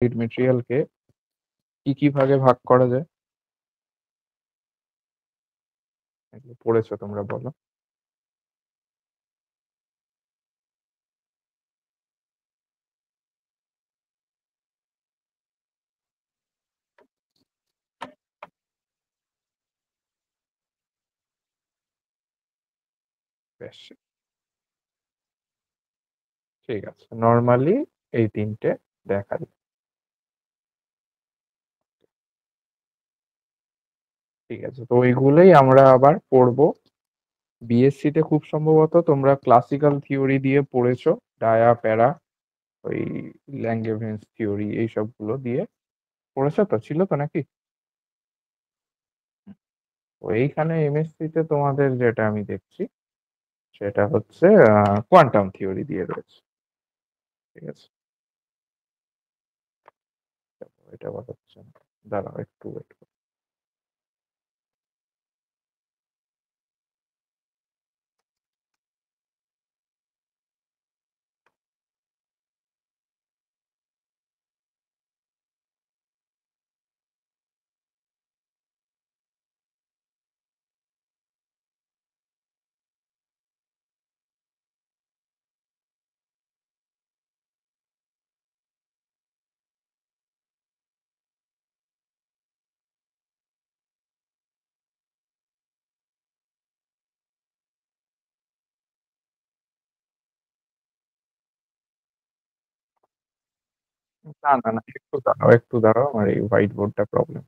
মেটেরিয়ালকে কি ভাগে ভাগ করা যায়? এগুলো পড়েছো তোমরা বলো। বেশ, ঠিক আছে। নরমালি এই ৩ টে দেখা যায়। ঠিক আছে। তো ওইগুলোই আমরা আবার পড়বো। বিএসসি তে খুব সম্ভবত তোমরা ক্লাসিক্যাল থিওরি দিয়ে পড়েছো। ডায়া, প্যারা, ওই ল্যাঙ্গেভেন্স থিওরি এইসবগুলো দিয়ে পড়েছো তো? ছিল তো নাকি? এইখানে এমএসসি তে তোমাদের যেটা আমি দেখছি সেটা হচ্ছে কোয়ান্টাম থিওরি দিয়ে রয়েছে। ঠিক আছে? এটা আবার হচ্ছে না। দাঁড়াও একটু ওয়েট করো। না, একটু দাঁড়াও, আমার এই হোয়াইট বোর্ডটা প্রবলেম।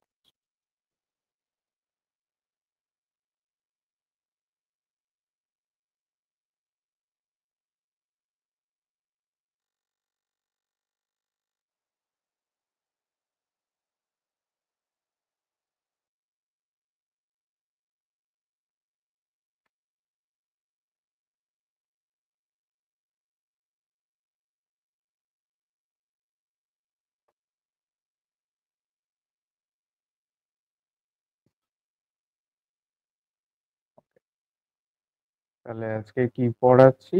তাহলে আজকে কি পড়াচ্ছি?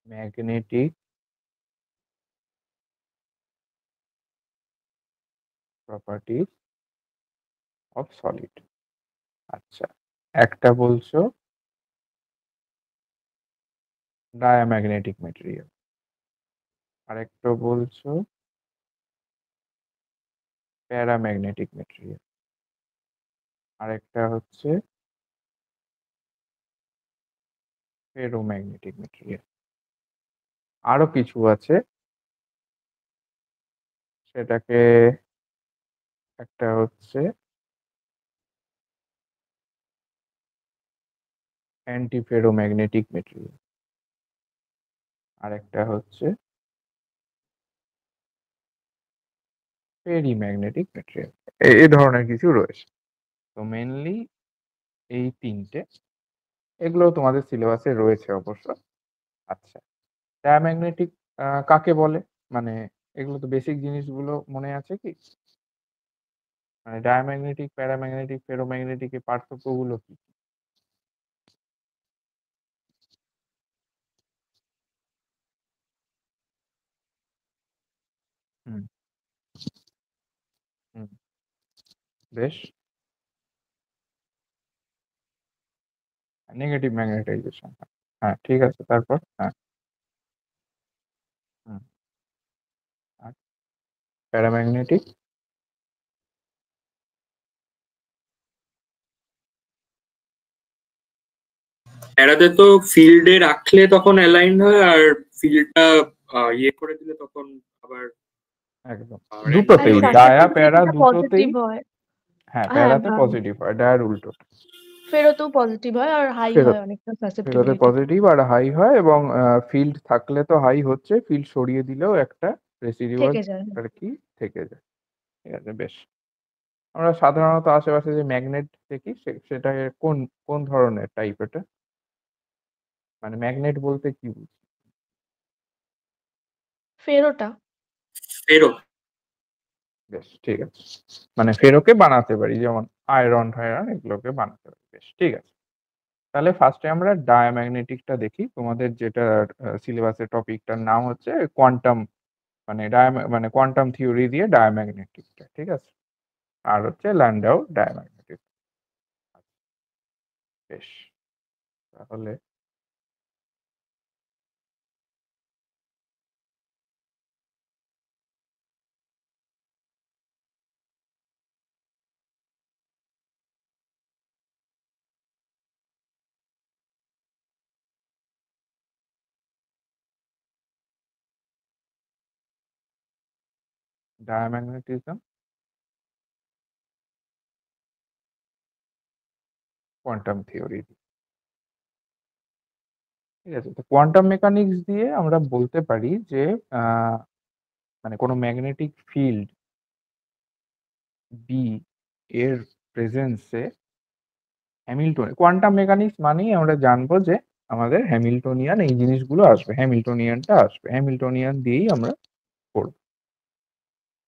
Magnetic properties of solid. আচ্ছা, একটা বলছো ডায়াম্যাগনেটিক মেটেরিয়াল, আরেকটা বলছো প্যারাম্যাগনেটিক মেটেরিয়াল, আরেকটা হচ্ছে ফেরোম্যাগনেটিক মেটেরিয়াল। আরো কিছু আছে, সেটাকে একটা হচ্ছে অ্যান্টি ফেরোম্যাগনেটিক মেটেরিয়াল, আরেকটা হচ্ছে ফেরিম্যাগনেটিক মেটেরিয়াল। এই ধরনের কিছু রয়েছে। তো মেনলি এই ৩ টে, এগুলো তোমাদের সিলেবাসে রয়েছে অবশ্য। আচ্ছা, ডায়াম্যাগনেটিক কাকে বলে? মানে এগুলো তো বেসিক জিনিসগুলো মনে আছে কি? মানে ডায়াম্যাগনেটিক, প্যারাম্যাগনেটিক, ফেরোম্যাগনেটিক এর পার্থক্যগুলো কি? হুম, হুম, বেশ। Negative magnetization. হ্যাঁ, ঠিক আছে। তারপর? হ্যাঁ। হুম। আর প্যারাম্যাগনেটিক? এরাতে তো ফিল্ডে রাখলে তখন অ্যালাইন হয়, আর ফিল্ডটা ইয়ে করে দিলে তখন আবার একদম। দুটোতেই, অ্যান্টি। ডায়া, সার্কিটের প্যারা যেটা দুটোতেই। পজিটিভ হয়। হ্যাঁ, হ্যাঁ, প্যারাতে পজিটিভ হয়, ডায়ার উল্টো। ফেরতেও পজিটিভ হয় আর হাই ফেরত হয় অনেকটা ফেরতে সাসেপ্টিবিলিটি। পজিটিভ আর হাই হয়, এবং ফিল্ড থাকলে তো হাই হচ্ছে, ফিল্ড সরিয়ে দিলেও একটা রেসিডিউয়াল থেকে যায়। আর কি থেকে যায়। ঠিক আছে, বেশ। আমরা সাধারণত আশেপাশে যে ম্যাগনেট দেখি সেটা কোন কোন ধরনের টাইপ এটা? মানে ম্যাগনেট বলতে কি বুঝি? ফেরোটা। ফেরো। বেশ, ঠিক আছে। মানে ফেরোকে বানাতে পারি, যেমন আয়রন টায়রন এগুলোকে বানাতে পারি। বেশ, ঠিক আছে। তাহলে ফার্স্টে আমরা ডায়াম্যাগনেটিকটা দেখি। তোমাদের যেটা সিলেবাসের টপিকটার নাম হচ্ছে কোয়ান্টাম মানে মানে কোয়ান্টাম থিওরি দিয়ে ডায়াম্যাগনেটিকটা, ঠিক আছে? আর হচ্ছে ল্যান্ডাউ ডায়াম্যাগনেটিক। বেশ, তাহলে ডায়াম্যাগনেটিজম, কোয়ান্টাম থিওরি, ঠিক আছে? তো কোয়ান্টাম মেকানিক্স দিয়ে আমরা বলতে পারি যে মানে কোনো ম্যাগনেটিক ফিল্ড বি এর প্রেজেন্সে হ্যামিল্টন, কোয়ান্টাম মেকানিক্স মানেই আমরা জানবো যে আমাদের হ্যামিল্টনিয়ান এই জিনিসগুলো আসবে, হ্যামিল্টনিয়ানটা আসবে, হ্যামিল্টনিয়ান দিয়েই আমরা করবো,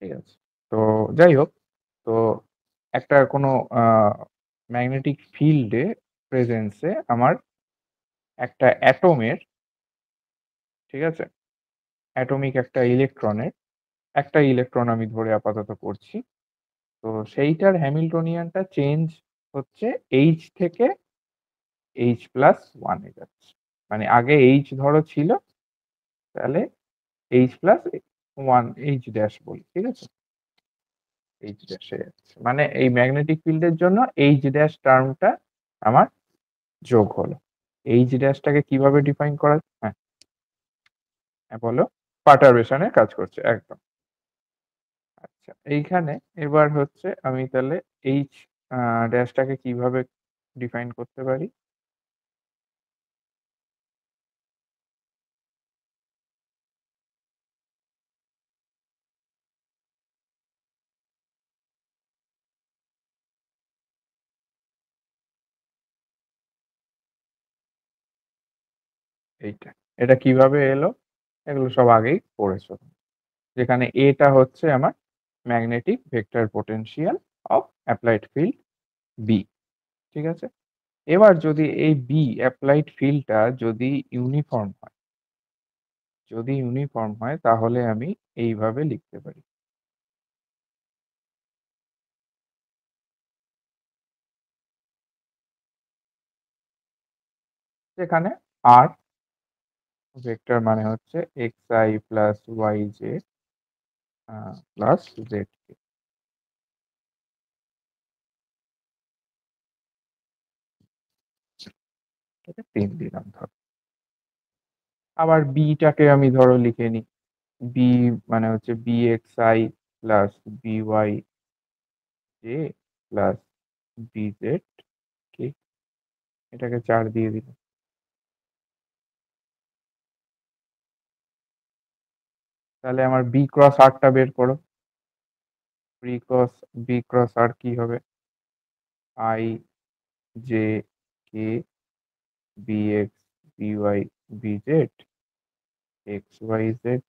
ঠিক আছে? তো যাই হোক, তো একটা কোনো ম্যাগনেটিক ফিল্ডে প্রেজেন্সে আমার একটা অ্যাটমের, ঠিক আছে, অ্যাটমিক একটা ইলেকট্রনের, একটা ইলেকট্রন আমি ধরে আপাতত করছি, তো সেইটার হ্যামিল্টনিয়ানটা চেঞ্জ হচ্ছে এইচ থেকে H+1 এ যাচ্ছে। মানে আগে এইচ ধরো ছিল, তাহলে H+1 এইচ ড্যাশ বলি, ঠিক আছে? এইচ ড্যাশে যাচ্ছে, মানে এই ম্যাগনেটিক ফিল্ডের জন্য এইচ ড্যাশ টার্মটা আমার যোগ হলো। এইচ ড্যাশটাকে কিভাবে ডিফাইন করা, হ্যাঁ হ্যাঁ বলো। পার্টারবেশনের কাজ করছে, একদম। আচ্ছা, এইখানে এবার হচ্ছে আমি তাহলে এইচ ড্যাশটাকে কিভাবে ডিফাইন করতে পারি? এইটা, এটা কিভাবে এলো? এগুলো সব আগেই পড়েছো, যেখানে এটা হচ্ছে আমার magnetic vector potential of applied field B, ঠিক আছে? এবার যদি এই বি অ্যাপ্লাইড ফিল্ডটা যদি ইউনিফর্ম হয়, যদি ইউনিফর্ম হয় তাহলে আমি এইভাবে লিখতে পারি, যেখানে আর ভেক্টর মানে হচ্ছে x i plus y j plus z k, ঠিক আছে? 3 দিলাম ধর। আবার বিটাকে আমি ধরো লিখে নিই, বি মানে হচ্ছে b x i plus b y j plus b z k, এটাকে 4 দিয়ে দিলাম। তাহলে আমার বি ক্রস আরটা বের করো। বি ক্রস আর কি হবে? I j k b x b y b z x y z,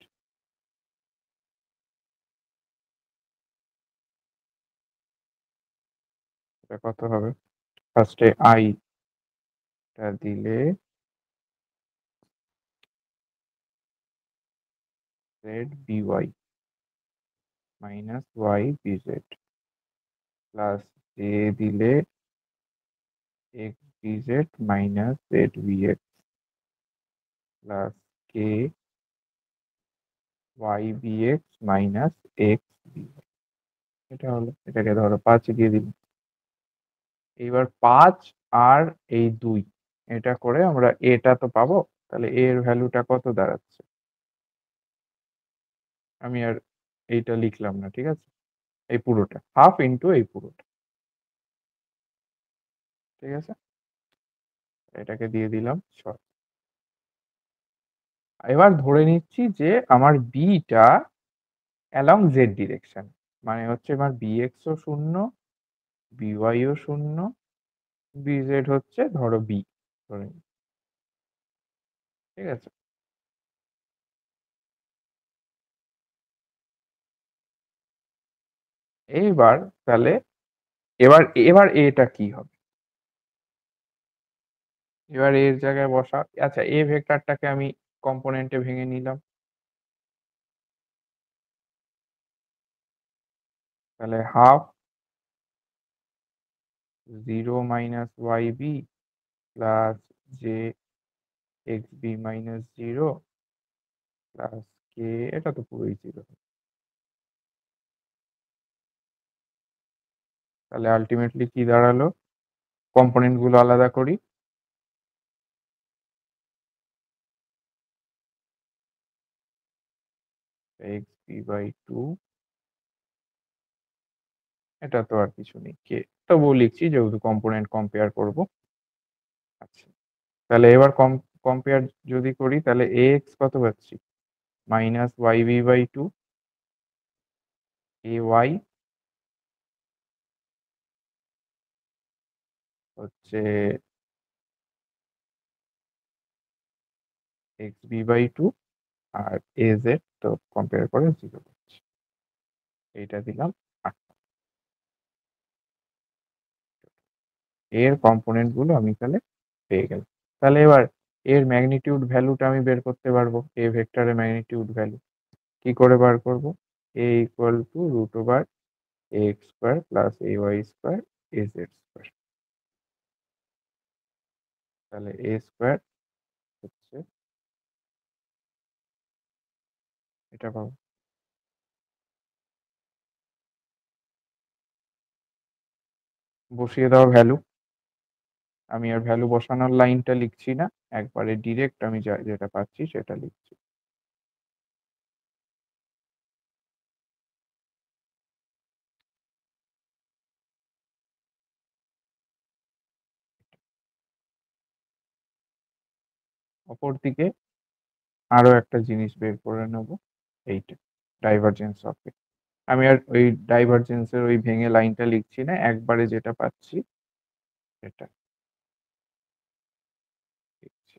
এটা কত হবে? ফার্স্টে আই টা দিলে z b y minus y b z plus j দিলে x b z minus z b x plus k y b x minus x b, এটা হলো, এটাকে ধরো 5 দিয়ে দিন। এইবার 5 আর এই 2 এটা করে আমরা এটা তো পাবো, তাহলে এর ভ্যালুটা কত দাঁড়াচ্ছে? আমি আর এইটা লিখলাম না, ঠিক আছে? এই পুরোটা হাফ ইন্টু এই পুরোটা, ঠিক আছে? এটাকে দিয়ে দিলাম 6। এবার ধরে নিচ্ছি যে আমার বিটা অ্যালং জেড ডিরেকশন, মানে হচ্ছে আমার বিএক্স ও 0, বিওয়াই ও 0, বিজেড হচ্ছে ধরো বি, ধরে নিই, ঠিক আছে? এইবার তাহলে এবার এবার এটা কি হবে? এবার এর জায়গায় বসা, আচ্ছা এ ভেক্টরটাকে আমি কম্পোনেন্টে ভেঙে নিলাম, তাহলে half 0 minus y b plus j x b minus 0 plus k, এটা তো পুরোই 0। তাহলে আলটিমেটলি কি দাঁড়ালো? কম্পোনেন্ট গুলো আলাদা করি। এক্স বি বাই 2, এটা তো আর কিছু নেই, কে তবুও লিখছি যেহেতু কম্পোনেন্ট কম্পেয়ার করব। আচ্ছা, তাহলে এবার কম্পেয়ার যদি করি তাহলে এক্স কত পাচ্ছি? Minus y b by 2, a y হচ্ছে এক্স বি বাই 2, আর এ জেড তো কম্পেয়ার করে 0 পাচ্ছি। এইটা দিলাম 8। এর কম্পোনেন্ট গুলো আমি তাহলে পেয়ে গেলাম। তাহলে এবার এর ম্যাগনিটিউড ভ্যালুটা আমি বের করতে পারবো, এ ভেক্টরের ম্যাগনিটিউড ভ্যালু কি করে বার করব? A equal to root over a x square plus a y square a z square. তাহলে এ স্কোয়ার হচ্ছে এটা পাবো। বসিয়ে দাও ভ্যালু। আমি আর ভ্যালু বসানোর লাইনটা লিখছি না, একবারে ডিরেক্ট আমি যেটা পাচ্ছি সেটা লিখছি। অপরদিকে আরো একটা জিনিস বের করে নেব, এইটা ডাইভারজেন্স অফ এ। আমি আর ওই ডাইভারজেন্সের ওই ভেঙে লাইনটা লিখছি না, একবারে যেটা পাচ্ছি সেটা লিখছি।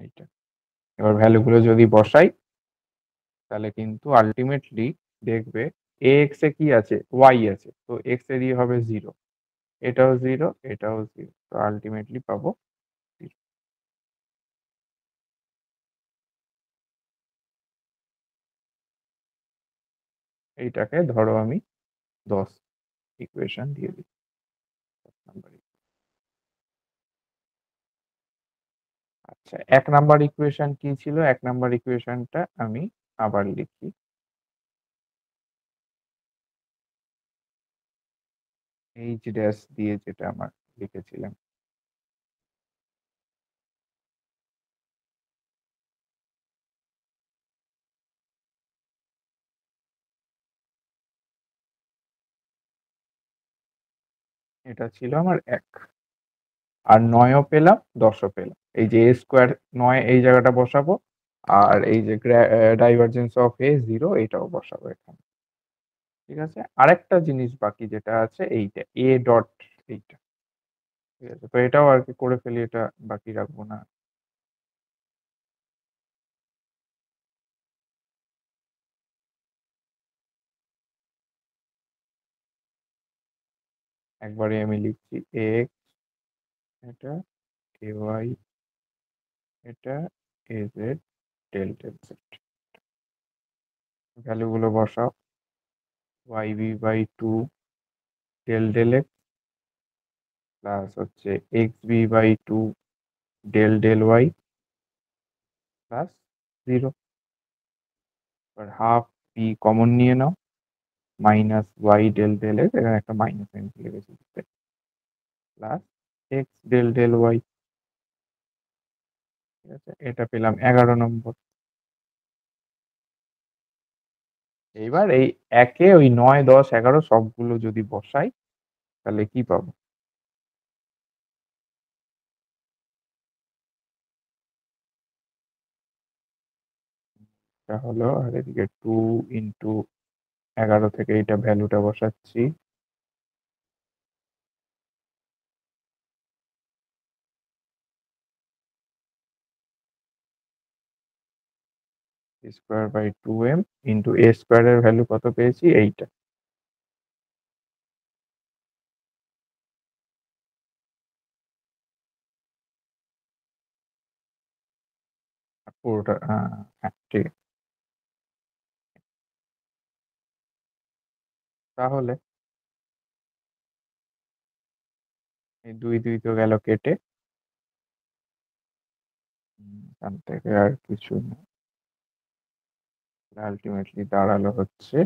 এইটা এবার ভ্যালুগুলো যদি বসাই তাহলে কিন্তু আলটিমেটলি দেখবে এ এক্স এ কি আছে? ওয়াই আছে, তো এক্স এর হবে 0, এটাও 0, এটাও 0, তো আলটিমেটলি পাবো 0। এইটাকে ধরো আমি 10 ইকুয়েশন দিয়ে দিই। আচ্ছা, 1 নাম্বার ইকুয়েশন কি ছিল? 1 নাম্বার ইকুয়েশনটা আমি আবার লিখি। এইচ ড্যাশ দিয়ে যেটা আমার লিখেছিলাম, এটা ছিল আমার 1, আর 9ও পেলাম 10ও পেলাম। এই যে এ স্কোয়ার 9 এই জায়গাটা বসাবো, আর এই যে ডাইভারজেন্স অফ এ 0 এটাও বসাবো এখানে। ঠিক আছে, আরেকটা জিনিস বাকি যেটা আছে এইটা এ ডট, এইটা ঠিক আছে, তো এটাও আর কি করে ফেলি, এটা বাকি রাখবো না। একবারে আমি লিখছি এক্স, এটা এ ওয়াই, এটা a z del del z. ভ্যালুগুলো বসাও। Y b by 2 del del x plus হচ্ছে x b by 2 del del y plus 0। এবার হাফ বি কমন নিয়ে নাও, minus y del del x, এখানে একটা মাইনাস সাইন লেগেছে, plus x del del y. ঠিক আছে, এটা পেলাম 11 নম্বর। এইবার এই একে ওই 9, 10, 11 সবগুলো যদি বসাই তাহলে কি পাবো? এটা হলো, আর এদিকে 2 ইন্টু 11 থেকে এটা ভ্যালুটা বসাচ্ছি, স্কোয়ার বাই 2m ইন্টু এ স্কোয়ারের ভ্যালু কত পেয়েছি? এইটা। পুরোটা হ্যাঁ ঠিক আছে। তাহলে এই 2 তো গেল কেটে। এখান থেকে আর কিছু না, আলটিমেটলি দাঁড়ালো হচ্ছে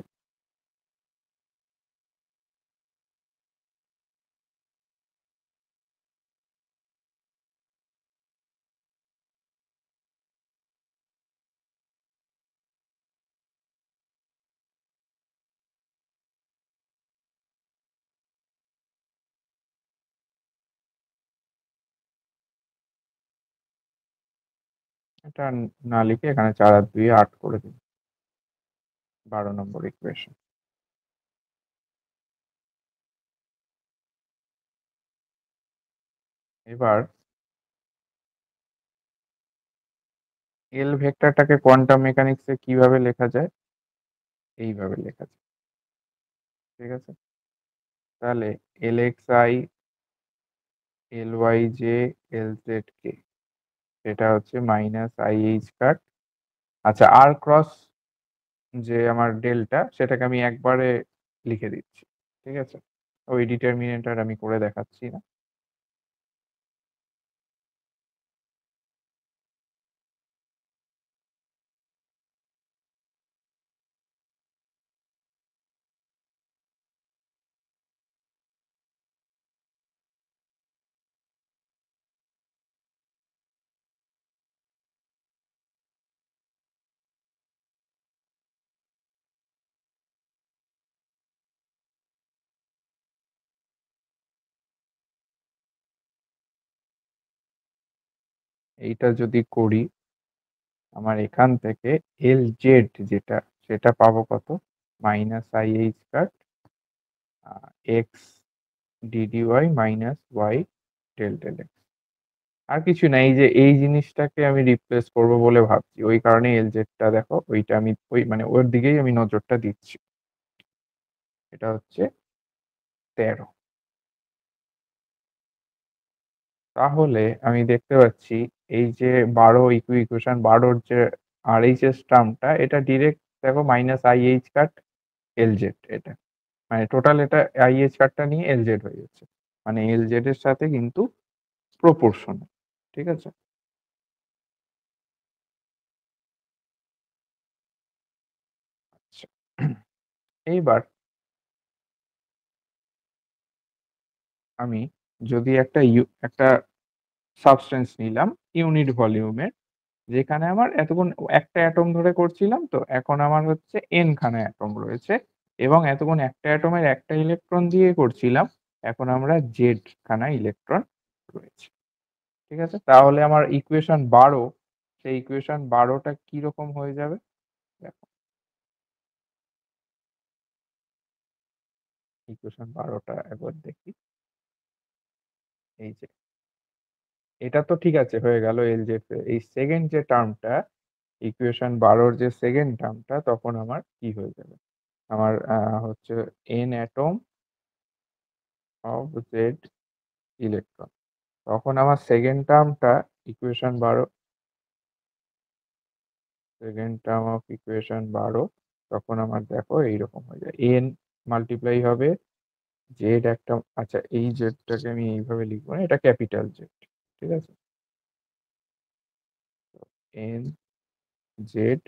এটা না লিখে এখানে 4 আর 2 8 করে দিন, 12 নম্বর ইকুয়েশন। এবার এল ভেক্টরটাকে কোয়ান্টাম মেকানিক্সে কিভাবে লেখা যায়? এইভাবে লেখা যায়, ঠিক আছে। তাহলে l x i, l y j, l z k, এটা হচ্ছে মাইনাস আই এইচ কাট। আচ্ছা, আর ক্রস যে আমার ডেলটা, সেটাকে আমি একবারে লিখে দিচ্ছি, ঠিক আছে। ওই ডিটারমিনেন্টার আমি করে দেখাচ্ছি না। এইটা যদি করি, আমার এখান থেকে এল জেড যেটা, সেটা পাবো কত? Minus i h cut x d d y minus y del del x. আর কিছু না, এই যে এই জিনিসটাকে আমি রিপ্লেস করব বলে ভাবছি, ওই কারণে এল জেডটা দেখো, ওইটা আমি ওই মানে ওর দিকেই আমি নজরটা দিচ্ছি। এটা হচ্ছে 13। তাহলে আমি দেখতে পাচ্ছি এই যে 12 ইকুয়েশন 12-র যে আর এইচ এস টার্মটা, এটা ডিরেক্ট দেখো minus i h cut L Z, এটা মানে টোটাল এটা আই এইচ কাটটা নিয়ে এল জেড হয়ে যাচ্ছে, মানে এল জেড এর সাথে কিন্তু প্রপোর্শনাল, ঠিক আছে। আচ্ছা, এইবার আমি যদি একটা সাবস্টেন্স নিলাম ইউনিট ভলিউমের, যেখানে আমার এতক্ষণ একটা অ্যাটম ধরে করছিলাম, তো এখন আমার হচ্ছে এন খানা অ্যাটম রয়েছে, এবং এতক্ষণ একটা অ্যাটমের একটা ইলেকট্রন দিয়ে করছিলাম, এখন আমরা জেড খানা ইলেকট্রন রয়েছে, ঠিক আছে। তাহলে আমার ইকুয়েশন 12, সেই ইকুয়েশন 12টা কিরকম হয়ে যাবে? দেখো, ইকুয়েশন 12টা একবার দেখি। এই যে এটা তো ঠিক আছে, হয়ে গেল এল জেড। এই সেকেন্ড যে টার্মটা, ইকুয়েশন 12-র যে সেকেন্ড টার্মটা, তখন আমার কি হয়ে যাবে? আমার হচ্ছে n atom of z electron. তখন আমার সেকেন্ড টার্মটা equation 12, second term of equation 12, তখন আমার দেখো এইরকম হয়ে যায়, এন মাল্টিপ্লাই হবে জেড একটা, আচ্ছা এই জেডটাকে আমি এইভাবে লিখবো না, এটা ক্যাপিটাল জেড, ঠিক আছে। N Z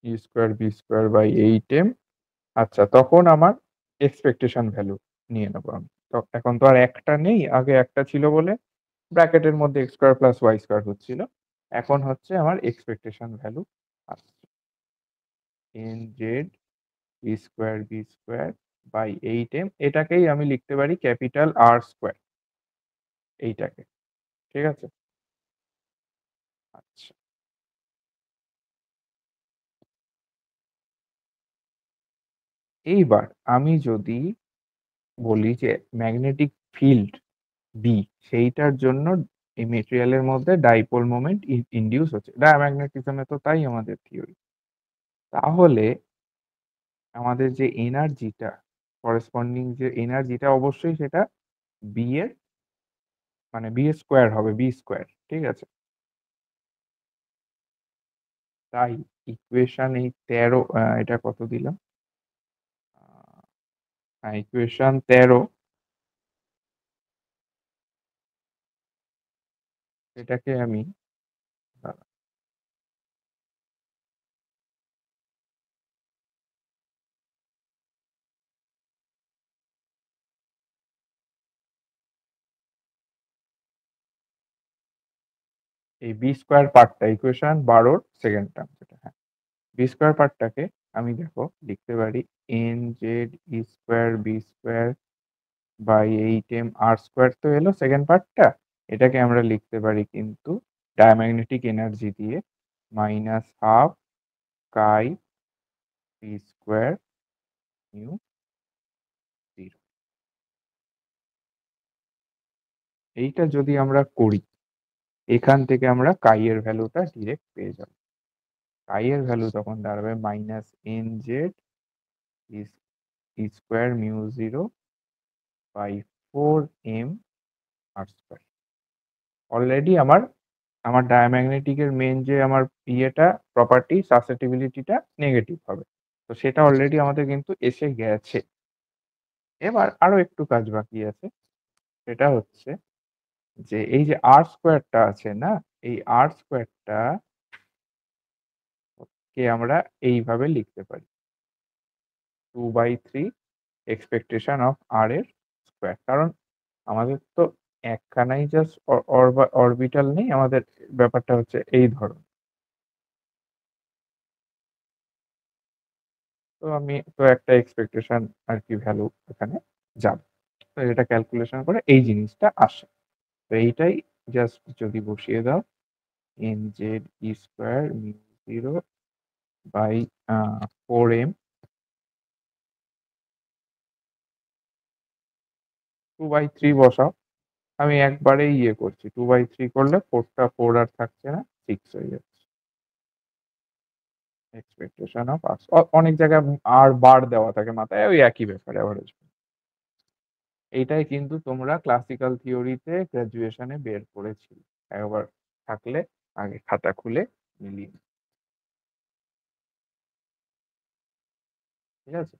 e square B square by 8m। আচ্ছা, তখন আমার এক্সপেকটেশন ভ্যালু নিয়ে নেবো আমি। তো এখন তো আর একটা নেই, আগে একটা ছিল বলে ব্র্যাকেটের মধ্যে x square plus y square হচ্ছিল, এখন হচ্ছে আমার এক্সপেকটেশন ভ্যালু আসছে n Z e square B square by 8m। এটাকেই আমি লিখতে পারি ক্যাপিটাল আর স্কোয়ার, এইটাকে, ঠিক আছে। আচ্ছা, এইবার আমি যদি বলি যে ম্যাগনেটিক ফিল্ড বি, সেইটার জন্য এই মেটেরিয়ালের মধ্যে ডাইপোল মোমেন্ট ইনডিউস হচ্ছে, ডায়াম্যাগনেটিজমে তো তাই আমাদের থিওরি। তাহলে আমাদের যে এনার্জিটা, করেসপন্ডিং যে এনার্জিটা, অবশ্যই সেটা বি এর মানে বি স্কোয়ার হবে, বি স্কোয়ার, ঠিক আছে। তাই ইকুয়েশন এই 13 এটা কত দিলাম? হ্যাঁ, ইকুয়েশন 13 এটাকে আমি এই বি স্কোয়ার পার্টটা ইকুয়েশন 12 সেকেন্ড টার্ম যেটা, হ্যাঁ, বি স্কোয়ার পার্টটাকে আমি দেখো লিখতে পারি n Z e square B square by 8m আর স্কোয়ার তো এলো সেকেন্ড পার্টটা, এটাকে আমরা লিখতে পারি কিন্তু ডায়াম্যাগনেটিক এনার্জি দিয়ে minus half chi p square nu 0। এইটা যদি আমরা করি এখান থেকে আমরা কাই এর ভ্যালুটা ডিরেক্ট পেয়ে যাব। কাই এর ভ্যালু তখন দাঁড়াবে minus n Z e square mu 0 by 4m আর স্কোয়ার। অলরেডি আমার ডায়াম্যাগনেটিকের মেন যে আমার ইয়েটা প্রপার্টি সাসেপ্টিবিলিটিটা নেগেটিভ হবে, তো সেটা অলরেডি আমাদের কিন্তু এসে গেছে। এবার আরো একটু কাজ বাকি আছে, সেটা হচ্ছে যে এই যে আর স্কোয়ারটা আছে না, এই আর স্কোয়ারটা কে আমরা এইভাবে লিখতে পারি 2/3 এক্সপেকটেশন অফ আর এর স্কোয়ার। কারণ আমাদের তো একখানাই জাস্ট অরবিটাল নেই, আমাদের ব্যাপারটা হচ্ছে এই ধরনের। তো আমি তো একটা এক্সপেকটেশন আর কি ভ্যালু এখানে যাবে, তো এটা ক্যালকুলেশন করে এই জিনিসটা আসে। তো এইটাই জাস্ট যদি বসিয়ে দাও n Z e square mu 0 by 4m 2/3 বসাও। আমি একবারেই ইয়ে করছি, 2/3 করলে 4 আর থাকছে না, 6 হয়ে যাচ্ছে এক্সপেকটেশন অফ আর। অনেক জায়গায় আর বার দেওয়া থাকে মাথায়, ওই একই ব্যাপার অ্যাভারেজ। এইটাই কিন্তু তোমরা ক্লাসিক্যাল থিওরিতে গ্র্যাজুয়েশনে বের করেছিলে, একবার থাকলে আগে খাতা খুলে মিলিয়ে নিও। ঠিক আছে,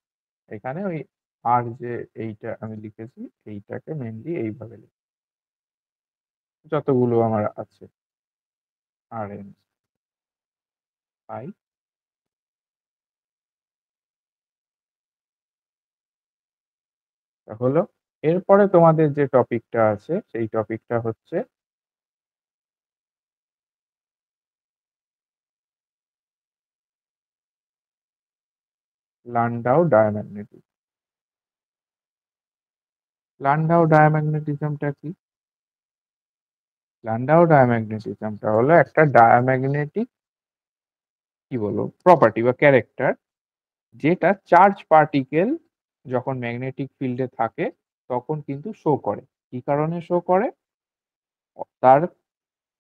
এখানে ওই আর যে এইটা আমি লিখেছি এইটাকে মেনলি এইভাবে লিখি, যতগুলো আমার আছে আর এন পাই। হলো, এরপরে তোমাদের যে টপিকটা আছে সেই টপিকটা হচ্ছে লান্ডাউ ডায়াম্যাগনেটিজম। লান্ডাউ ডায়াম্যাগনেটিজমটা কি? লান্ডাউ ডায়াম্যাগনেটিজমটা হলো একটা ডায়াম্যাগনেটিক কি বলবো প্রপার্টি বা ক্যারেক্টার, যেটা চার্জ পার্টিকেল যখন ম্যাগনেটিক ফিল্ডে থাকে তখন কিন্তু শো করে। কি কারণে শো করে? তার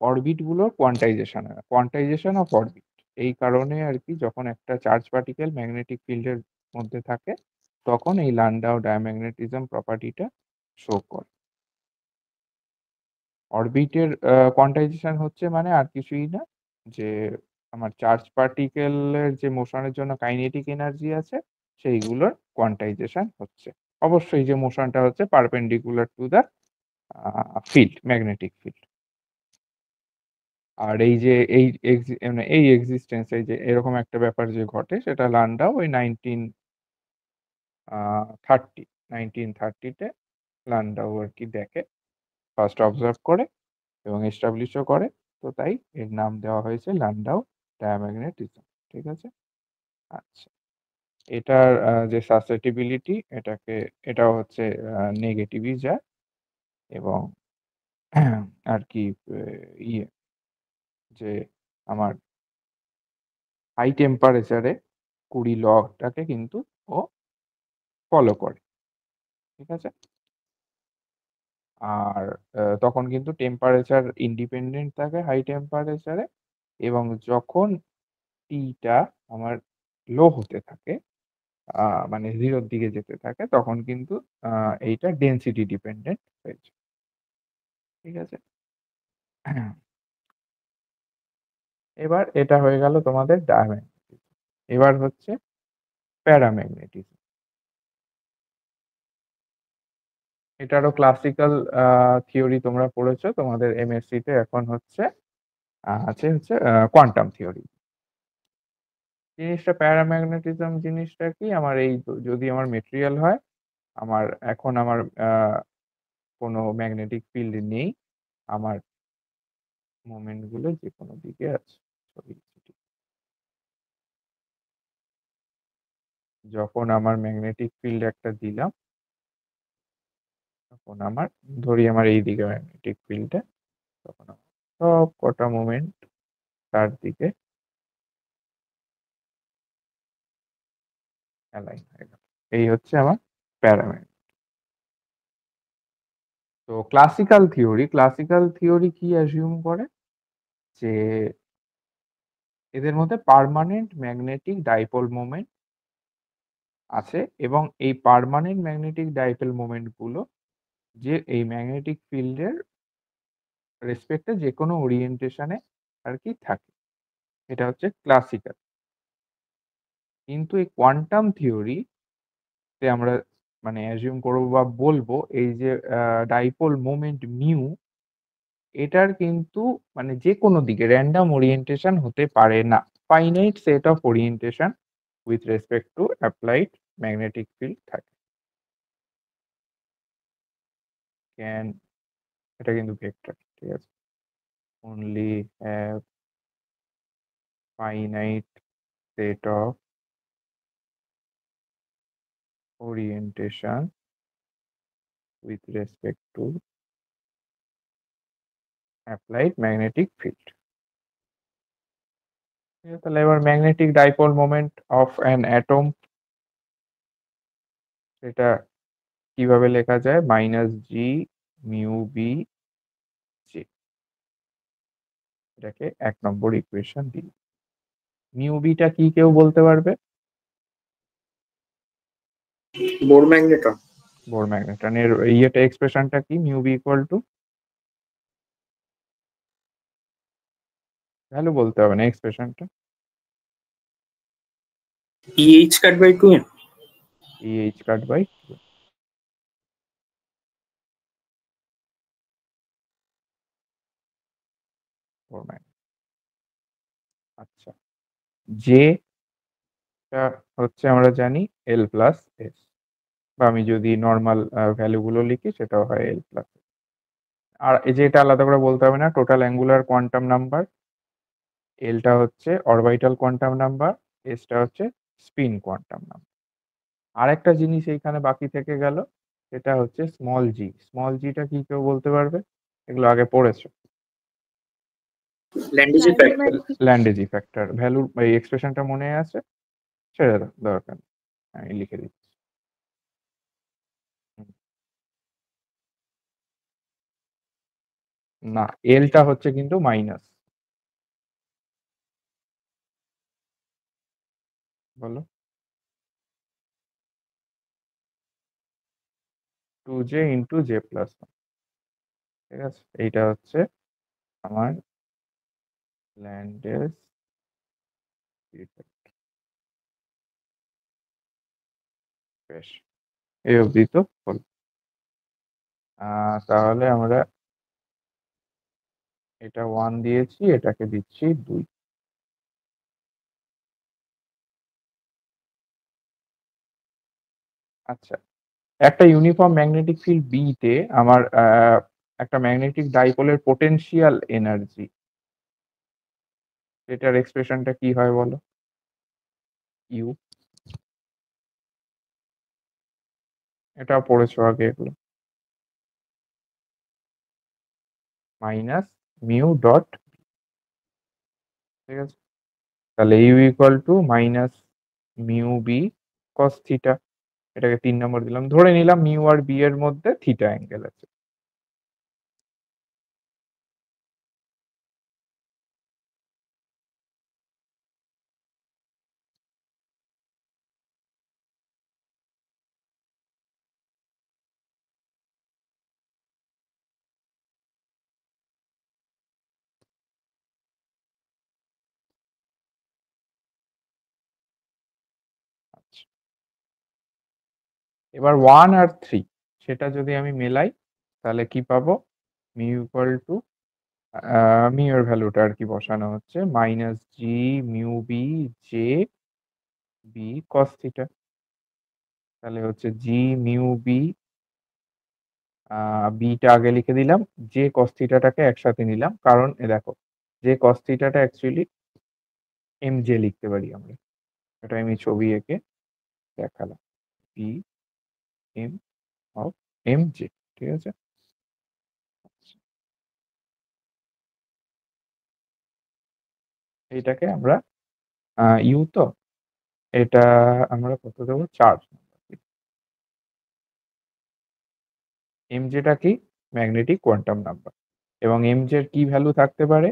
অরবিট গুলোর কোয়ান্টাইজেশন অফ অরবিট। এই কারণে আর কি যখন একটা চার্জ পার্টিকেল ম্যাগনেটিক ফিল্ডের মধ্যে থাকে তখন এই লান্ডাউ ডায়াম্যাগনেটিজম প্রপার্টিটা শো করে। অরবিটের কোয়ান্টাইজেশন হচ্ছে মানে আর কিছুই না, যে আমার চার্জ পার্টিকেলের যে মোশনের জন্য কাইনেটিক এনার্জি আছে সেইগুলোর কোয়ান্টাইজেশন হচ্ছে। অবশ্যই যে মোশনটা হচ্ছে perpendicular to the field, magnetic field. আর এই যে মানে এই এক্সিস্টেন্স, এই যে এরকম একটা ব্যাপার যে ঘটে সেটা লান্ডাউ ওই 1930 তে লান্ডাউ আর কি দেখে, ফার্স্ট অবজার্ভ করে এবং এস্টাবলিশও করে। তো তাই এর নাম দেওয়া হয়েছে লান্ডাউ ডায়াম্যাগনেটিজম। ঠিক আছে, আচ্ছা, এটার যে সাসেপ্টিবিলিটি এটাও হচ্ছে নেগেটিভই যায়, এবং আর কি ইয়ে যে আমার হাই টেম্পারেচারে কুড়ি লটাকে কিন্তু ও ফলো করে। ঠিক আছে, আর তখন কিন্তু টেম্পারেচার ইন্ডিপেন্ডেন্ট থাকে হাই টেম্পারেচারে, এবং যখন টিটা আমার লো হতে থাকে মানে 0-র দিকে যেতে থাকে তখন কিন্তু এইটা ডেনসিটি ডিপেন্ডেন্ট হয়েছে। ঠিক আছে, এবার এটা হয়ে গেল তোমাদের ডায়াম্যাগনেটিজম। এবার হচ্ছে প্যারাম্যাগনেটিজম। এটারও ক্লাসিক্যাল থিওরি তোমরা পড়েছো তোমাদের এমএসসি তে। এখন হচ্ছে কোয়ান্টাম থিওরি। জিনিসটা প্যারাম্যাগনেটিজম জিনিসটা কি, আমার এই যদি আমার মেটেরিয়াল হয়, এখন আমার কোনো ম্যাগনেটিক ফিল্ড নেই, আমার মোমেন্ট গুলো যে কোনো দিকে আছে। যখন আমার ম্যাগনেটিক ফিল্ড একটা দিলাম, তখন আমার ধরি আমার এই দিকে ম্যাগনেটিক ফিল্ডে, তখন আমার সব কটা মোমেন্ট তার দিকে অ্যালাইন হয়ে গেল। এই হচ্ছে আমার প্যারাম্যাগনেট। তো ক্লাসিক্যাল থিওরি কি অ্যাজিউম করে যে এদের মধ্যে পার্মানেন্ট ম্যাগনেটিক ডাইপোল মোমেন্ট আছে, এবং এই পার্মানেন্ট ম্যাগনেটিক ডাইপোল মোমেন্ট গুলো যে এই ম্যাগনেটিক ফিল্ডের রেসপেক্টে যে কোনো ওরিয়েন্টেশনে আর কি থাকে। এটা হচ্ছে ক্লাসিক্যাল। কিন্তু এই কোয়ান্টাম থিওরি তে আমরা মানে অ্যাজিউম করবো বা বলবো এই যে ডাইপোল মোমেন্ট মিউ, এটার কিন্তু মানে যে কোনো দিকে র্যান্ডম ওরিয়েন্টেশন হতে পারে না। Finite set of orientation with respect to applied magnetic field থাকে। ক্যান, এটা কিন্তু ভেক্টর, ঠিক আছে। only have finite set of orientation with respect to applied magnetic field. তাহলে এবার magnetic dipole moment of an atom, সেটা কিভাবে লেখা যায়? Minus g mu B J. এটাকে 1 নম্বর ইকুয়েশন দিই। মিউ বিটা কি কেউ বলতে পারবে? Bohr magneton. বোর ম্যাগনেটনের এক্সপ্রেশনটা কি? Mu B equal to, value বলতে হবে না, এক্সপ্রেশনটা EH cut by 2n। EH cut by 2। আচ্ছা, জে হচ্ছে আমরা জানি এল প্লাস এস, বা আমি যদি নর্মাল ভ্যালু গুলো লিখি সেটাও হয় এল প্লাস। আর এই যে এটা আলাদা করে বলতে হবে না, টোটাল অ্যাঙ্গুলার কোয়ান্টাম নাম্বার। এলটা হচ্ছে অরবিটাল কোয়ান্টাম নাম্বার, এসটা হচ্ছে স্পিন কোয়ান্টাম নাম্বার। আর একটা জিনিস এইখানে বাকি থেকে গেল, সেটা হচ্ছে স্মল জি। স্মল জিটা কি কেউ বলতে পারবে? এগুলো আগে পড়েছো। ল্যান্ডিজি ফ্যাক্টর। ল্যান্ডেজি ফ্যাক্টর ভ্যালু, এই এক্সপ্রেশনটা মনে আছে? ছেড়ে দাও, দরকার নেই, আমি লিখে দিচ্ছি। হুম। না, এলটা হচ্ছে কিন্তু মাইনাস। বলো। 2j ইন্টু জে প্লাস 1, ঠিক আছে। এইটা হচ্ছে আমার ল্যান্ডেস ইফেক্ট। বেশ, এই অবধি তো হলো। তাহলে আমরা এটা 1 দিয়েছি, এটাকে দিচ্ছি 2। আচ্ছা, একটা ইউনিফর্ম ম্যাগনেটিক ফিল্ড বি তে আমার একটা ম্যাগনেটিক ডাইপোলের পোটেনশিয়াল এনার্জি, এটার এক্সপ্রেশনটা কি হয় বলো? ইউ, এটা পড়েছো আগে এগুলো। মাইনাস মিউ ডট, ঠিক আছে। তাহলে U equal to minus mu B cos theta. এটাকে 3 নম্বর দিলাম, ধরে নিলাম মিউ আর বি এর মধ্যে থিটা অ্যাঙ্গেল আছে। এবার 1 আর 3 সেটা যদি আমি মেলাই তাহলে কি পাবো? মিউ ইকুয়াল টু মিউ এর ভ্যালুটা আর কি বসানো হচ্ছে minus g mu B j b cos theta. তাহলে হচ্ছে জি মিউ বি বিটা আগে লিখে দিলাম, যে কস থিটাটাকে একসাথে নিলাম, কারণ দেখো যে কস থিটাটা অ্যাকচুয়ালি এম জে লিখতে পারি আমরা, এটা আমি ছবি এঁকে দেখালাম p m of m J, ঠিক আছে। এইটাকে আমরা ইউ তো এটা আমরা কত দেবো? 4। এম জেটা কি? ম্যাগনেটিক কোয়ান্টাম নাম্বার, এবং এম জের কি ভ্যালু থাকতে পারে?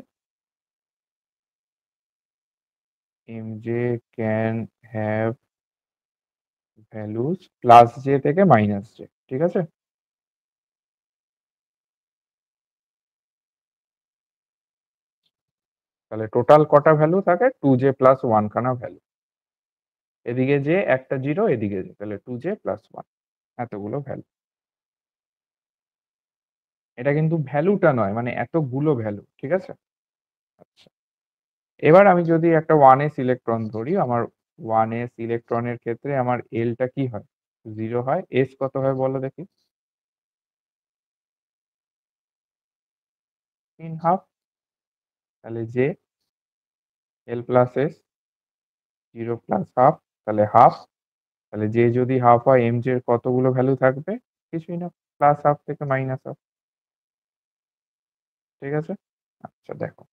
M J can have values plus J থেকে মাইনাস জে, ঠিক আছে। তাহলে টোটাল কটা ভ্যালু থাকে? 2j প্লাস 1 খানা ভ্যালু, এদিকে যে একটা জিরো এদিকে যে, তাহলে 2j প্লাস 1 এতগুলো ভ্যালু। এটা কিন্তু ভ্যালুটা নয়, মানে এতগুলো ভ্যালু, ঠিক আছে। আচ্ছা, এবার আমি যদি একটা 1s ইলেকট্রন ধরি, আমার 1s ইলেকট্রনের ক্ষেত্রে আমার এলটা কি হয়? 0 হয়। এস কত হয় বলো দেখি? 3 হাফ। তাহলে J L plus S 0 plus half, তাহলে হাফ। তাহলে জে যদি হাফ হয় এম জে কতগুলো ভ্যালু থাকবে? কিছুই না, প্লাস হাফ থেকে মাইনাস হাফ, ঠিক আছে। আচ্ছা দেখো,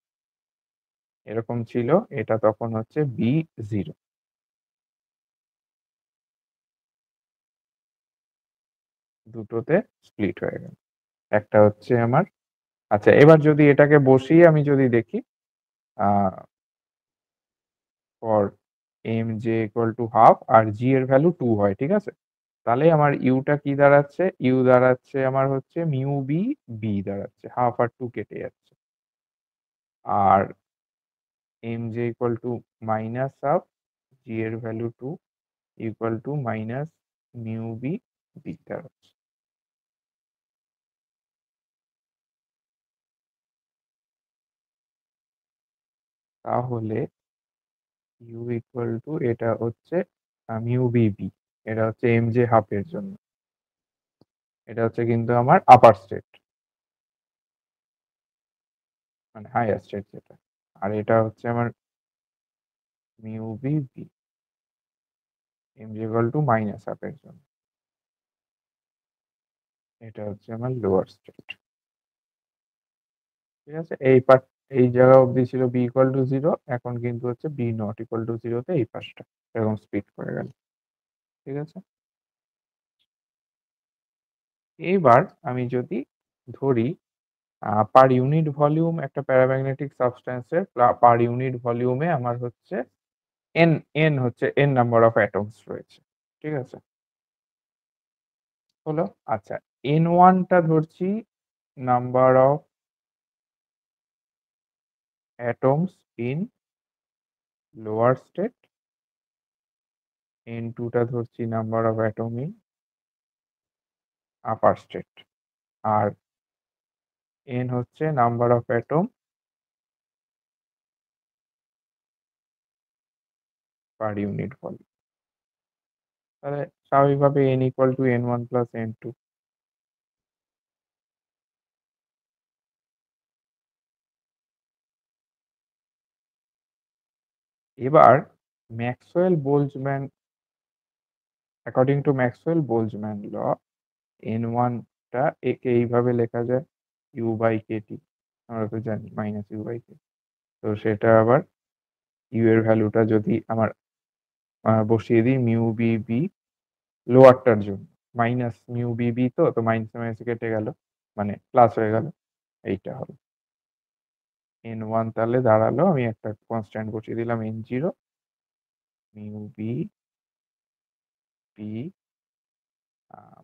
এরকম ছিল, এটা তখন হচ্ছে বি 0, দুটোতে স্প্লিট হয়ে গেল। একটা হচ্ছে আমার, আচ্ছা এবার যদি এটাকে বসিয়ে আমি যদি দেখি for m j equal to half আর জি এর ভ্যালু 2 হয়, ঠিক আছে। তাহলে আমার ইউটা কি দাঁড়াচ্ছে? ইউ দাঁড়াচ্ছে আমার হচ্ছে মিউ বি বি দাঁড়াচ্ছে, হাফ আর 2 কেটে যাচ্ছে, আর m j equal to minus half, g এর value 2 equal to minus mu B b দাঁড়াচ্ছে। তাহলে ইউ ইকুয়াল টু, এটা হচ্ছে মিউ বি বি, এটা হচ্ছে এম জে হাফের জন্য, এটা হচ্ছে কিন্তু আমার আপার স্টেট, মানে হায়ার স্টেট যেটা, আর এটা হচ্ছে আমার mu B B m j equal to minus হাফের জন্য, এটা হচ্ছে আমার লোয়ার স্টেট, ঠিক আছে। এই পার্ট, এই জায়গা অবধি ছিল বি ইকুয়াল টু 0, এখন কিন্তু হচ্ছে বি নট ইকুয়াল টু 0তে এই পাশটা এরকম স্প্লিট করে গেল, ঠিক আছে। এইবার আমি যদি ধরি পার ইউনিট ভলিউম একটা প্যারাম্যাগনেটিক সাবস্ট্যান্সের পার ইউনিট ভলিউমে আমার হচ্ছে এন, এন হচ্ছে এন নাম্বার অফ অ্যাটমস রয়েছে, ঠিক আছে। হলো, আচ্ছা এন ওয়ানটা ধরছি number of atoms in lower state, n টুটা ধরছি number of atom in upper state, আর এন হচ্ছে number of atom per unit volume. তাহলে স্বাভাবিকভাবে n equal to n one plus n two. এবার Maxwell Boltzmann, according to Maxwell Boltzmann law, N ওয়ানটা একে এইভাবে লেখা যায় ইউ বাই কে টি, আমরা তো জানি মাইনাস ইউ বাই কে। তো সেটা আবার ইউ এর ভ্যালুটা যদি আমার বসিয়ে দিই মিউ বি বি লোয়ারটার জন্য, মাইনাস মিউ বি বি, তো মাইনাস মাইনাস কেটে গেল, মানে প্লাস হয়ে গেল, এইটা হবে এন ওয়ান। তাহলে দাঁড়ালো, আমি একটা কনস্ট্যান্ট বসিয়ে দিলাম n zero mu B B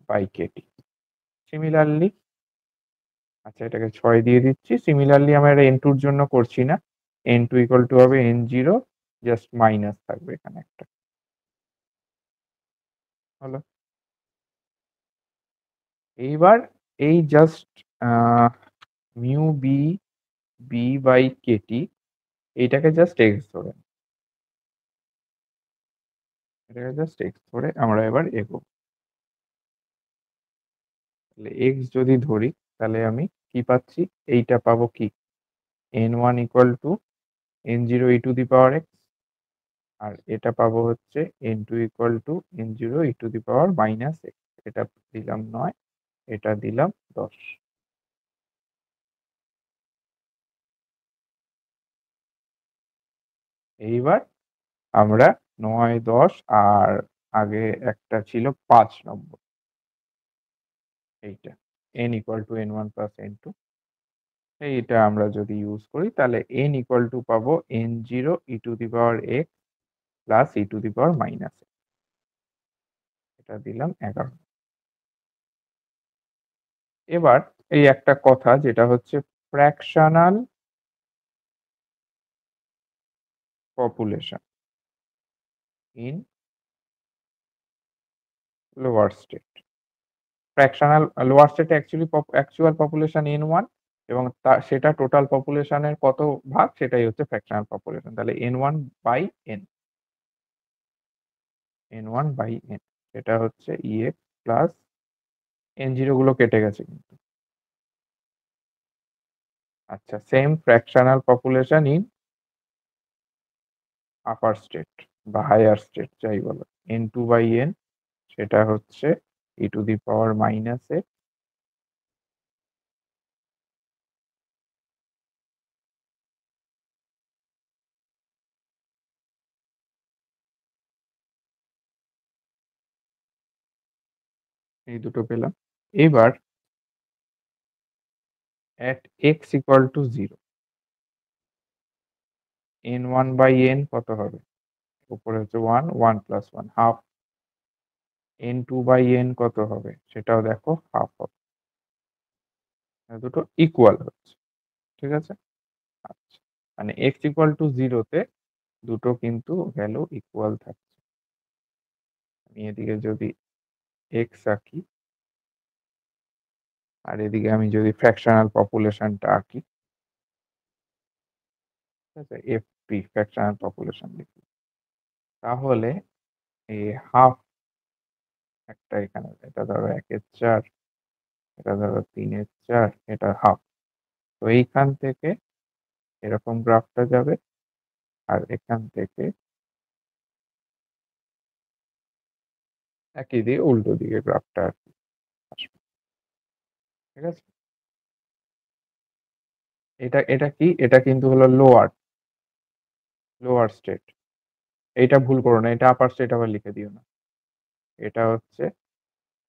by kT. Similarly, আচ্ছা এটাকে 6 দিয়ে দিচ্ছি। সিমিলারলি আমরা এটা এন টুর জন্য করছি না, এন টু ইকুয়াল টু হবে এন জিরো, জাস্ট মাইনাস থাকবে এখানে একটা, হলো। এইবার এই just mu B B by kT এইটাকে জাস্ট এক্স ধরে এটাকে জাস্ট এক্স ধরে আমরা এবার এগোবো। তাহলে এক্স যদি ধরি তাহলে আমি কি পাচ্ছি, এইটা পাবো কি n1 equal to n0 e to the power x, আর এটা পাবো হচ্ছে n2 equal to n0 e to the power minus x. এটা দিলাম 9, এটা দিলাম 10। এইবার আমরা 9, 10 আর আগে একটা ছিল 5 নম্বর, এইটা n equal to n1 plus n2, এইটা আমরা যদি ইউজ করি তাহলে n ইকুয়াল টু পাবো n0 e to the power x plus e to the power minus x, এটা দিলাম 11। এবার এই একটা কথা যেটা হচ্ছে fractional population in lower state. Fractional lower স্টেটে অ্যাকচুয়াল পপুলেশন n1 এবং সেটা টোটাল পপুলেশনের কত ভাগ সেটাই হচ্ছে ফ্র্যাকশনাল পপুলেশন। তাহলে n1 by n, n1 by n এটা হচ্ছে ex প্লাস n0 গুলো কেটে গেছে কিন্তু। আচ্ছা, same fractional population in upper state বা হায়ার স্টেট যাই বলো, n2 বাই n সেটা হচ্ছে e to the power minus x এই দুটো পেলাম। এবার at x equal to 0 n1 by n কত হবে, উপরে হচ্ছে 1, 1 plus 1 half, n2 by n কত হবে সেটাও দেখো হাফ হবে, দুটো ইকুয়াল হচ্ছে, ঠিক আছে। আচ্ছা, মানে x ইকুয়াল টু 0 তে দুটো কিন্তু ভ্যালু ইকুয়াল থাকছে। আমি এদিকে যদি x আঁকি আর এদিকে আমি যদি ফ্র্যাকশনাল পপুলেশনটা আঁকি, ঠিক আছে, fp ফ্র্যাকশনাল পপুলেশন লিখি, তাহলে এই হাফ একটা এখানে, এটা ধরো 1/4, এটা ধরো 3/4, এটা হাফ। তো এইখান থেকে এরকম গ্রাফটা যাবে আর এখান থেকে একই দিয়ে উল্টো দিকে গ্রাফটা আসবে, ঠিক আছে। এটা এটা কি, এটা কিন্তু হলো লোয়ার স্টেট, এইটা ভুল করো না, এটা আপার স্টেট আবার লিখে দিও না, এটা হচ্ছে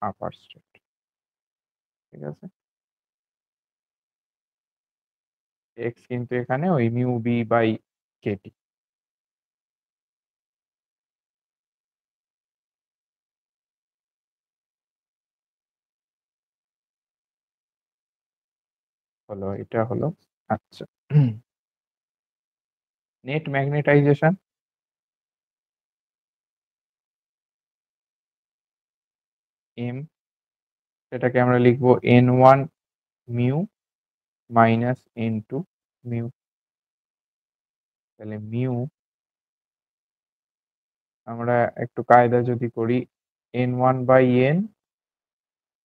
আপার স্টেট, ঠিক আছে। এক্স কিন্তু এখানে ওই মিউ বি বাই কেটি। হলো, এটা হলো। আচ্ছা, নেট ম্যাগনেটাইজেশন এম, সেটাকে আমরা লিখবো n1 mu minus n2 mu. তাহলে মিউ আমরা একটু কায়দা যদি করি n1 by n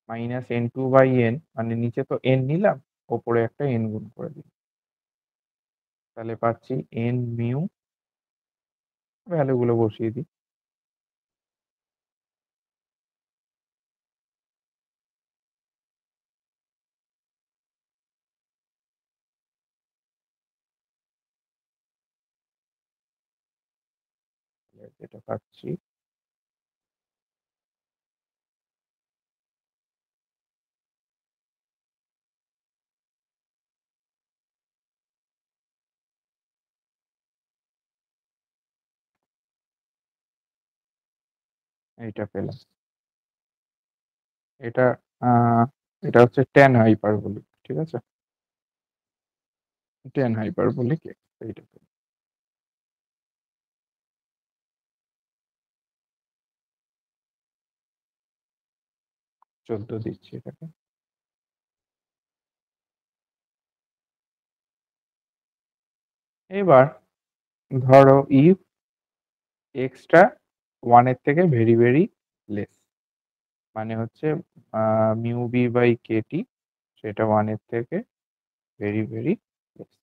minus n2 by n, মানে নিচে তো n নিলাম, ওপরে একটা n গুণ করে দিই, তাহলে পাচ্ছি n মিউ, ভ্যালু গুলো বসিয়ে দিই, যেটা পাচ্ছি এইটা পেলাম। এটা এটা হচ্ছে ট্যান হাইপারবোলিক, ঠিক আছে, ট্যান হাইপারবোলিক এইটা পেলাম। 14 দিচ্ছি এটাকে। এবার ধরো ইফ এক্সটা 1 এর থেকে ভেরি ভেরি লেস, মানে হচ্ছে মিউ বি বাই কেটি সেটা 1 এর থেকে ভেরি ভেরি লেস,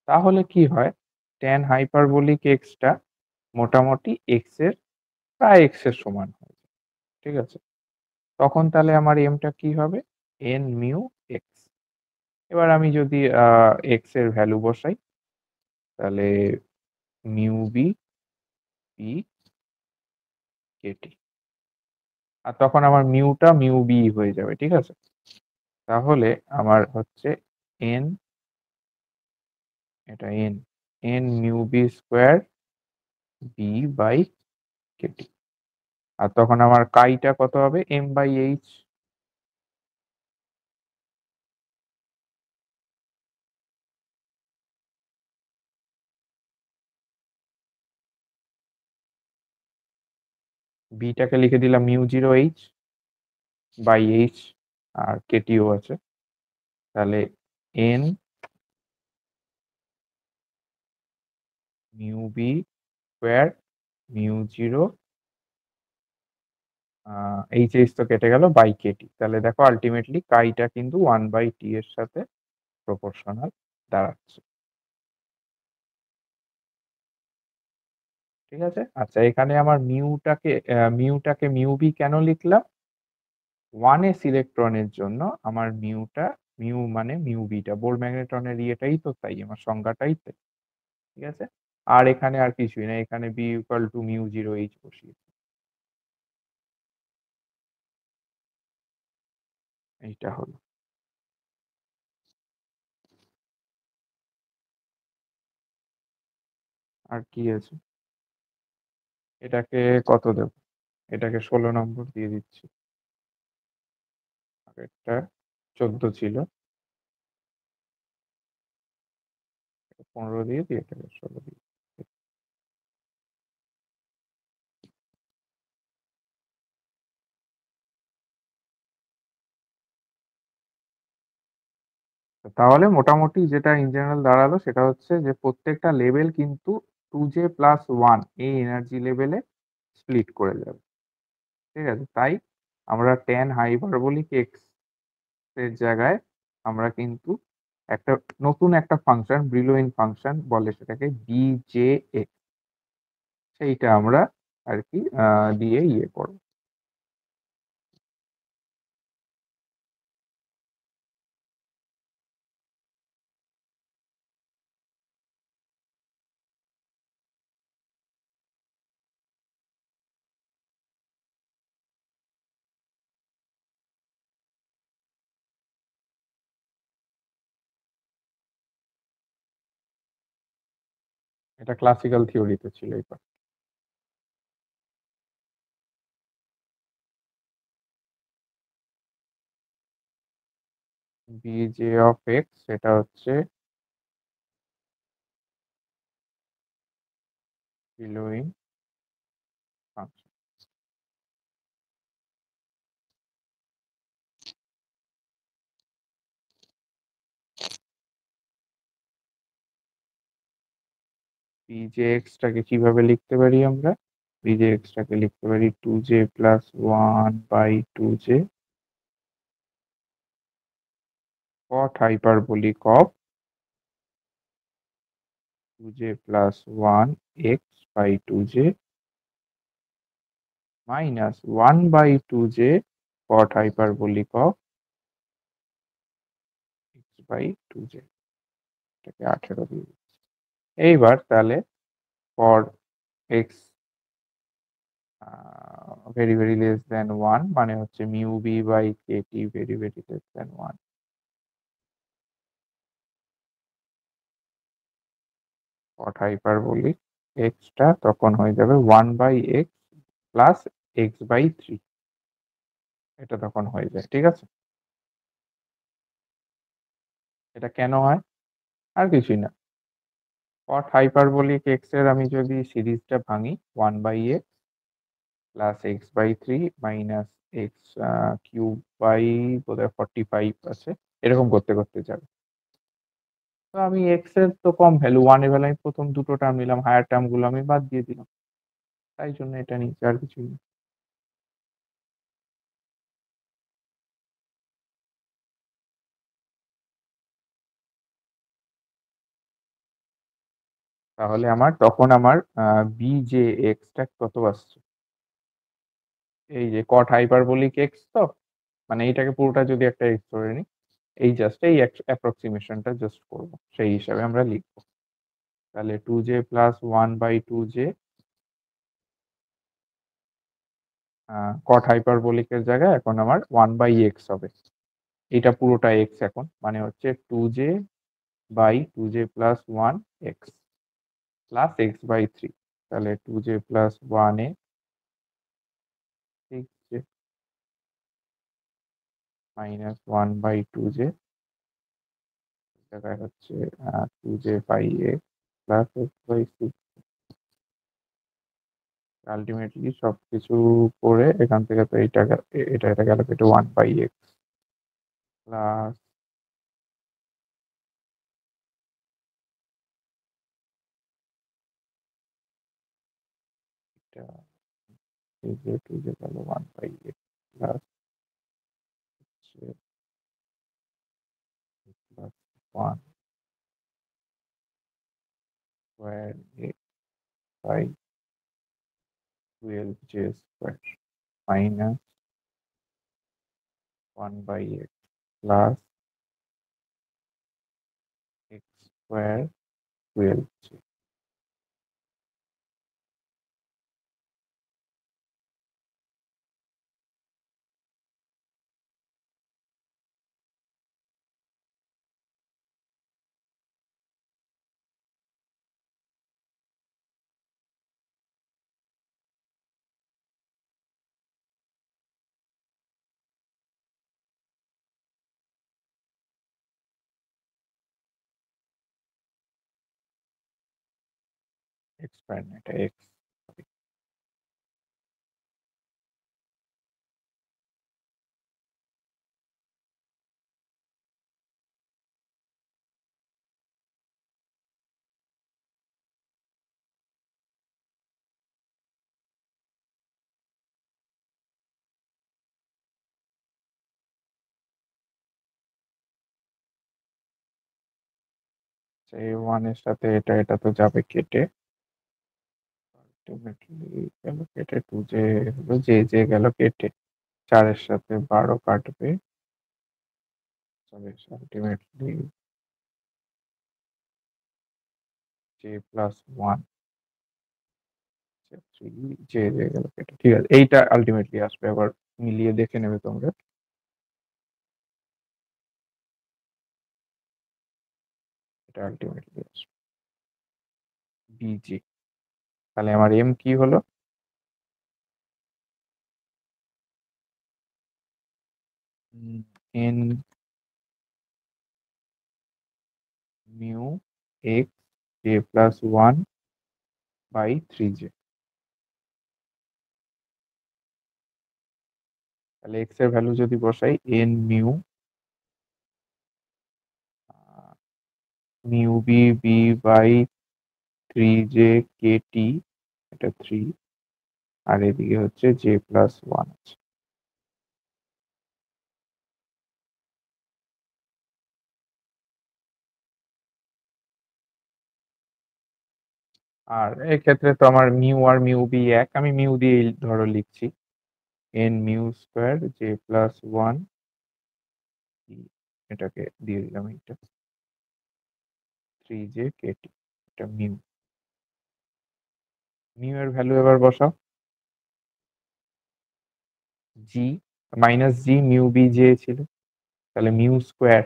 তাহলে কি হয় tan হাইপারবোলিক এক্সটা মোটামুটি এক্স এর প্রায় এক্স এর সমান হয়, ঠিক আছে? তখন তাহলে আমার এমটা কি হবে, এন মিউ এক্স। এবার আমি যদি এক্স এর ভ্যালু বসাই তাহলে মিউ বি পি কেটি, আর তখন আমার মিউটা মিউ বি হয়ে যাবে, ঠিক আছে? তাহলে আমার হচ্ছে এন, এটা n, n mu B square b by k t, আর তখন আমার কাইটা কত হবে, এম বাই এইচ। বিটাকে লিখে দিলাম mu zero h by h, আর কেটিও আছে, তাহলে n mu B square mu zero h h তো কেটে গেল বাই কেটি, তাহলে দেখো আলটিমেটলি কাইটা কিন্তু 1/t এর সাথে প্রপোর্শনাল দাঁড়াচ্ছে, ঠিক আছে? আচ্ছা, এখানে আমার মিউটাকে মিউ বি কেন লিখলাম, 1s ইলেকট্রনের জন্য আমার মিউটা, মিউ মানে মিউ বিটা বোর ম্যাগনেট্রনের ইয়েটাই তো তাই, আমার সংজ্ঞাটাই তাই, ঠিক আছে? আর এখানে আর কিছুই না, এখানে B equal to mu zero H বসিয়ে, এইটা হলো। আর কি আছে, এটাকে কত দেব, এটাকে 16 নম্বর দিয়ে দিচ্ছি, আগেরটা 14 ছিল, 15 দিয়ে দিই, এটাকে 16 দিয়ে। তাহলে মোটামুটি যেটা ইন জেনারেল দাঁড়ালো সেটা হচ্ছে যে প্রত্যেকটা লেভেল কিন্তু 2j+1 এই এনার্জি লেভেলে স্প্লিট করে যাবে, ঠিক আছে? তাই আমরা tan হাইপারবোলিক এক্স এর জায়গায় আমরা কিন্তু একটা নতুন একটা ফাংশন, ব্রিলোইন ফাংশন বলে সেটাকে বিজেএক্স, সেইটা আমরা আর কি দিয়ে ইয়ে করব। এটা ক্লাসিক্যাল থিওরিতে ছিল এই part। বিজে অফ এক্স সেটা হচ্ছে ব্রিলোইন ফাংশন। বিজেএক্সটাকে কিভাবে লিখতে পারি আমরা, বিজেএক্সটাকে লিখতে পারি 2j+1/2j cot hyperbolic of 2j+1 x/2j minus 1/2j cot hyperbolic of x/2j, এটাকে 18 দিয়ে দিচ্ছি। এইবার তাহলে for x very very less than 1 মানে হচ্ছে mu B by kT very very less than 1, cot hyperbolic এক্সটা তখন হয়ে যাবে 1/x প্লাস x/3, এটা তখন হয়ে যায়, ঠিক আছে? এটা কেন হয়, আর কিছুই না, cot hyperbolic x এর আমি যদি সিরিজটা ভাঙি 1/x plus x/3 minus x cube by বোধহয় 45 আছে, এরকম করতে করতে যাবে। তো আমি এক্স এর তো কম ভ্যালু, 1 এর ভ্যালু আমি প্রথম দুটো টার্ম নিলাম, হায়ার টার্ম গুলো আমি বাদ দিয়ে দিলাম, তাই জন্য এটা নিচে, আর কিছুই না। তাহলে আমার তখন আমার বি যে এক্সটা কত আসছে, এই যে কট হাইপারবোলিক এক্স, তো মানে এইটাকে পুরোটা যদি একটা এক্স ধরে নিই, এই জাস্ট এই অ্যাপ্রক্সিমেশনটা জাস্ট করবো, সেই হিসাবে আমরা লিখবো। তাহলে 2j প্লাস 1/2j কট হাইপারবোলিক এর জায়গায় এখন আমার 1/x হবে, এটা পুরোটা এক্স এখন, মানে হচ্ছে 2j plus 1x plus x/3। তাহলে 2j plus 1 6j minus 1/2j জায়গায় হচ্ছে 2j by x plus x/6। Ultimately সবকিছু করে এখান থেকে তো এটা এটা গেল কেটে 1/x প্লাস এটা 2j গেল 1/x plus plus 1 square x by 12j square minus 1/x plus x square 12j। Expand এটা x এই 1 এর সাথে এটা তো যাবে কেটে, আলটিমেটলি গেল কেটে 2j হলো, যে গেল কেটে 4 এর সাথে 12 কাটবে, আলটিমেটলি j প্লাস 1 যে গেল কেটে। ঠিক আছে, এইটা আলটিমেটলি আসবে, আবার মিলিয়ে দেখে নেবে তোমরা, এটা আলটিমেটলি আসবে bg। তাহলে আমার m কি হলো, n mu x j plus 1/3j। তাহলে x এর ভ্যালু যদি বসাই n mu mu B B by 3j kt, এটা 3, আর এদিকে হচ্ছে j প্লাস 1 আছে। আর এক্ষেত্রে তো আমার মিউ আর মিউ বি এক, আমি মিউ দিয়ে ধরো লিখছি, n mu square j plus 1, এটাকে দিয়ে দিলাম, এটা 3j kt, এটা মিউ। মিউ এর ভ্যালু এবার বসাও, g minus g mu B j ছিল, তাহলে মিউ স্কোয়ার,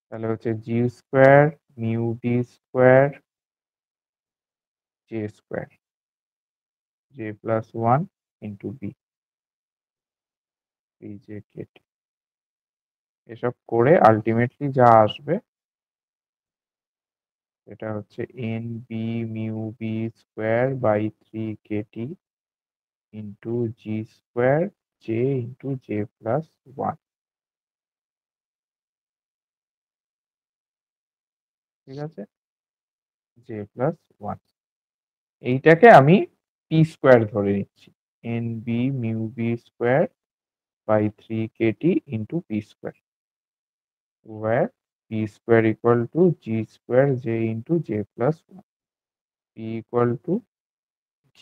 তাহলে হচ্ছে g square mu B square j square, j plus 1 into b 3j kt। এসব করে আলটিমেটলি যা আসবে এটা হচ্ছে n B mu B square by 3 kt into g square j into j plus one. ঠিক আছে, জে প্লাস ওয়ান, এইটাকে আমি পি স্কোয়ার ধরে নিচ্ছি, n B mu B square by 3 kT into P square, where p square equal to g square j into j plus 1, p equal to g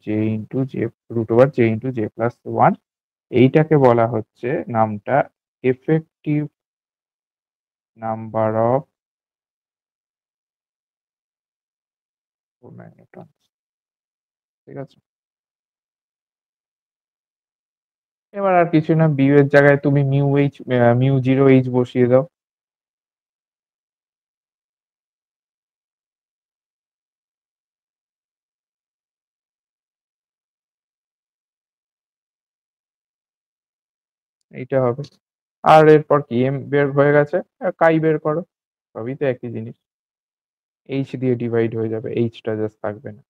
j into j root over j into j plus 1। এইটাকে বলা হচ্ছে নামটা effective number of ম্যাগনেট্রনস। ঠিক আছে, এবার আর কিছু না, বিউ এর জায়গায় তুমি মিউ 0h বসিয়ে দাও। এইটা হবে, আর এরপর কি এম বের হয়ে গেছে, কাই বের করো, সবই তো একই জিনিস, এইচ দিয়ে ডিভাইড হয়ে যাবে, এইচটা জাস্ট থাকবে না।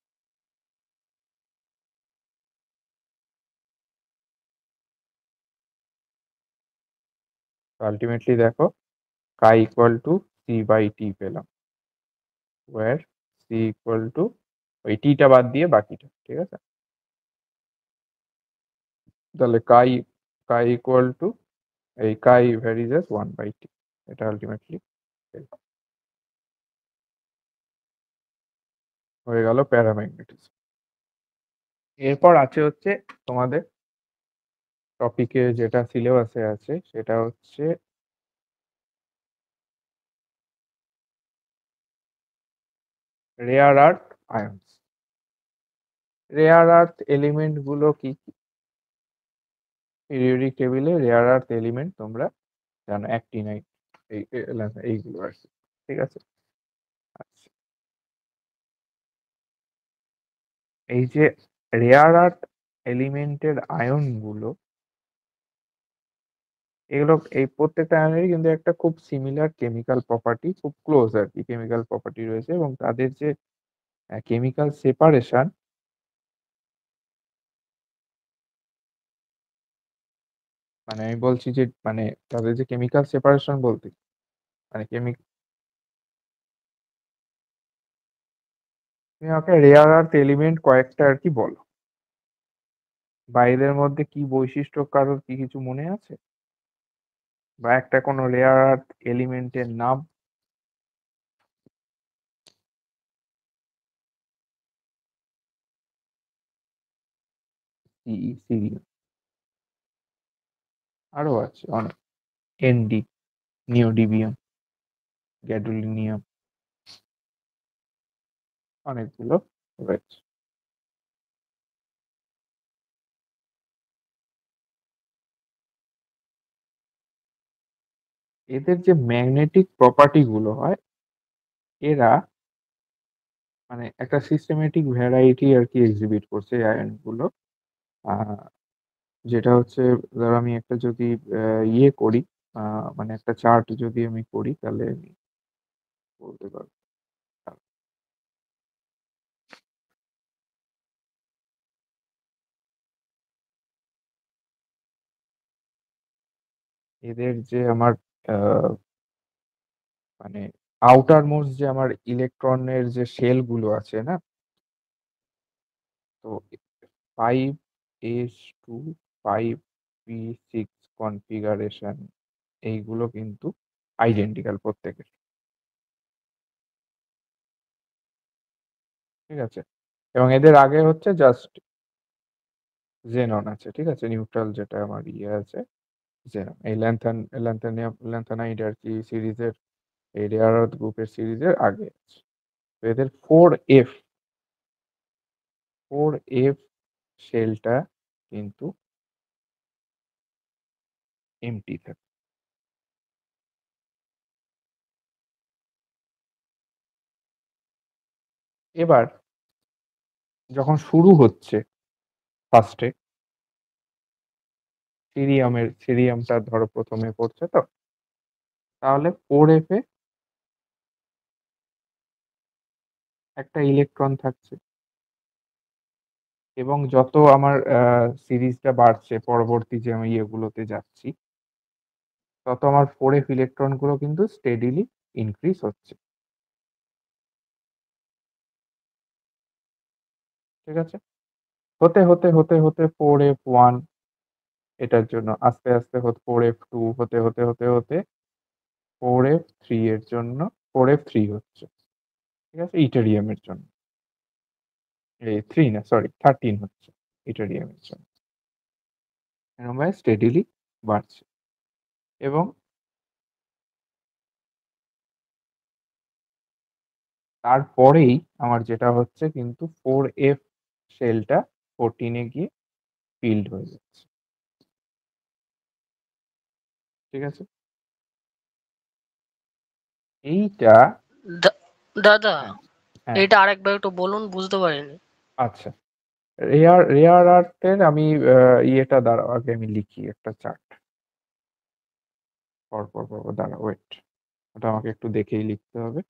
আলটিমেটলি দেখো কাই equal two C by T পেলাম, ওয়ার সি ইকুয়াল টু ওই টিটা বাদ দিয়ে বাকিটা। ঠিক আছে, তাহলে কাই কাই ইকুয়াল টু এই কাই ভ্যারিজেস 1/t, এটা আলটিমেটলি হয়ে গেল প্যারাম্যাগনেটিজম। এরপর আছে হচ্ছে তোমাদের টপিকে যেটা সিলেবাসে আছে সেটা হচ্ছে rare earth আয়ন্স। Rare earth element গুলো কি কি? পিরিয়ডিক টেবিলে রেয়ার আর্থ এলিমেন্ট তোমরা জানো, অ্যাক্টিনাইট, এইগুলো আর কি। ঠিক আছে, আচ্ছা, এই যে রেয়ার আর্থ এলিমেন্টের আয়ন গুলো, এগুলো এই প্রত্যেকটা আয়নেরই কিন্তু একটা খুব সিমিলার কেমিক্যাল প্রপার্টি, খুব ক্লোজ আর কি কেমিক্যাল প্রপার্টি রয়েছে, এবং তাদের যে কেমিক্যাল সেপারেশন, মানে আমি বলছি যে মানে তাদের যে কেমিক্যাল সেপারেশন বলতে মানে তুমি আমাকে রেয়ার আর্থ এলিমেন্ট কয়েকটা আর কি বলো, বা এদের মধ্যে কি বৈশিষ্ট্য কারোর কি কিছু মনে আছে, বা একটা কোনো রেয়ার আর্থ এলিমেন্টের নাম। সিরিয়াম, আরো আছে অনেক, এনডি, নিওডিবিয়াম, গ্যাডোলিনিয়াম, অনেকগুলো রয়েছে। এদের যে ম্যাগনেটিক প্রপার্টি গুলো হয়, এরা মানে একটা সিস্টেমেটিক ভ্যারাইটি আর কি এক্সিবিট করছে এই আয়ন গুলো। যেটা হচ্ছে ধর আমি একটা যদি ইয়ে করি, মানে একটা চার্ট যদি আমি করি তাহলে আমি বলতে পারবো। এদের যে আমার মানে আউটার মোস্ট যে আমার ইলেকট্রনের যে শেল গুলো আছে না, তো 5s2 5p6 কনফিগারেশন, এইগুলো কিন্তু আইডেন্টিক্যাল প্রত্যেকের। ঠিক আছে, এবং এদের আগে হচ্ছে জাস্ট জেনন আছে। ঠিক আছে, নিউট্রাল যেটা আমার ইয়ে আছে জেনন, এই ল্যান্থানাইড আর কি সিরিজের, এই রেয়ার আর্থ গ্রুপের সিরিজের আগে আছে। তো এদের 4f শেলটা কিন্তু এমটি থাকে। এবার যখন শুরু হচ্ছে ফার্স্টে সিরিয়ামটা ধরো প্রথমে পড়ছে, তো তাহলে 4f এ একটা ইলেকট্রন থাকছে, এবং যত আমার সিরিজটা বাড়ছে পরবর্তী যে আমি ইয়েগুলোতে যাচ্ছি, তত আমার 4f ইলেকট্রন গুলো কিন্তু স্টেডিলি ইনক্রিজ হচ্ছে। ঠিক আছে? হতে, হতে, হতে, হতে 4f1 এটার জন্য আস্তে, আস্তে 4f2 হতে, হতে, হতে, হতে 4f3 এর জন্য 4f3 হচ্ছে। ঠিক আছে? ইটেরিয়ামের জন্য। এই 3 না সরি 13 হচ্ছে ইটেরিয়ামের জন্য। এরকমভাবে স্টেডিলি বাড়ছে এবং তারপরেই আমার যেটা হচ্ছে কিন্তু 4f শেলটা 14 এ গিয়ে ফিল্ড হয়ে যাচ্ছে। ঠিক আছে? এইটা দাদা হ্যাঁ, হ্যাঁ, এটা আরেকবার একটু বলুন, বুঝতে পারিনি। আচ্ছা। রেয়ার আর্থের আমি ইয়েটা দাঁড়াও আগে আমি লিখি একটা চার্ট। পরপর, পরপর দাঁড়াও ওয়েট। ওটা আমাকে একটু দেখেই লিখতে হবে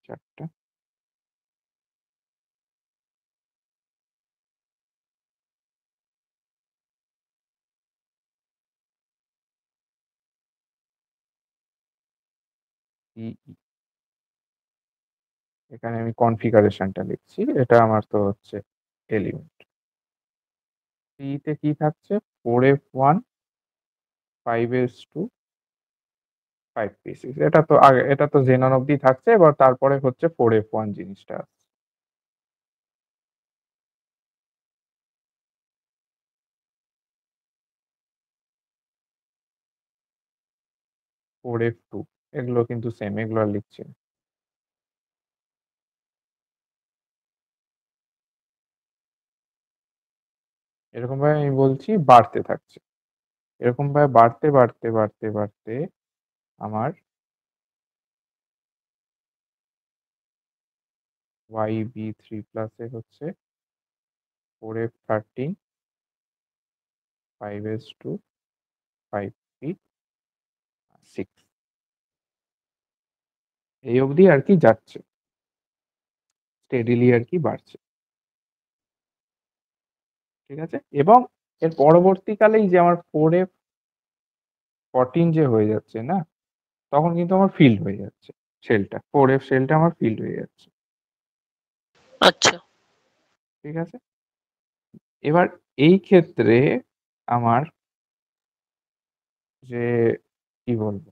চার্টটা। এখানে আমি কনফিগারেশনটা লিখছি। এটা আমার তো হচ্ছে এলিমেন্ট। তে কি থাকছে? 4f1 5s2 5p6 এটা তো জেনন অব্দি থাকছে, এবার তারপরে হচ্ছে 4f1 জিনিসটা আসছে। 4f2 এগুলো কিন্তু সেম, এগুলো আর লিখছি না। এরকম ভাবে আমি বলছি বাড়তে থাকছে। এরকম ভাবে বাড়তে বাড়তে বাড়তে বাড়তে আমার YB3+ এ হচ্ছে 4f13 5s2 5p6 এই অবধি আর কি যাচ্ছে, স্টেডিলি আর কি বাড়ছে। ঠিক আছে? এবং এর পরবর্তীকালেই যে আমার 4f14 যে হয়ে যাচ্ছে না, তখন কিন্তু আমার ফিল্ড হয়ে যাচ্ছে শেলটা। 4f শেলটা আমার ফিল্ড হয়ে যাচ্ছে। আচ্ছা, ঠিক আছে? এবার এই ক্ষেত্রে আমার যে কি বলবো,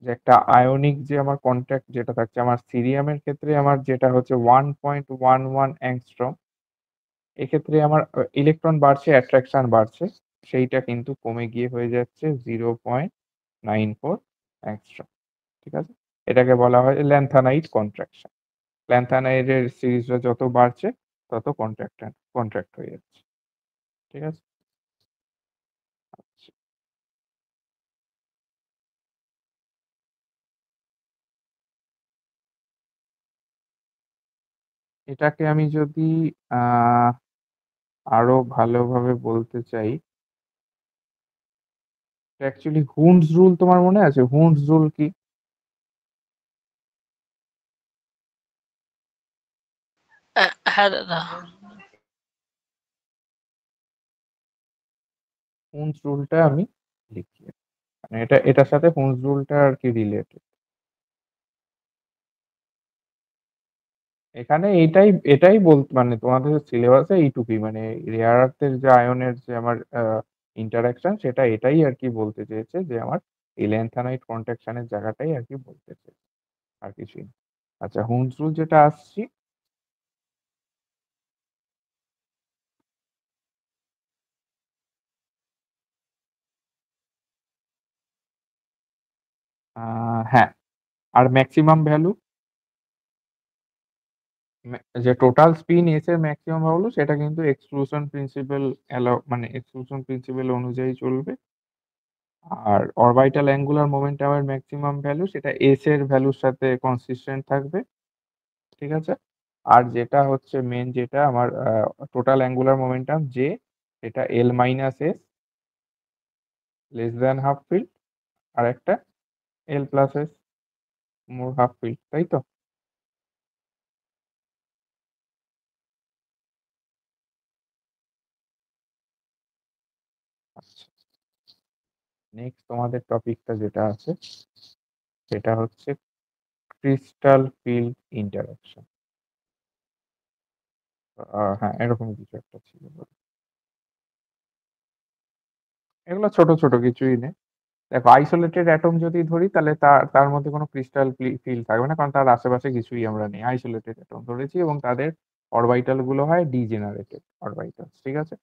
যে একটা আয়নিক যে আমার কন্ট্যাক্ট যেটা থাকছে আমার সিরিয়ামের ক্ষেত্রে আমার যেটা হচ্ছে 1.11 অ্যাংস্ট্রম, এক্ষেত্রে আমার ইলেকট্রন বাড়ছে, অ্যাট্রাকশন বাড়ছে, সেইটা কিন্তু কমে গিয়ে হয়ে যাচ্ছে 0.94 অ্যাংস্ট্রম। ঠিক আছে? এটাকে বলা হয় ল্যান্থানাইট কন্ট্রাকশন। ল্যান্থানাইটের সিরিজটা যত বাড়ছে তত কন্ট্রাক্ট হয়ে যাচ্ছে। ঠিক আছে? আচ্ছা। এটাকে আমি যদি আরো ভালোভাবে বলতে চাই, অ্যাকচুয়ালি হুন্ডস রুল তোমার মনে আছে? হুন্ডস রুল কি? হ্যাঁ দাদা। হুন্ডস রুলটা আমি লিখি, মানে এটার সাথে হুন্ডস রুলটা আর কি রিলেটেড। এখানে এটাই মানে তোমাদের সিলেবাসে এইটুকুই, মানে রেয়ার আর্থের যে আয়নের যে আমার ইন্টারাকশন সেটা এটাই আর কি বলতে চেয়েছে, যে আমার এই ল্যান্থানাইট কন্ট্রাকশনের জায়গাটাই আর কি বলতে চেয়েছে, আর কিছুই না। আচ্ছা, হুন্ডস রুল যেটা আসছি, হ্যাঁ, আর ম্যাক্সিমাম ভ্যালু, যে টোটাল স্পিন এস এর ম্যাক্সিমাম ভ্যালু সেটা কিন্তু এক্সক্লুশন প্রিন্সিপাল মানে এক্সক্লুশন প্রিন্সিপাল অনুযায়ী চলবে। আর অরবিটাল অ্যাঙ্গুলার মোমেন্টামের ম্যাক্সিমাম ভ্যালু সেটা এস এর ভ্যালুর সাথে কনসিস্টেন্ট থাকবে। ঠিক আছে? আর যেটা হচ্ছে মেন, যেটা আমার টোটাল অ্যাঙ্গুলার মোমেন্টাম যে, এটা l minus s less than half field, আর একটা l plus s more half field, তাই তো? আচ্ছা, নেক্সট তোমাদের টপিকটা যেটা আছে সেটা হচ্ছে ক্রিস্টাল ফিল্ড ইন্টারাকশন। হ্যাঁ, এরকম কিছু একটা ছিল। এগুলো ছোট ছোট কিছুই নেই। দেখো, আইসোলেটেড অ্যাটম যদি ধরি তাহলে তার তার মধ্যে কোনো ক্রিস্টাল ফিল্ড থাকবে না, কারণ তার আশেপাশে কিছুই আমরা নেই। আইসোলেটেড অ্যাটম ধরেছি এবং তাদের অরবিটাল গুলো হয় ডিজেনারেটেড অরবিটাল, ঠিক আছে।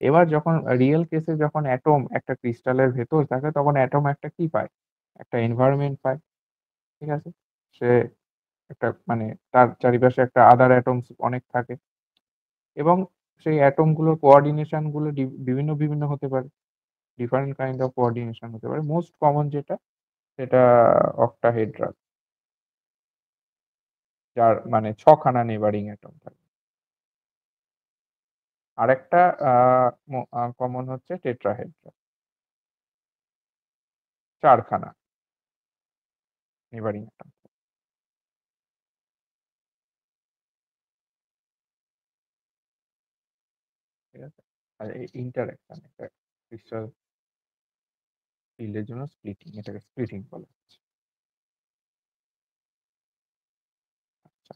এবার যখন রিয়েল কেসে যখন অ্যাটম একটা ক্রিস্টালের ভেতর থাকে তখন অ্যাটম একটা কি পায়, একটা এনভায়রনমেন্ট পায়, ঠিক আছে। সে একটা মানে তার চারিপাশে একটা আদার অ্যাটমস অনেক থাকে এবং সেই অ্যাটম গুলোর কোঅর্ডিনেশন গুলো বিভিন্ন বিভিন্ন হতে পারে, ডিফারেন্ট কাইন্ড অফ কোঅর্ডিনেশন হতে পারে। মোস্ট কমন যেটা সেটা অক্টাহেড্রাল, যার মানে ছখানা নেবারিং অ্যাটম থাকে। আরেকটা কমন হচ্ছে টেট্রাহেড্রাল, চারখানা নেবারিং অ্যাটম, ঠিক আছে। আর এই ইন্টারঅ্যাকশন, এটা ক্রিস্টাল ফিল্ডের জন্য স্প্লিটিং, এটাকে স্প্লিটিং বলা হচ্ছে। আচ্ছা,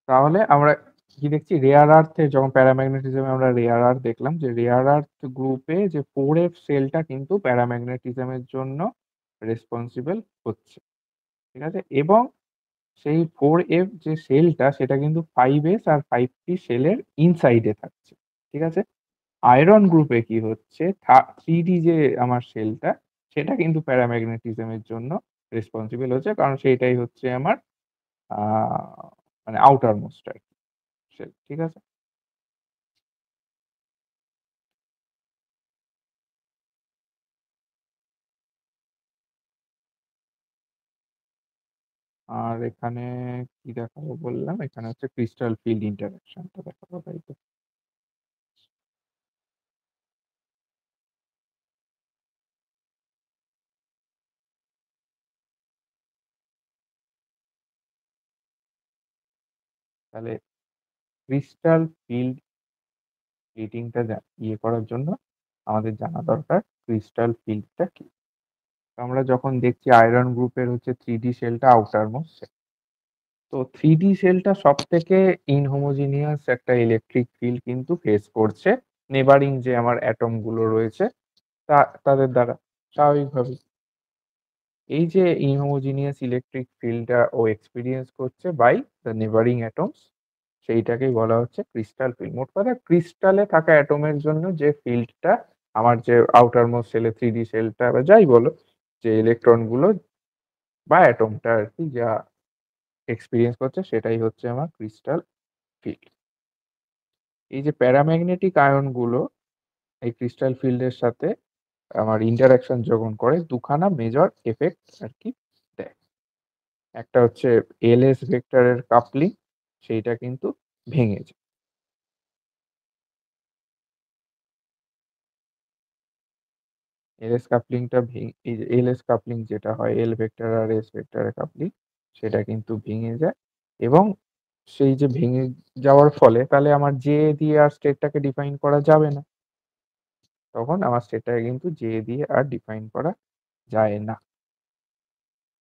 তাহলে আমরা কি দেখছি, রেয়ার আর্থে যখন প্যারাম্যাগনেটিজমে আমরা রেয়ার আর্থ দেখলাম যে রেয়ার আর্থ গ্রুপে যে 4f সেলটা কিন্তু প্যারাম্যাগনেটিজমের জন্য রেসপন্সিবল হচ্ছে, ঠিক আছে। এবং সেই 4f যে সেলটা সেটা কিন্তু 5s আর 5p সেলের ইনসাইডে থাকছে, ঠিক আছে। আয়রন গ্রুপে কি হচ্ছে, 3d যে আমার সেলটা সেটা কিন্তু প্যারাম্যাগনেটিজমের জন্য রেসপন্সিবল হচ্ছে, কারণ সেটাই হচ্ছে আমার মানে আউটার মোস্ট আর কি সেল, ঠিক আছে। আর এখানে কি দেখাবো বললাম, এখানে হচ্ছে ক্রিস্টাল ফিল্ড ইন্টারঅ্যাকশনটা দেখাবো, তাই তো। তাহলে ক্রিস্টাল ফিল্ড স্প্লিটিংটা করার জন্য আমাদের জানা দরকার ক্রিস্টাল ফিল্ডটা কি। তো আমরা যখন দেখছি আয়রন গ্রুপের হচ্ছে 3d সেলটা আউটার মোস্ট, তো 3d সেলটা সব থেকে ইনহোমোজিনিয়াস একটা ইলেকট্রিক ফিল্ড কিন্তু ফেস করছে নেবারিং যে আমার অ্যাটম গুলো রয়েছে তাদের দ্বারা, স্বাভাবিকভাবেই। এই যে ইনহোমোজিনিয়াস ইলেকট্রিক ফিল্ডটা ও এক্সপিরিয়েন্স করছে বাই দ্য নেবারিং অ্যাটমস, সেইটাকেই বলা হচ্ছে ক্রিস্টাল ফিল্ড। মোট কথা ক্রিস্টালে থাকা অ্যাটমের জন্য যে ফিল্ডটা আমার যে আউটার মোস্ট সেলে 3d সেলটা বা যাই বলো, যে ইলেকট্রন গুলো বা অ্যাটমটা আর কি যা এক্সপিরিয়েন্স করছে সেটাই হচ্ছে আমার ক্রিস্টাল ফিল্ড। এই যে প্যারাম্যাগনেটিক আয়ন গুলো এই ক্রিস্টাল ফিল্ডের সাথে আমার ইন্টারাকশন যখন করে দুখানা মেজর এফেক্ট আর কি দেয়। একটা হচ্ছে এলএস ভেক্টরের কাপলিং, সেইটা কিন্তু ভেঙে যায়। এলএস কাপলিংটা এই যে এলএস কাপলিং যেটা হয়, এল ভেক্টর আর এস ভেক্টরের কাপলিং, সেটা কিন্তু ভেঙে যায়। এবং সেই যে ভেঙে যাওয়ার ফলে তাহলে আমার জে দিয়ে আর স্টেটটাকে ডিফাইন করা যাবে না, তখন আমার স্টেটটাকে কিন্তু জে দিয়ে আর ডিফাইন করা যায় না।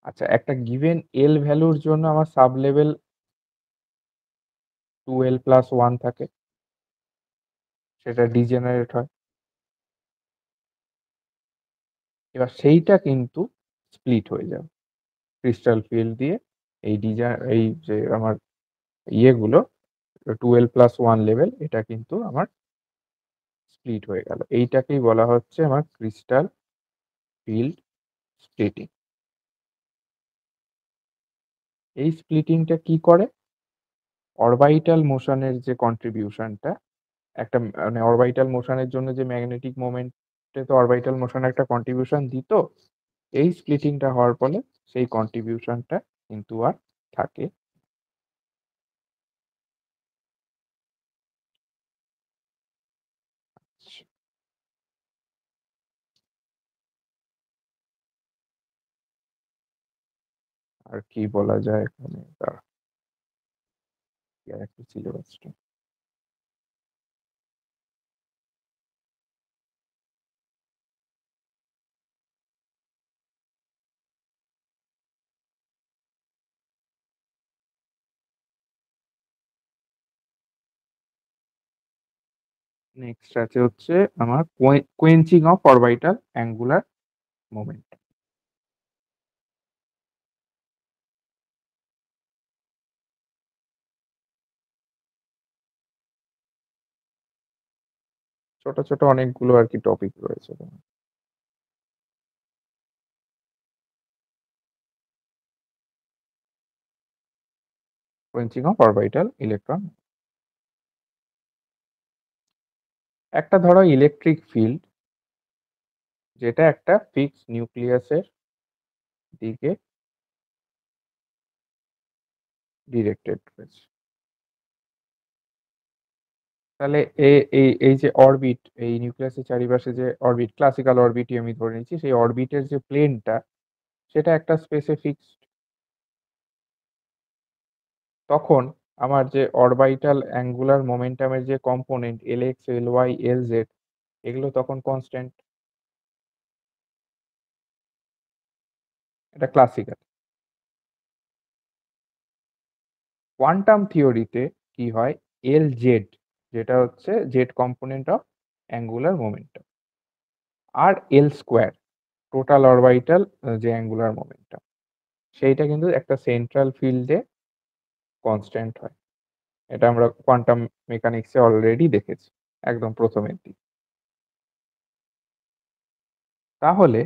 আচ্ছা, একটা গিভেন এল ভ্যালুর জন্য আমার সাব লেভেল 2l+1 থাকে, সেটা ডিজেনারেট হয়। এবার সেইটা কিন্তু স্প্লিট হয়ে যাবে ক্রিস্টাল ফিল্ড দিয়ে। এই যে আমার ইয়েগুলো 2l+1 লেভেল, এটা কিন্তু আমার স্প্লিট হয়ে গেল। এইটাকেই বলা হচ্ছে আমার ক্রিস্টাল ফিল্ড স্প্লিটিং। এই স্প্লিটিংটা কি করে, অরবাইটাল মোশনের যে কন্ট্রিবিউশনটা, একটা মানে অরবাইটাল মোশনের জন্য যে ম্যাগনেটিক মোমেন্টে তো অরবাইটাল মোশন একটা কন্ট্রিবিউশন দিত, এই স্প্লিটিংটা হওয়ার ফলে সেই কন্ট্রিবিউশনটা কিন্তু আর থাকে। আর কি বলা যায় এখানে, দাঁড়া, কি আর একটু সিলেবাসটা নেক্সট আছে হচ্ছে আমার quenching of orbital angular moment. ছোট ছোট অনেকগুলো আর কি টপিক রয়েছে। কোয়েঞ্চিং অফ অরবিটাল ইলেকট্রন, একটা ধরো ইলেকট্রিক ফিল্ড যেটা একটা ফিক্স নিউক্লিয়াসের দিকে ডিরেক্টেড রয়েছে। তাহলে এই যে অরবিট, এই নিউক্লিয়াসের চারিপাশে যে অরবিট, ক্লাসিক্যাল অরবিটই আমি ধরে নিচ্ছি, সেই অরবিটের যে প্লেনটা সেটা একটা স্পেসে ফিক্সড। তখন আমার যে অরবিটাল অ্যাঙ্গুলার মোমেন্টামের যে কম্পোনেন্ট Lx, Ly, Lz এগুলো তখন কনস্ট্যান্ট। এটা ক্লাসিক্যাল। কোয়ান্টাম থিওরিতে কি হয়, Lz যেটা হচ্ছে Z component of angular momentum, আর L স্কোয়ার টোটাল অরবিটাল যে অ্যাঙ্গুলার মোমেন্টাম, সেইটা কিন্তু একটা সেন্ট্রাল ফিল্ডে কনস্ট্যান্ট হয়। এটা আমরা কোয়ান্টাম মেকানিক্সে অলরেডি দেখেছি একদম প্রথমের দিকে। তাহলে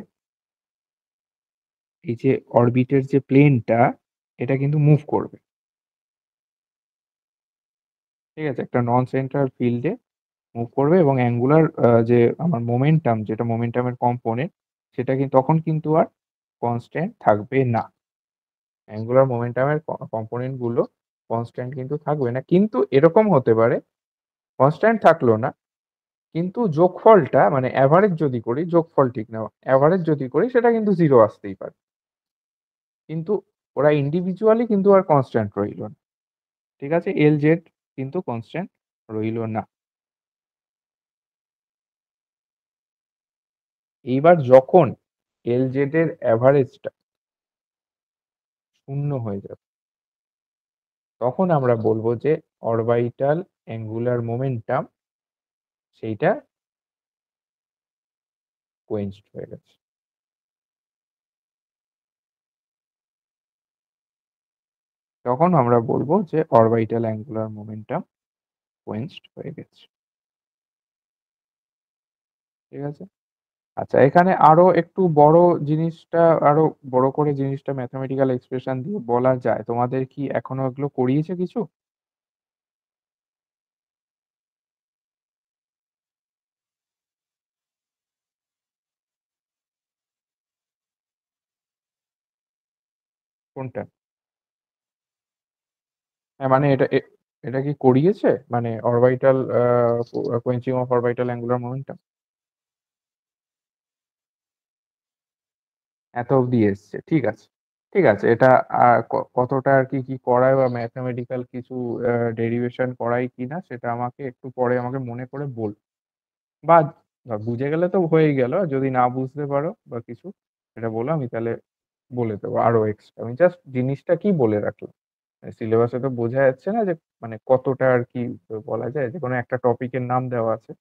এই যে অরবিটের যে প্লেনটা এটা কিন্তু মুভ করবে, ঠিক আছে, একটা নন সেন্ট্রাল ফিল্ডে মুভ করবে, এবং অ্যাঙ্গুলার যে আমার মোমেন্টাম, যেটা মোমেন্টামের কম্পোনেন্ট, সেটা কিন্তু তখন কিন্তু আর কনস্ট্যান্ট থাকবে না। অ্যাঙ্গুলার মোমেন্টামের কম্পোনেন্ট গুলো কনস্ট্যান্ট কিন্তু থাকবে না, কিন্তু এরকম হতে পারে কনস্ট্যান্ট থাকলো না, কিন্তু যোগফলটা মানে অ্যাভারেজ যদি করি, যোগফল ঠিক না, অ্যাভারেজ যদি করি সেটা কিন্তু জিরো আসতেই পারে, কিন্তু ওরা ইন্ডিভিজুয়ালি কিন্তু আর কনস্ট্যান্ট রইল না। ঠিক আছে, Lz কিন্তু কনস্ট্যান্ট রইল না। এইবার যখন Lz এর অ্যাভারেজটা শূন্য হয়ে যাবে, তখন আমরা বলবো যে অরবিটাল অ্যাঙ্গুলার মোমেন্টাম সেইটা কোয়েঞ্চড হয়ে গেছে। তখন আমরা বলবো যে অরবিটাল অ্যাঙ্গুলার মোমেন্টাম কোয়েঞ্চড হয়ে গেছে। ঠিক আছে, আচ্ছা, এখানে আরো একটু বড় জিনিসটা, আরো বড় করে জিনিসটা ম্যাথমেটিক্যাল এক্সপ্রেশন দিয়ে বলা যায়। তোমাদের কি এখনো এগুলো করিয়েছে কিছু? কোনটা? হ্যাঁ, মানে এটা কি করিয়েছে, মানে orbital quenching of orbital angular momentum এত অব্দি এসছে, ঠিক আছে। ঠিক আছে, এটা কতটা আর কি কি করায় বা ম্যাথমেটিক্যাল কিছু ডেরিভেশন করাই কিনা সেটা আমাকে একটু পরে আমাকে মনে করে বল, বা বুঝে গেলে তো হয়ে গেল, আর যদি না বুঝতে পারো বা কিছু সেটা বলো, আমি তাহলে বলে দেবো আরো এক্সট্রা। আমি জাস্ট জিনিসটা কি বলে রাখলাম, সিলেবাসে তো বোঝা যাচ্ছে না যে মানে কতটা আর কি বলা যায়, যে কোনো একটা টপিকের নাম দেওয়া আছে,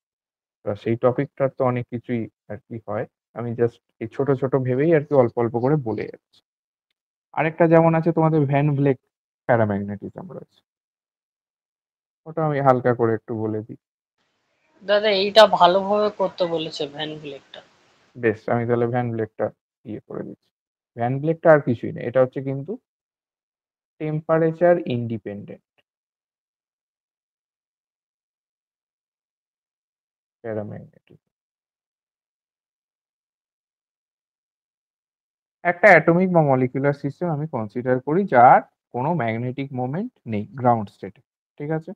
তো সেই টপিকটার তো অনেক কিছুই আর কি হয়। আমি জাস্ট এই ছোট ছোট ভেবেই আর কি অল্প অল্প করে বলে যাচ্ছি। আরেকটা যেমন আছে তোমাদের ভ্যান ভ্লেক প্যারাম্যাগনেটিজম রয়েছে, ওটা আমি হালকা করে একটু বলে দিই। দাদা এইটা ভালোভাবে করতে বলেছে ভ্যান ব্লেকটা। বেশ, আমি তাহলে ভ্যান ব্লেকটা ইয়ে করে দিচ্ছি। ভ্যান ব্লেকটা আর কিছুই না, এটা হচ্ছে কিন্তু টেম্পারেচার ইন্ডিপেন্ডেন্ট প্যারাম্যাগনেটিজম। একটা অ্যাটমিক বা মলিকুলার সিস্টেম আমি কনসিডার করি যার কোনো ম্যাগনেটিক মোমেন্ট নেই গ্রাউন্ড স্টেটে। ঠিক আছে,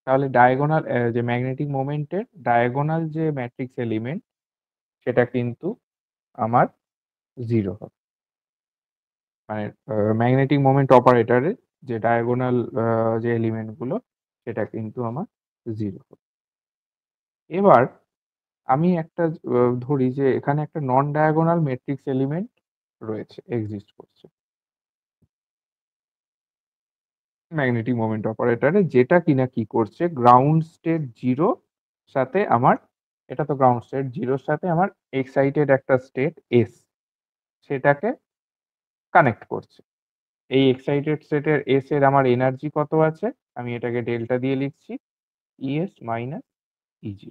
তাহলে ডায়াগোনাল যে ম্যাগনেটিক মোমেন্টের ডায়াগোনাল যে ম্যাট্রিক্স এলিমেন্ট সেটা কিন্তু আমার জিরো হবে, মানে ম্যাগনেটিক মোমেন্ট অপারেটরের যে ডায়াগোনাল যে এলিমেন্ট গুলো সেটা কিন্তু আমার জিরো হবে। এবার আমি একটা ধরি যে এখানে একটা নন ডায়াগোনাল ম্যাট্রিক্স এলিমেন্ট রয়েছে, এক্সিস্ট করছে ম্যাগনেটিক মোমেন্ট অপারেটরে, যেটা কিনা কি করছে, গ্রাউন্ড স্টেট জিরো, সাথে আমার এটা তো গ্রাউন্ড স্টেট, 0 এর সাথে আমার এক্সাইটেড একটা স্টেট S সেটাকে কানেক্ট করছে। এই এক্সাইটেড স্টেটের S এর আমার এনার্জি কত আছে? আমি এটাকে ডেল্টা দিয়ে লিখছি ES মাইনাস E0।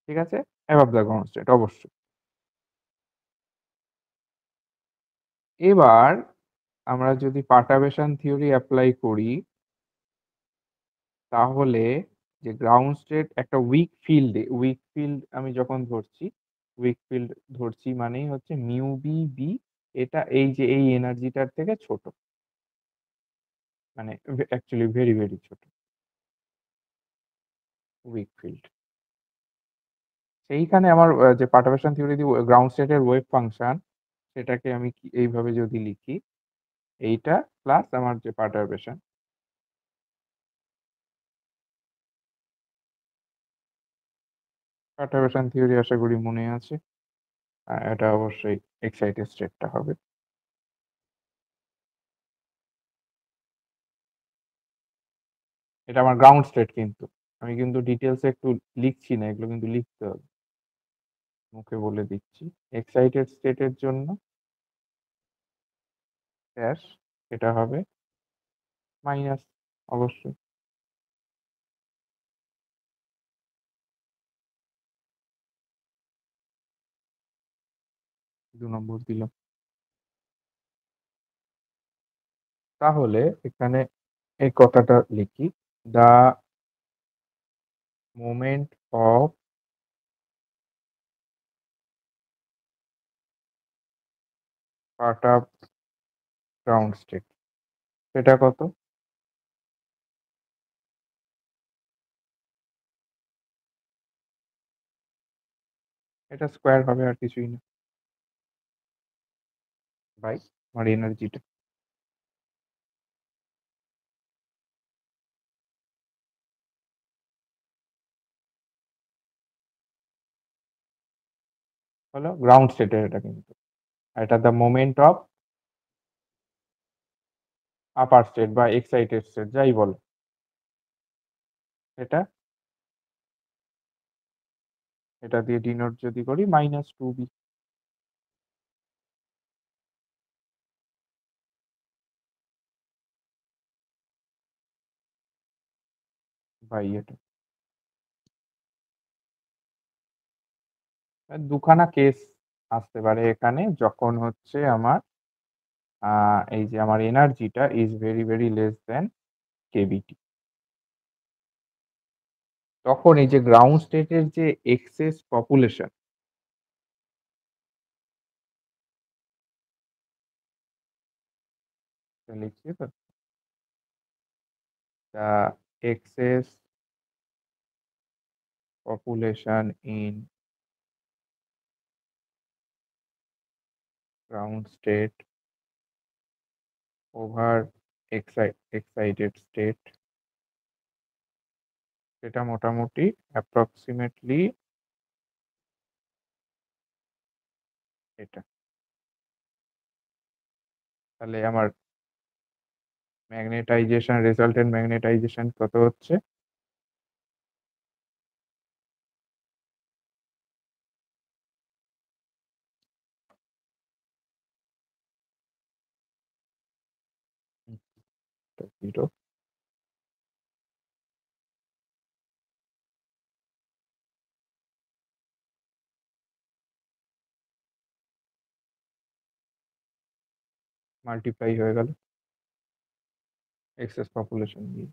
ঠিক আছে? অ্যাবভ দ্য গ্রাউন্ড স্টেট অবশ্যই। এবার আমরা যদি পার্টারবেশন থিওরি অ্যাপ্লাই করি তাহলে যে গ্রাউন্ড স্টেট একটা উইক ফিল্ড আমি যখন ধরছি মানেই হচ্ছে মিউ বি এটা এই যে এই এনার্জিটার থেকে ছোট, মানে অ্যাকচুয়ালি ভেরি ভেরি ছোট উইক ফিল্ড। সেইখানে আমার যে পার্টারবেশন থিওরি দিয়ে গ্রাউন্ড স্টেটের ওয়েভ ফাংশন সেটাকে আমি এইভাবে যদি লিখি, এইটা প্লাস আমার যে পার্টারবেশন, থিওরি আশা করি মনে আছে। এটা অবশ্যই এক্সাইটেড স্টেটটা হবে। এটা আমার গ্রাউন্ড স্টেট, কিন্তু আমি কিন্তু ডিটেলসে একটু লিখছি না, এগুলো কিন্তু লিখতে হবে, মুখে বলে দিচ্ছি। এক্সাইটেড স্টেটের জন্য ড্যাশ এটা হবে মাইনাস অবশ্যই। দু নম্বর দিলাম। তাহলে এখানে এই কথাটা লিখি, the moment of part of ground state সেটা কত? এটা স্কোয়ার হবে আর কিছুই না, বাই আমার এনার্জিটা। হলো গ্রাউন্ড স্টেটের এটা, কিন্তু এটা the moment of upper state বা এক্সাইটেড স্টেট যাই বলো, এটা দিয়ে ডিনোট যদি করি -2b। বাই এটা দুখানা কেস আসতে পারে এখানে, যখন হচ্ছে আমার এই যে আমার এনার্জিটা is very very less then kBT, তখন এই যে গ্রাউন্ড স্টেটের যে এক্সেস পপুলেশন লিখছি তো, the excess population in ground state over excited state সেটা মোটামুটি অ্যাপ্রক্সিমেটলি এটা। তাহলে আমার রেজাল্টেন্ট ম্যাগনেটাইজেশন কত হচ্ছে? জিরো মাল্টিপ্লাই হয়ে গেল এক্সেস পপুলেশন দিয়ে।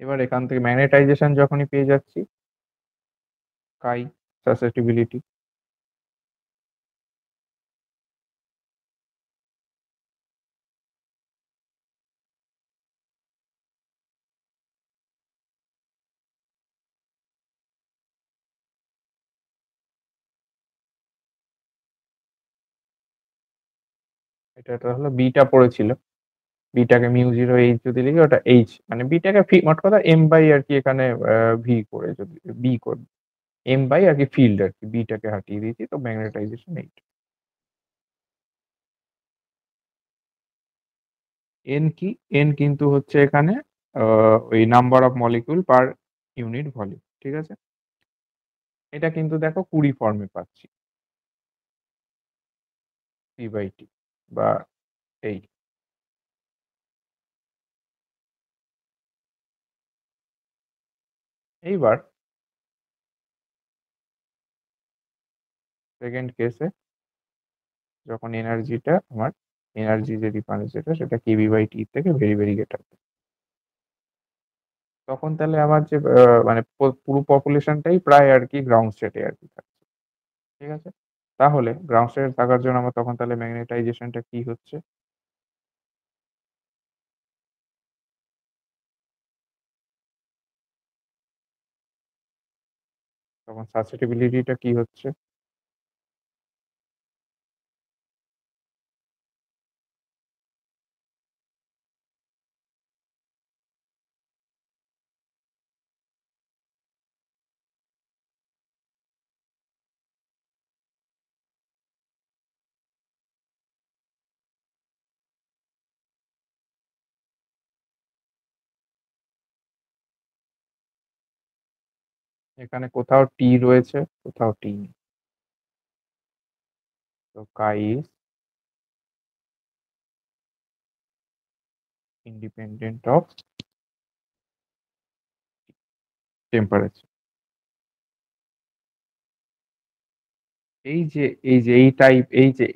এবার এখান থেকে ম্যাগনেটাইজেশন যখনই পেয়ে যাচ্ছি, কাই সাসেপ্টিবিলিটি, এটা হলো বিটা পড়েছিল, বিটাকে μ0 H যদি লিখি ওটা H, মানে বিটাকে মোট কথা M বাই আর কি এখানে ভি করে যদি বি করে M বাই আর কি ফিল্ড আর কি, বিটাকে হাটিয়ে দিয়েছি, তো ম্যাগনেটাইজেশন এইটা। এন কি? এন কিন্তু হচ্ছে এখানে ওই number of molecule per unit volume, ঠিক আছে? এটা কিন্তু দেখো 20 ফর্মে পাচ্ছি, P/T বা এই। এইবার সেকেন্ড কেসে যখন এনার্জিটা আমার এনার্জি যে ডিফারেন্স সেটা kB/T থেকে ভেরি ভেরি গ্রেটার, তখন তাহলে আমার যে মানে পুরো পপুলেশনটাই প্রায় আর কি গ্রাউন্ড স্টেটে আর কি থাকছে, ঠিক আছে? তাহলে গ্রাউন্ড স্টেটে থাকার জন্য আমার তখন তাহলে ম্যাগনেটাইজেশনটা কি হচ্ছে? তখন সাসেপ্টিবিলিটিটা কি হচ্ছে? এখানে কোথাও টি রয়েছে, কোথাও টি নেই, তো কাই ইজ ইন্ডিপেন্ডেন্ট অফ টেম্পারেচার।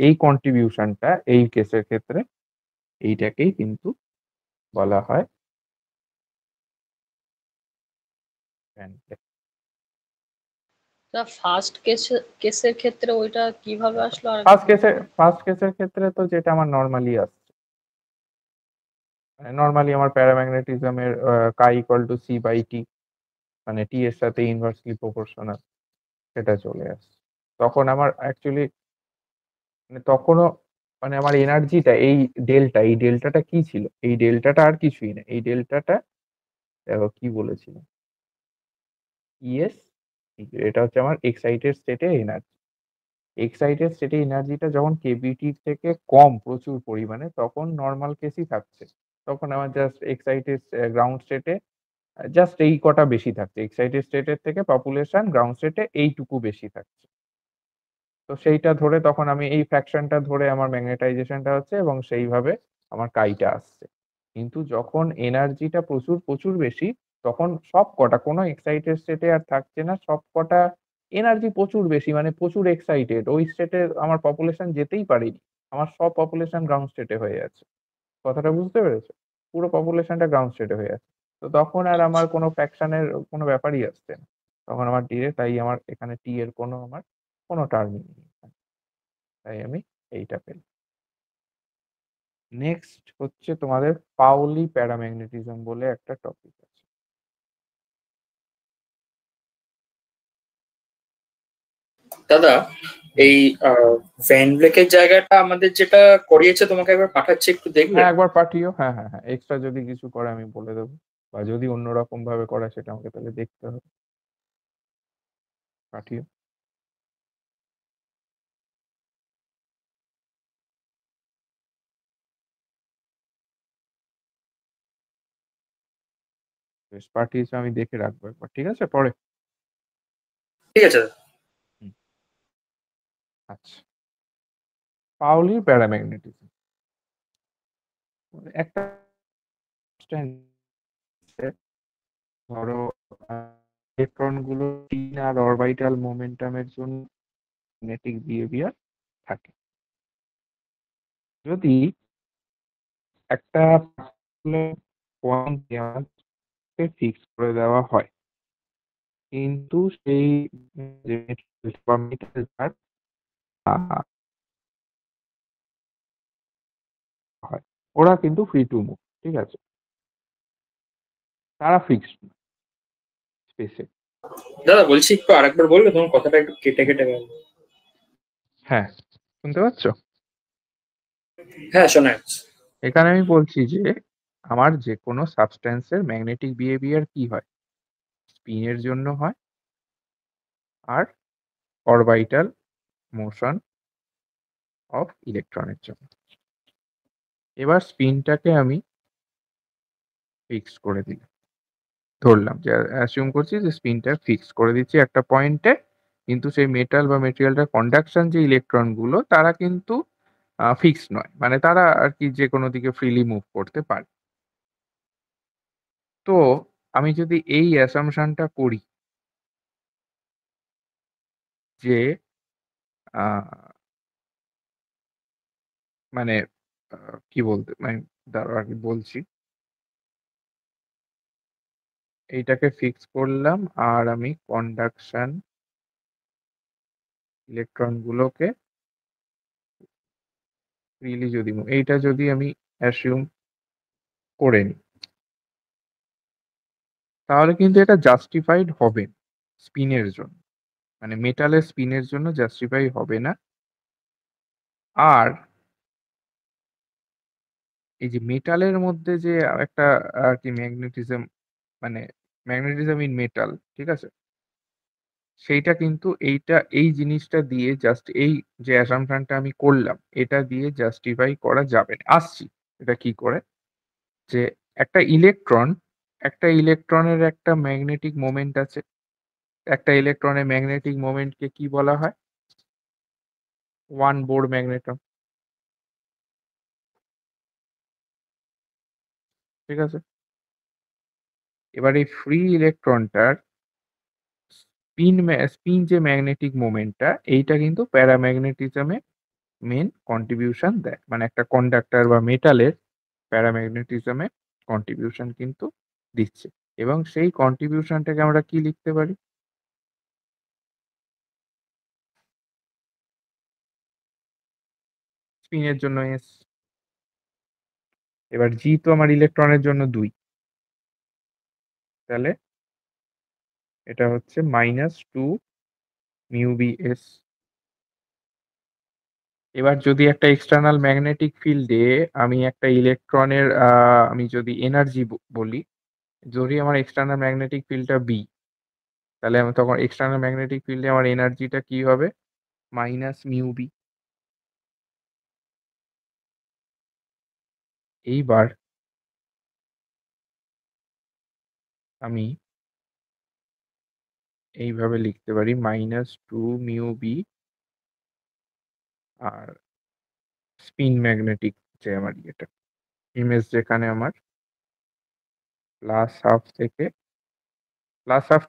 এই কন্ট্রিবিউশনটা এই কেসের ক্ষেত্রে এইটাকেই কিন্তু বলা হয় ব্যান্ড গ্যাপ। ফার্স্ট কেসের ক্ষেত্রে ওইটা কিভাবে আসলো আর ফার্স্ট কেসের ক্ষেত্রে তো যেটা আমার নর্মালি আসছে, নর্মালি আমার প্যারাম্যাগনেটিজমের কাই ইকুয়াল টু C/T, মানে টি এর সাথে ইনভার্সলি প্রপোর্শনাল, সেটা চলে আসছে। তখন আমার অ্যাকচুয়ালি মানে তখনও মানে আমার এনার্জিটা এই ডেল্টাটা কি ছিল? এই ডেল্টাটা আর কিছুই না, এই ডেল্টাটা দেখো কি বলেছিল, ইএস, এটা হচ্ছে আমার এক্সাইটেড স্টেটে এনার্জি। এক্সাইটেড স্টেটে এনার্জিটা যখন কেবিটি থেকে কম প্রচুর পরিমাণে, তখন নর্মাল কেসই থাকছে। তখন আমার জাস্ট এক্সাইটেড গ্রাউন্ড স্টেটে জাস্ট এই কটা বেশি থাকছে, এক্সাইটেড স্টেটের থেকে পপুলেশন গ্রাউন্ড স্টেটে এইটুকু বেশি থাকছে। তো সেইটা ধরে তখন আমি এই ফ্র্যাকশনটা ধরে আমার ম্যাগনেটাইজেশনটা হচ্ছে এবং সেইভাবে আমার কাইটা আসছে। কিন্তু যখন এনার্জিটা প্রচুর প্রচুর বেশি, তখন সব কটা কোনো এক্সাইটেড স্টেটে আর থাকছে না, সব কটা এনার্জি প্রচুর বেশি মানে প্রচুর এক্সাইটেড, ওই স্টেটে আমার পপুলেশন যেতেই পারেনি, আমার সব পপুলেশন গ্রাউন্ড স্টেটে হয়ে যাচ্ছে। কথাটা বুঝতে পেরেছো? পুরো পপুলেশনটা গ্রাউন্ড স্টেটে হয়ে যাচ্ছে। তো তখন আর আমার কোনো ফ্র্যাকশনের কোনো ব্যাপারই আসছে না, তখন আমার ডিরেক্ট, তাই আমার এখানে টি এর কোনো টার্মই নেই, তাই আমি এইটা পেলাম। নেক্সট হচ্ছে তোমাদের পাউলি প্যারাম্যাগনেটিজম বলে একটা টপিক আছে। দাদা, এই ভ্যান ব্লেকের জায়গাটা আমাদের যেটা করিয়েছে তোমাকে একবার পাঠাচ্ছি, একটু দেখবে? হ্যাঁ একবার পাঠিও, হ্যাঁ হ্যাঁ হ্যাঁ, এক্সট্রা যদি কিছু করে আমি বলে দেবো, বা যদি অন্যরকম ভাবে করে সেটা আমাকে তাহলে দেখতে হবে। পাঠিও। বেশ, পাঠিয়েছো, আমি দেখে রাখবো একবার, ঠিক আছে? পরে। ঠিক আছে দাদা। আচ্ছা, পাউলির প্যারাম্যাগনেটিজম একটা ধরো ইলেকট্রন গুলো স্পিন আর অরবিটাল মোমেন্টামের জন্য ম্যাগনেটিক বিহেভিয়ার থাকে। যদি একটা পয়েন্টকে ফিক্স করে দেওয়া হয়, কিন্তু সেই যে বা মেটালটার হয়, ওরা কিন্তু ফ্রি টু মুভ, ঠিক আছে? তারা ফিক্সড স্পেসে। দাদা বলছি, একটু আরেকবার বলবে, তোমার কথাটা একটু কেটে কেটে গেল। হ্যাঁ, শুনতে পাচ্ছ? হ্যাঁ, শোনা যাচ্ছে। এখানে আমি বলছি যে আমার যে কোনো সাবস্ট্যান্সের ম্যাগনেটিক বিহেভিয়ার কি হয়, স্পিনের জন্য হয় আর অরবিটাল মোশন অফ ইলেকট্রনের জন্য। এবার স্পিনটাকে আমি ফিক্সড করে দিলাম, ধরলাম যে অ্যাসিউম করছি যে স্পিনটা ফিক্সড করে দিচ্ছি একটা পয়েন্টে, কিন্তু সেই মেটাল বা মেটেরিয়ালটার কন্ডাকশন যে ইলেকট্রনগুলো তারা কিন্তু ফিক্সড নয়, মানে তারা আর কি যে কোনো দিকে ফ্রিলি মুভ করতে পারে। তো আমি যদি এই অ্যাসাম্পশনটা করি যে মানে কি বলতে মানে দাঁড়াও আগে বলছি, এইটাকে ফিক্স করলাম আর আমি কন্ডাকশন ইলেকট্রনগুলোকে ফ্রিলি যদি এইটা যদি আমি অ্যাসিউম করে নিই, তাহলে কিন্তু এটা জাস্টিফাইড হবে স্পিনের জন্য, মানে মেটালের স্পিনের জন্য জাস্টিফাই হবে না। আর এই যে মেটালের মধ্যে যে একটা আর কি ম্যাগনেটিজম, মানে ম্যাগনেটিজম ইন মেটাল, ঠিক আছে, সেইটা কিন্তু এই জিনিসটা দিয়ে জাস্ট এই যে অ্যাসাম্পশনটা আমি করলাম এটা দিয়ে জাস্টিফাই করা যাবে না। আসছি এটা কি করে, যে একটা ইলেকট্রনের একটা ম্যাগনেটিক মোমেন্ট আছে, একটা ইলেকট্রনের ম্যাগনেটিক মোমেন্টকে কি বলা হয়? ওয়ান বোর ম্যাগনেটম, ঠিক আছে। এবার এই ফ্রি ইলেকট্রনটার স্পিন যে ম্যাগনেটিক মোমেন্টটা, এইটা কিন্তু প্যারাম্যাগনেটিজমে মেন কন্ট্রিবিউশন দেয়, মানে একটা কন্ডাক্টর বা মেটালের প্যারাম্যাগনেটিজমে কন্ট্রিবিউশন কিন্তু দিচ্ছে। এবং সেই কন্ট্রিবিউশনটাকে আমরা কি লিখতে পারি? স্পিনের জন্য এস, এবার জি তো আমার ইলেকট্রনের জন্য 2, তাহলে এটা হচ্ছে -2 মিউ বি এস। এবার যদি একটা এক্সটার্নাল ম্যাগনেটিক ফিল্ডে আমি একটা ইলেকট্রনের আমি যদি এনার্জি বলি, যদি আমার এক্সটার্নাল ম্যাগনেটিক ফিল্ডটা বি, তাহলে আমি তখন এক্সটার্নাল ম্যাগনেটিক ফিল্ডে আমার এনার্জিটা কি হবে? -Mu B. এইবার আমি এইভাবে লিখতে পারি -2 মিউ বি, আর স্পিন ম্যাগনেটিক যে আমার ইয়েটা ইমেজ, যেখানে আমার প্লাস হাফ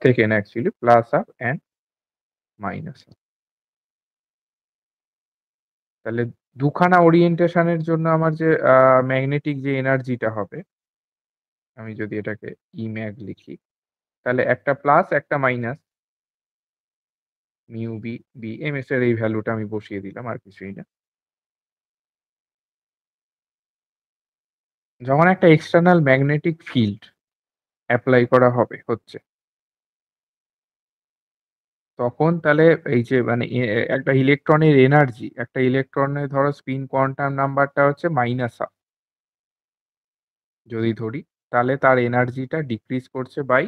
থেকে না actually plus half and minus half. তাহলে দুখানা ওরিয়েন্টেশনের জন্য আমার যে ম্যাগনেটিক যে এনার্জিটা হবে, আমি যদি এটাকে ই ম্যাগ লিখি, তাহলে একটা প্লাস একটা minus, mu B B m s এর এই ভ্যালুটা আমি বসিয়ে দিলাম, আর কিছুই না। যখন একটা এক্সটার্নাল ম্যাগনেটিক ফিল্ড অ্যাপ্লাই করা হচ্ছে, তখন তাহলে এই যে মানে একটা ইলেকট্রনের এনার্জি, একটা ইলেকট্রনের ধরো স্পিন কোয়ান্টাম নাম্বারটা হচ্ছে -1/2 যদি ধরি, তাহলে তার এনার্জিটা ডিক্রিজ করছে বাই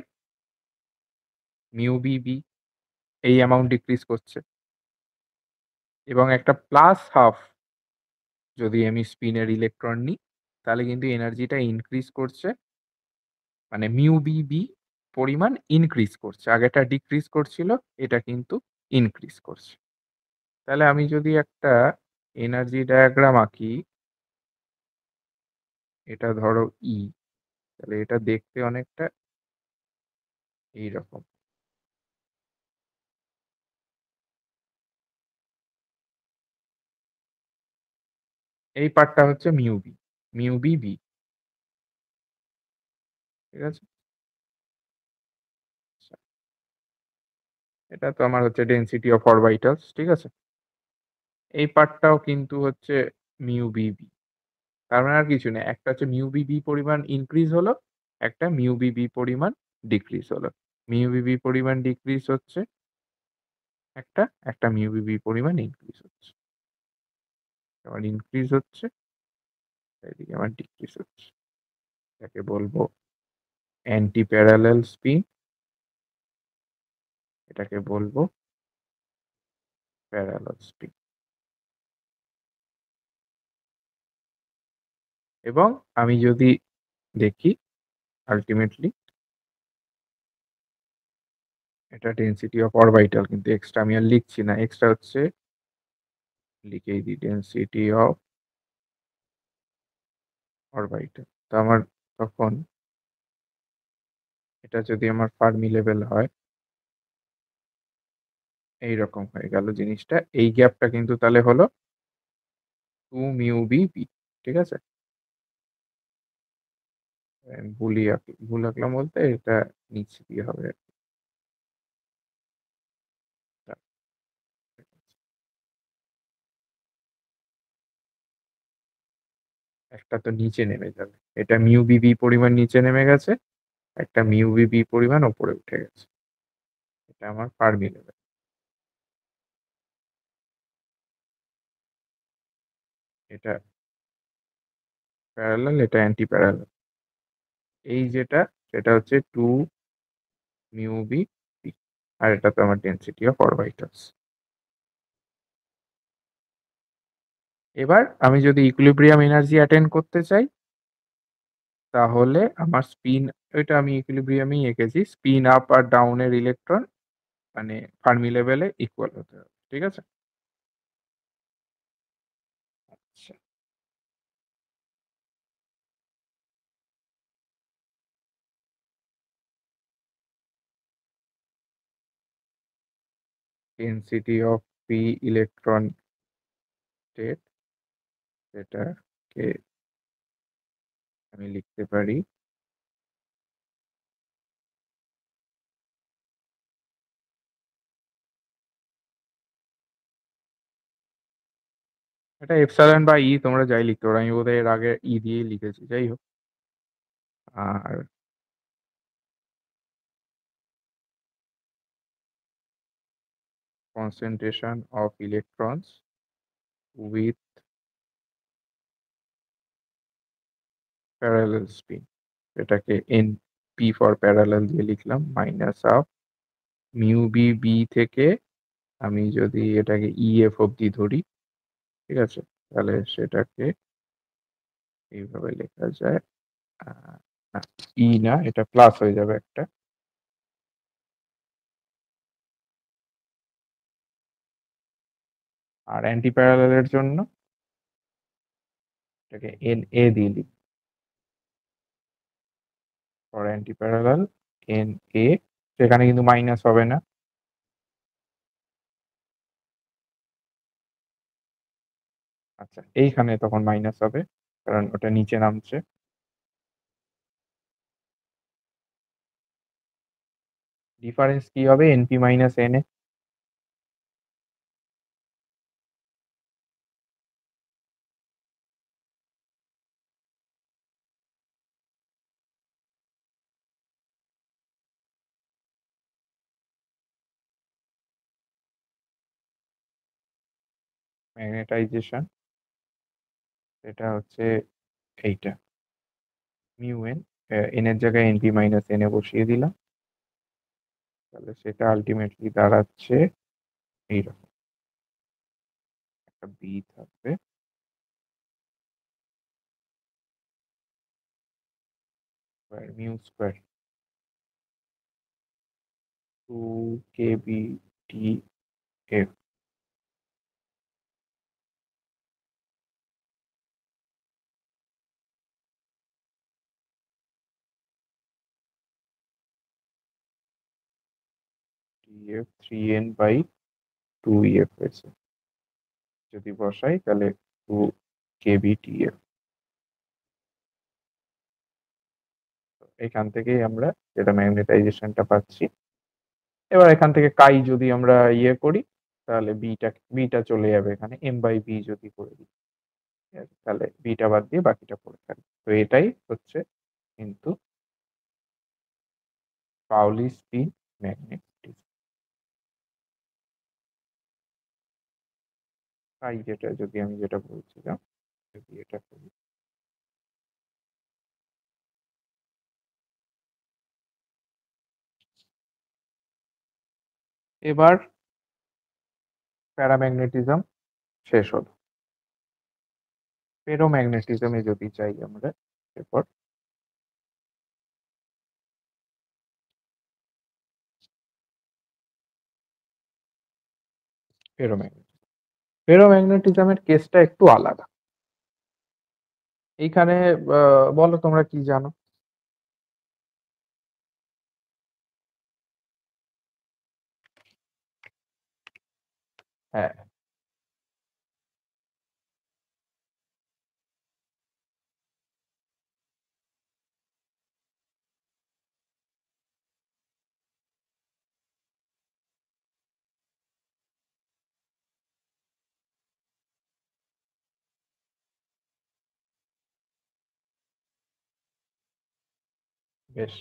মিউ বি বি, এই অ্যামাউন্ট ডিক্রিজ করছে। এবং একটা প্লাস হাফ যদি আমি স্পিনের ইলেকট্রন নিই, তাহলে কিন্তু এনার্জিটা ইনক্রিজ করছে, মানে মিউ বি বি পরিমাণ ইনক্রিজ করছে, আগেটা ডিক্রিজ করছিল, এটা কিন্তু ইনক্রিজ করছে। তাহলে আমি যদি একটা এনার্জি ডায়াগ্রাম আঁকি, এটা ধরো ই, তাহলে এটা দেখতে অনেকটা এইরকম। এই পার্টটা হচ্ছে mu B, mu B B, ঠিক আছে। আচ্ছা, এটা তো আমার হচ্ছে ডেনসিটি অফ অরবিটালস, ঠিক আছে। এই পার্টটাও কিন্তু হচ্ছে মিউ বি বি, তার মানে আর কিছু না, একটা হচ্ছে মিউ বি বি পরিমাণ ইনক্রিজ হলো, একটা মিউ বি বি পরিমাণ ডিক্রিজ হলো। মিউ বি বি পরিমাণ ডিক্রিজ হচ্ছে একটা, একটা মিউ বি বি পরিমাণ ইনক্রিজ হচ্ছে, আমার ইনক্রিজ হচ্ছে, এদিকে আমার ডিক্রিজ হচ্ছে। এটাকে বলবো অ্যান্টি প্যারালাল স্পিন, এটাকে বলবো প্যারালাল স্পিন। এবং আমি যদি দেখি আলটিমেটলি এটা ডেন্সিটি অফ অরবিটাল, কিন্তু এক্সট্রা আমি আর লিখছি না, এক্সট্রা হচ্ছে লিখেই দিই ডেন্সিটি অফ অরবিটাল। তো আমার তখন এটা যদি আমার ফার্মি লেভেল হয় এইরকম হয়ে গেল জিনিসটা। এই গ্যাপটা কিন্তু তাহলে হলো 2 মিউ বি পি, ঠিক আছে? ভুল আঁকলাম বলতে এটা নিচে দিয়ে হবে আর কি। একটা তো নিচে নেমে যাবে, এটা মিউ বি বি পরিমাণ নিচে নেমে গেছে, একটা মিউ বি বি পরিমাণ ওপরে উঠে গেছে। এটা আমার ফার্মি লেভেল। এটা প্যারালাল, এটা অ্যান্টি প্যারালাল। এই যেটা সেটা হচ্ছে 2 মিউ বি পি, আর এটা তো আমার ডেন্সিটি অফ অরবিটালস। এবার আমি যদি ইকুইলিব্রিয়াম এনার্জি অ্যাটেন্ড করতে চাই তাহলে আমার স্পিন, এটা আমি ইকুইলিব্রিয়ামই এঁকেছি, স্পিন আপ আর ডাউনের ইলেকট্রন মানে ফার্মি লেভেলে ইকুয়াল হতে হবে, ঠিক আছে? আচ্ছা, density of P electron state, এটাকে আমি লিখতে পারি এটা এপসাইলন বা ই, তোমরা যাই লিখতে পারো, আমি বোধহয় এর আগে ই দিয়েই লিখেছি, যাই হোক। আর concentration of electrons with parallel spin, এটাকে এন পি ফর প্যারালাল দিয়ে লিখলাম, minus of mu B B থেকে আমি যদি এটাকে ই এফ অব্দি ধরি, ঠিক আছে, তাহলে সেটাকে এইভাবে লেখা যায়, ই না, এটা প্লাস হয়ে যাবে একটা, আর অ্যান্টি প্যারালালের জন্য এটাকে এন এ দিয়ে লিখি, for anti parallel N A, সেখানে কিন্তু মাইনাস হবে না, আচ্ছা এইখানে তখন মাইনাস হবে কারণ ওটা নিচে নামছে। ডিফারেন্স কি হবে? N p minus n A, magnetization, এটা হচ্ছে এইটা মিউ এন, এন এর জায়গায় এনপি মাইনাস এন এ বসিয়ে দিলাম, তাহলে সেটা আলটিমেটলি দাঁড়াচ্ছে এইরকম, একটা বি থাকবে square mu square 2 k b t f, t f 3n by 2এফ হয়েছে, যদি বসাই তাহলে 2 কেবি টিএফ। এখান থেকেই আমরা যেটা ম্যাগনেটাইজেশনটা পাচ্ছি। এবার এখান থেকে কাই যদি আমরা ইয়ে করি তাহলে বিটা চলে যাবে এখানে, এম বাই বি যদি করে দিই, ঠিক আছে? তাহলে বিটা বাদ দিয়ে বাকিটা পড়ে থাকবে। তো এটাই হচ্ছে কিন্তু পাউলি স্পিন ম্যাগনেটিজম। কাই যেটা যদি আমি যেটা বলছিলাম, যদি এটা করি এবার প্যারাম্যাগনেটিজম শেষ হলো, ফেরোম্যাগনেটিজমে যদি চাই আমরা এরপর ফেরোম্যাগনেটিজমের কেসটা একটু আলাদা। এইখানে বলো তোমরা কি জানো? হ্যাঁ, বেশ।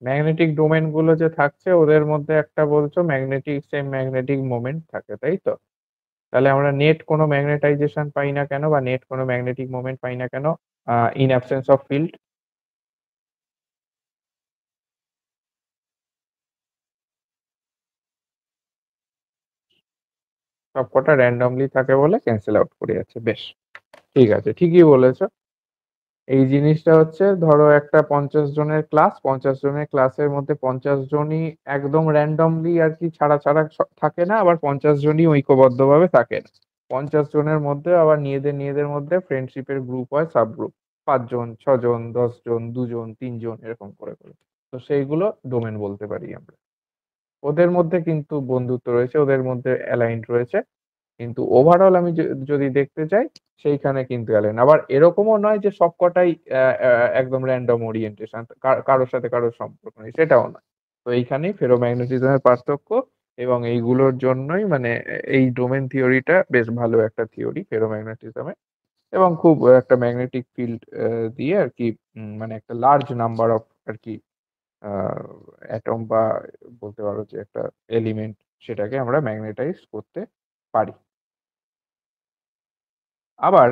ম্যাগনেটিক ডোমেন গুলো যে থাকছে ওদের মধ্যে একটা বলছো ম্যাগনেটিক সেম ম্যাগনেটিক মোমেন্ট থাকে, তাই তো? তাহলে আমরা নেট কোনো ম্যাগনেটাইজেশন পাই না কেন, বা নেট কোনো ম্যাগনেটিক মোমেন্ট পাই না কেন ইন অ্যাবসেন্স অফ ফিল্ড? সবকটা র্যান্ডমলি থাকে বলে ক্যান্সেল আউট করে যাচ্ছে। বেশ, ঠিক আছে, ঠিকই বলেছো। এই জিনিসটা হচ্ছে, ধরো একটা 50 জনের ক্লাস, 50 জনের ক্লাসের মধ্যে 50 জনই একদম র্যান্ডমলি আর কি ছাড়া ছাড়া থাকে না, আবার 50 জনই ঐক্যবদ্ধভাবে থাকে না। 50 জনের মধ্যে আবার নিজেদের নিজেদের মধ্যে ফ্রেন্ডশিপের গ্রুপ হয়, সাব গ্রুপ, 5 জন, 6 জন, 10 জন, 2 জন, 3 জন, এরকম করে করে। তো সেইগুলো ডোমেন বলতে পারি আমরা। ওদের মধ্যে কিন্তু বন্ধুত্ব রয়েছে, ওদের মধ্যে অ্যালাইন্ড রয়েছে, কিন্তু ওভারঅল আমি যদি দেখতে চাই সেইখানে কিন্তু অ্যালাইন। আবার এরকমও নয় যে সবকটাই একদম র্যান্ডম ওরিয়েন্টেশন, কারোর সাথে কারোর সম্পর্ক নেই, সেটাও নয়। তো এইখানেই ফেরোম্যাগনেটিজমের পার্থক্য, এবং এইগুলোর জন্যই মানে এই ডোমেন থিওরিটা বেশ ভালো একটা থিওরি ফেরোম্যাগনেটিজমে, এবং খুব একটা ম্যাগনেটিক ফিল্ড দিয়ে আর কি, মানে একটা লার্জ নাম্বার অফ আর কি অ্যাটম, বা বলতে পারো যে একটা এলিমেন্ট, সেটাকে আমরা ম্যাগনেটাইজ করতে পারি। আবার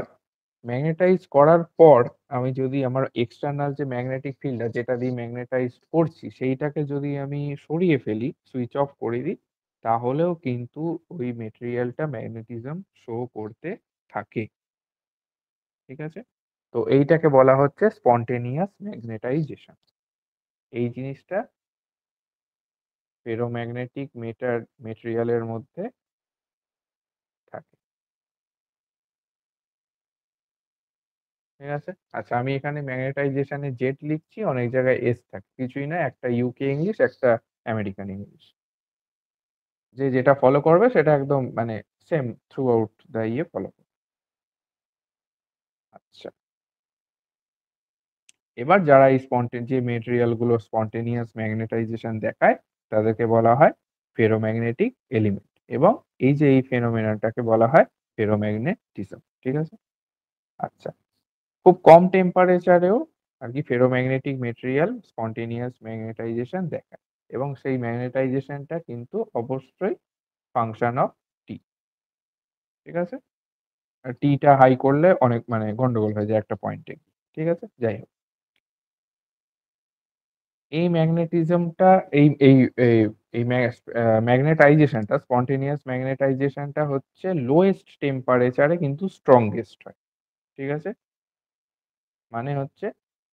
ম্যাগনেটাইজ করার পর আমি যদি আমার এক্সটার্নাল যে ম্যাগনেটিক ফিল্ড যেটা দিয়ে ম্যাগনেটাইজ করছি সেইটাকে যদি আমি সরিয়ে ফেলি, সুইচ অফ করে দিই, তাহলেও কিন্তু ওই মেটেরিয়ালটা ম্যাগনেটিজম শো করতে থাকে। ঠিক আছে? তো এইটাকে বলা হচ্ছে স্পন্টেনিয়াস ম্যাগনেটাইজেশন। এই জিনিসটা ফেরোম্যাগনেটিক মেটেরিয়ালের মধ্যে থাকে। ঠিক আছে? আচ্ছা, আমি এখানে ম্যাগনেটাইজেশনে জেড লিখছি, অনেক জায়গায় এস থাকে, কিছুই না, একটা ইউকে ইংলিশ, একটা আমেরিকান ইংলিশ। যে যেটা ফলো করবে সেটা একদম মানে সেম থ্রু আউট দ্য ইয়ে ফলো করবে। আচ্ছা, এবার যারা এই যে মেটেরিয়াল গুলো স্পন্টেনিয়াস ম্যাগনেটাইজেশন দেখায় তাদেরকে বলা হয় ফেরোম্যাগনেটিক এলিমেন্ট, এবং এই যে এই ফেনোমেননটাকে বলা হয় ফেরোম্যাগনেটিজম। ঠিক আছে? আচ্ছা, খুব কম টেম্পারেচারেও আর কি ফেরোম্যাগনেটিক মেটেরিয়াল স্পন্টেনিয়াস ম্যাগনেটাইজেশন দেখায়, এবং সেই ম্যাগনেটাইজেশনটা কিন্তু অবশ্যই ফাংশন অফ টি। ঠিক আছে? আর টিটা হাই করলে অনেক মানে গন্ডগোল হয়ে যায় একটা পয়েন্টে। ঠিক আছে, যাই হোক, এই ম্যাগনেটিজমটা এই এই এই এই ম্যাগনেটাইজেশনটা, স্পন্টেনিয়াস ম্যাগনেটাইজেশনটা হচ্ছে লোয়েস্ট টেম্পারেচারে কিন্তু স্ট্রংগেস্ট হয়। ঠিক আছে? মানে হচ্ছে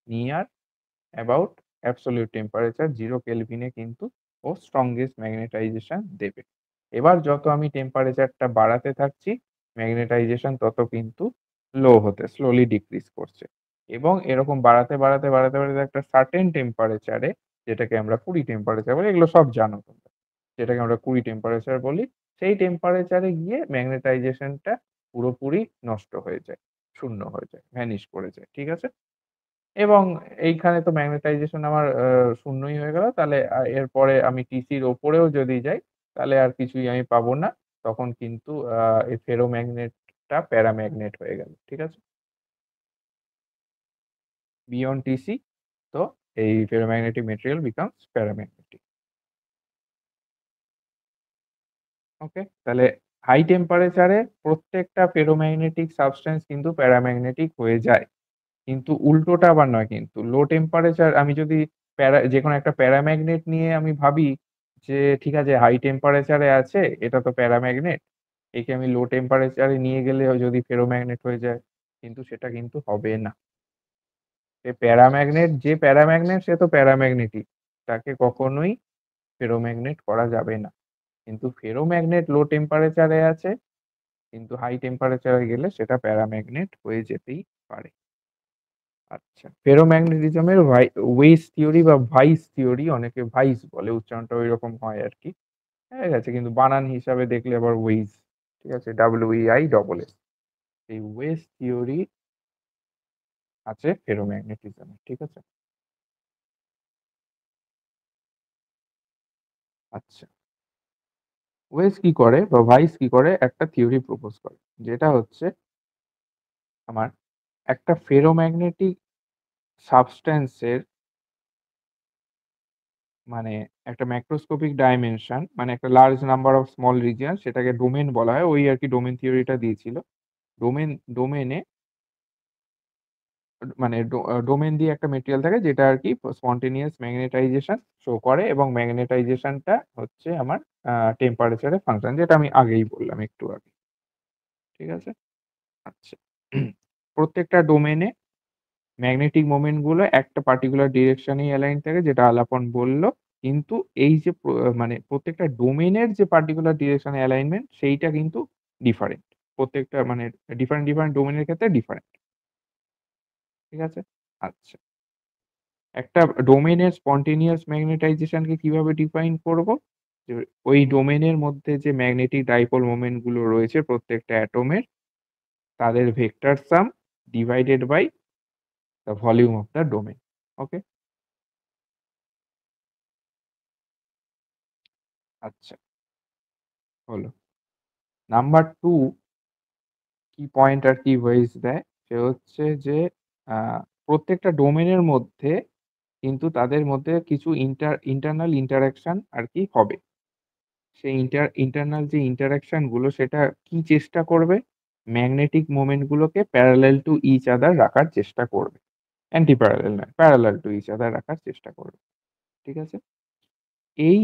নিয়ার অ্যাবাউট অ্যাবসলিউট টেম্পারেচার 0 কেলভিনে কিন্তু ও স্ট্রংগেস্ট ম্যাগনেটাইজেশন দেবে। এবার যত আমি টেম্পারেচারটা বাড়াতে থাকছি, ম্যাগনেটাইজেশন তত কিন্তু লো হতে স্লোলি ডিক্রিজ করছে, এবং এরকম বাড়াতে বাড়াতে বাড়াতে বাড়াতে একটা সার্টেন টেম্পারেচারে, যেটাকে আমরা 20 টেম্পারেচার বলি, এগুলো সব জানো তোমরা, যেটাকে আমরা 20 টেম্পারেচার বলি, সেই টেম্পারেচারে গিয়ে ম্যাগনেটাইজেশনটা পুরোপুরি নষ্ট হয়ে যায়, শূন্য হয়ে যায়, ভ্যানিশ করে যায়। ঠিক আছে? এবং এইখানে তো ম্যাগনেটাইজেশন আমার শূন্যই হয়ে গেল। তাহলে এরপরে আমি টিসির ওপরেও যদি যাই, তাহলে আর কিছুই আমি পাবো না। তখন কিন্তু এই ফেরোম্যাগনেটটা প্যারাম্যাগনেট হয়ে গেল। ঠিক আছে? বিয়ন্ড টিসি, তো এই ফেরোম্যাগনেটিক মেটেরিয়াল বিকামস প্যারাম্যাগনেটিক। ওকে, তাহলে হাই টেম্পারেচারে প্রত্যেকটা ফেরোম্যাগনেটিক সাবস্টেন্স কিন্তু প্যারাম্যাগনেটিক হয়ে যায়, কিন্তু উল্টোটা আবার নয়। কিন্তু লো টেম্পারেচার আমি যদি যে কোনো একটা প্যারাম্যাগনেট নিয়ে আমি ভাবি যে ঠিক আছে হাই টেম্পারেচারে আছে, এটা তো প্যারাম্যাগনেট, একে আমি লো টেম্পারেচারে নিয়ে গেলে যদি ফেরোম্যাগনেট হয়ে যায়, কিন্তু সেটা কিন্তু হবে না। যে প্যারাম্যাগনেট সে তো প্যারাম্যাগনেটিক, তাকে কখনোই ফেরোম্যাগনেট করা যাবে না। কিন্তু ফেরোম্যাগনেট লো টেম্পারেচারে আছে, কিন্তু হাই টেম্পারেচারে গেলে সেটা প্যারাম্যাগনেট হয়ে যেতেই পারে। আচ্ছা, ফেরোম্যাগনেটিজমের ওয়েস থিওরি বা ভাইস থিওরি, অনেকে ভাইস বলে, উচ্চারণটা ওই রকম হয় আর কি, ঠিক আছে, কিন্তু বানান হিসাবে দেখলে আবার ওয়েস, ঠিক আছে, WEISS। এই ওয়েস থিওরি আছে ফেরোম্যাগনেটিজমে, ঠিক আছে। আচ্ছা, ওয়েস কি করে বা ভাইস কি করে, একটা থিওরি প্রপোজ করে, যেটা হচ্ছে আমার একটা ফেরোম্যাগনেটিক সাবস্ট্যান্সের মানে একটা ম্যাক্রোস্কোপিক ডাইমেনশন, মানে একটা large number of small region, সেটাকে ডোমেন বলা হয়, ওই আর কি ডোমেন থিওরিটা দিয়েছিল। ডোমেনে মানে ডোমেন দিয়ে একটা মেটেরিয়াল থাকে যেটা আর কি স্পন্টেনিয়াস ম্যাগনেটাইজেশন শো করে, এবং ম্যাগনেটাইজেশনটা হচ্ছে আমার টেম্পারেচারে ফাংশন, যেটা আমি আগেই বললাম একটু আগে, ঠিক আছে। আচ্ছা, প্রত্যেকটা ডোমেনে ম্যাগনেটিক মোমেন্ট গুলো একটা পার্টিকুলার ডিরেকশনেই অ্যালাইন থাকে, যেটা আলাপন বললো। কিন্তু এই যে মানে প্রত্যেকটা ডোমেনের যে পার্টিকুলার ডিরেকশনে অ্যালাইনমেন্ট, সেইটা কিন্তু ডিফারেন্ট। প্রত্যেকটা মানে ডিফারেন্ট ডিফারেন্ট ডোমেনের ক্ষেত্রে ডিফারেন্ট, ঠিক আছে। আচ্ছা, একটা ডোমেনের স্পন্টেনিয়াস ম্যাগনেটাইজেশনকে কিভাবে ডিফাইন করব? যে ওই ডোমেনের মধ্যে যে ম্যাগনেটিক ডাইপোল মোমেন্ট গুলো রয়েছে প্রত্যেকটা অ্যাটমের, তাদের vector sum divided by the volume of the domain. Okay, আচ্ছা, হলো। নাম্বার 2 কি পয়েন্ট আর কি ওয়েজ দেয়, সে হচ্ছে যে আহ, প্রত্যেকটা ডোমেনের মধ্যে কিন্তু তাদের মধ্যে কিছু ইন্টারনাল ইন্টারাকশন আর কি হবে। সেই ইন্টারনাল যে ইন্টারাকশন গুলো, সেটা কি চেষ্টা করবে, ম্যাগনেটিক মোমেন্ট গুলোকে প্যারালাল টু ইচ আদার রাখার চেষ্টা করবে। অ্যান্টি প্যারালাল নয়, প্যারালাল টু ইচ আদার রাখার চেষ্টা করবে, ঠিক আছে। এই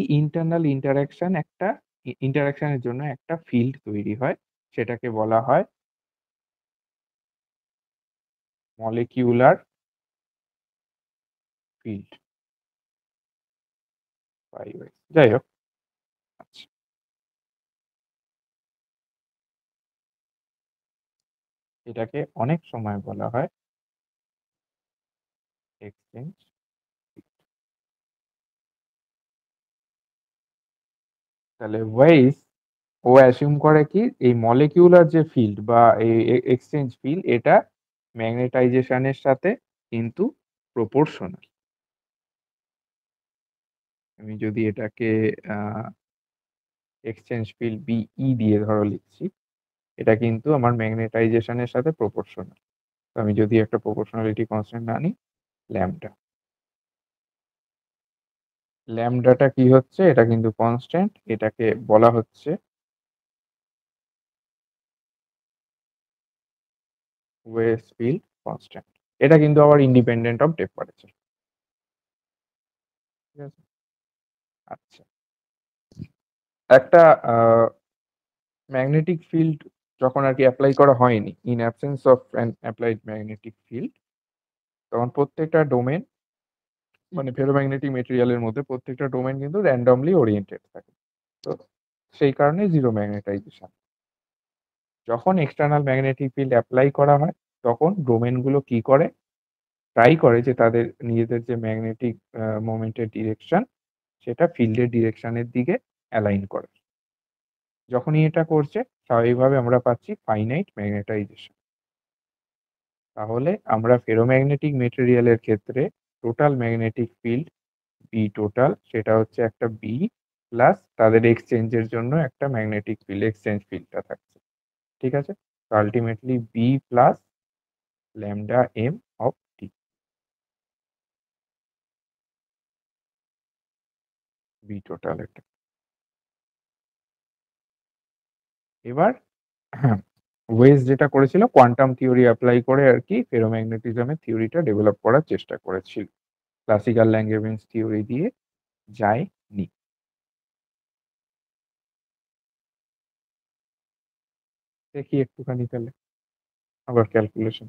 ইন্টারাকশনের জন্য একটা ফিল্ড তৈরি হয়, সেটাকে বলা হয় মলিকিউলার ফিল্ড। যাই হোক, আচ্ছা, এটাকে অনেক সময় বলা হয় এক্সচেঞ্জ। তাহলে ওয়েইস ও অ্যাসিউম করে কি, এই মলিকিউলার যে ফিল্ড বা এই এক্সচেঞ্জ ফিল্ড, এটা ম্যাগনেটাইজেশনের সাথে কিন্তু প্রপোর্শনাল। আমি যদি এটাকে এক্সচেঞ্জ ফিল্ড বিই দিয়ে ধরো লিখছি, এটা কিন্তু আমার ম্যাগনেটাইজেশনের সাথে প্রপোর্শনাল। আমি যদি একটা প্রপোর্শনালিটি কনস্ট্যান্ট আনি, ল্যামডা, ল্যামডাটা কি হচ্ছে, এটা কিন্তু কনস্ট্যান্ট, এটাকে বলা হচ্ছে ওয়েস ফিল্ড কনস্ট্যান্ট। এটা কিন্তু আবার ইন্ডিপেন্ডেন্ট অফ টেম্পারেচার, ঠিক আছে। আচ্ছা, একটা ম্যাগনেটিক ফিল্ড যখন আর কি অ্যাপ্লাই করা হয়নি, in absence of an applied magnetic field, তখন প্রত্যেকটা ডোমেন মানে ফেরোম্যাগনেটিক মেটেরিয়ালের মধ্যে প্রত্যেকটা ডোমেন কিন্তু র্যান্ডমলি ওরিয়েন্টেড থাকে। তো সেই কারণে জিরো ম্যাগনেটাইজেশন। যখন এক্সটার্নাল ম্যাগনেটিক ফিল্ড অ্যাপ্লাই করা হয়, তখন ডোমেনগুলো কি করে, ট্রাই করে যে তাদের নিজেদের যে ম্যাগনেটিক মোমেন্টের ডিরেকশন, সেটা ফিল্ডের ডিরেকশনের দিকে অ্যালাইন করে। যখনই এটা করছে, স্বাভাবিকভাবে আমরা পাচ্ছি ফাইনাইট ম্যাগনেটাইজেশন। তাহলে আমরা ফেরোম্যাগনেটিক মেটেরিয়ালের ক্ষেত্রে total magnetic field B total, সেটা হচ্ছে একটা বি প্লাস তাদের এক্সচেঞ্জের জন্য একটা ম্যাগনেটিক ফিল্ড, এক্সচেঞ্জ ফিল্ডটা থাকছে, ঠিক আছে। তো ultimately B plus lambda M of T, B total এটা। এবার ওয়েজ যেটা করেছিল, কোয়ান্টাম থিওরি অ্যাপ্লাই করে আর কি ফেরোম্যাগনেটিজমের থিওরিটা ডেভেলপ করার চেষ্টা করেছিল, ক্লাসিক্যাল ল্যাঙ্গেভিন্স থিওরি দিয়ে যায়নি। দেখি একটুখানি তাহলে আবার ক্যালকুলেশন।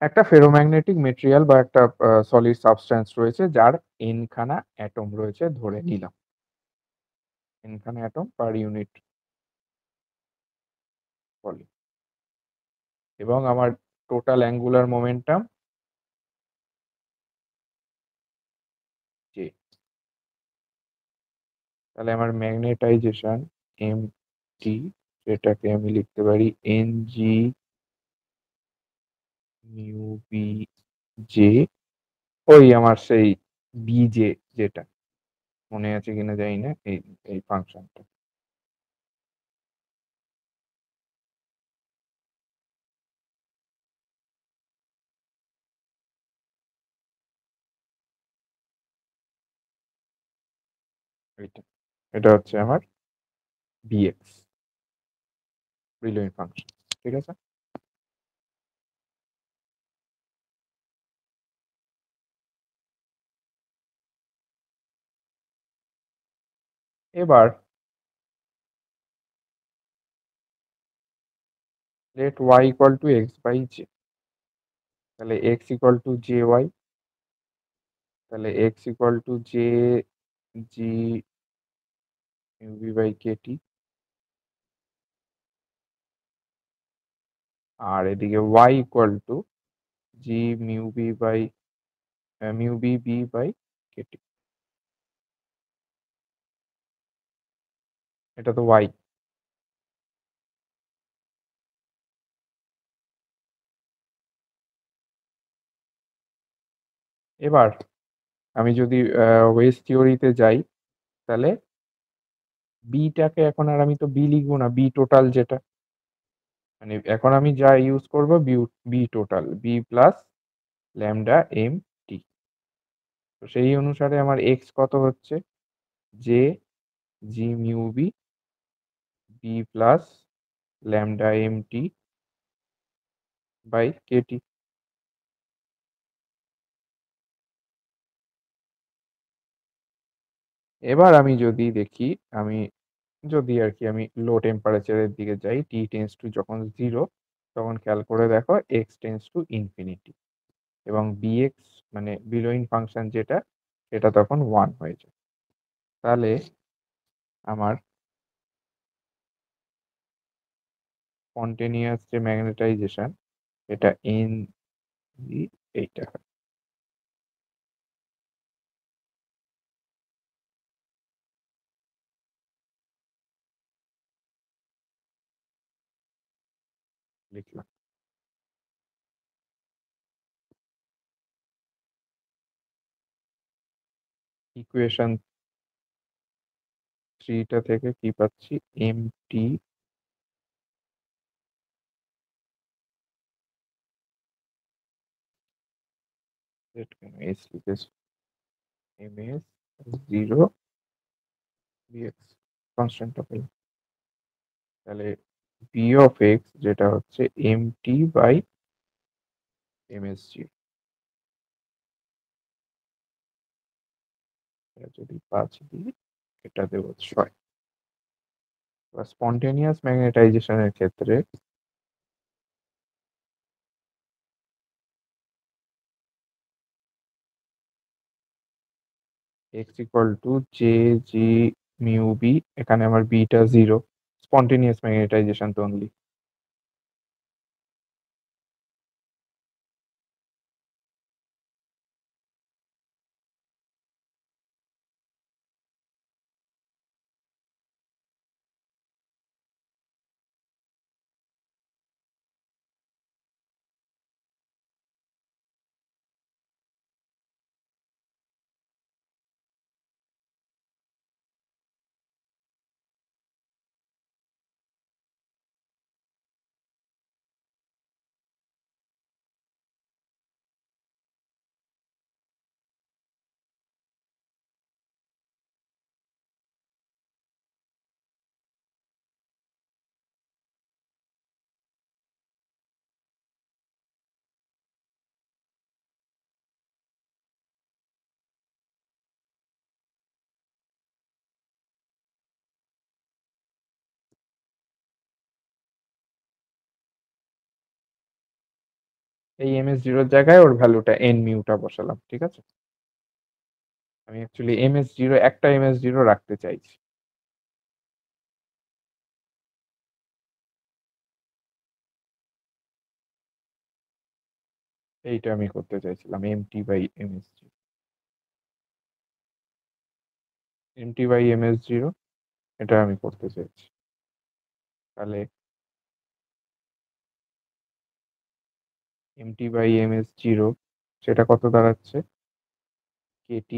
একটা ফেরোম্যাগনেটিক মেটেরিয়াল বা একটা সলিড সাবস্ট্যান্স রয়েছে যার n খানা অ্যাটম রয়েছে ধরে নিলাম, n খানা অ্যাটম পার ইউনিট ভলিউম, এবং আমার টোটাল অ্যাঙ্গুলার মোমেন্টাম j। তাহলে আমার ম্যাগনেটাইজেশন mt, যেটাকে আমি লিখতে পারি ng মিউ বি জে, ওই আমার সেই bj, যেটা মনে আছে কিনা জানি না, এই এই ফাংশনটা। এটা হচ্ছে আমার bx, ব্রিলুইন ফাংশন। ঠিক আছে, এবার let y equal to x by j, তাহলে x equal to jy, তাহলে x equal to j g uv by kt, আর এদিকে y equal to g mu b by mu b b by kt, এটা তো y। এবার আমি যদি wave থিওরিতে যাই, তাহলে বিটাকে এখন আর আমি তো বি লিখবো না, বি টোটাল, যেটা মানে এখন আমি যা ইউজ করবো B total, B plus lambda M T. তো সেই অনুসারে আমার এক্স কত হচ্ছে, J G mu B B plus lambda M T by kT. এবার আমি যদি দেখি, আমি যদি আর কি আমি লো টেম্পারেচারের দিকে যাই, টি টেন্স টু যখন 0, তখন খেয়াল করে দেখো এক্স টেন্স টু ইনফিনিটি, এবং বিএক্স মানে বিলোইন ফাংশন যেটা, সেটা তখন 1 হয়ে যায়। তাহলে আমার স্পন্টেনিয়াস যে ম্যাগনেটাইজেশন, এটা এন জি এইটা হয়। লিখলাম। ইকুয়েশন 3টা থেকে কি পাচ্ছি, এম টি এস লিখেছি, এম এস 0 বিএক্স কনস্ট্যান্টটা পেলাম। তাহলে বি অফ এক্স যেটা হচ্ছে m T by m s g, যদি 5 দিই, এটা দেবো 6। স্পন্টেনিয়াস ম্যাগনেটাইজেশনের ক্ষেত্রে x equal to j G mu b, এখানে আমার বিটা 0, স্পন্টেনিয়াস ম্যাগনেটাইজেশন তো অনলি। এই ms0 এর জায়গায় ওর ভ্যালুটা n মিউটা বসালাম, ঠিক আছে? আমি অ্যাকচুয়ালি ms0 একটা ms0 রাখতে চাইছি। এইটা আমি করতে চাইছিলাম mt/ms0, mt/ms0 এটা আমি করতে চাইছি। তাহলে mt/ms0 সেটা কত দাঁড়াচ্ছে? kt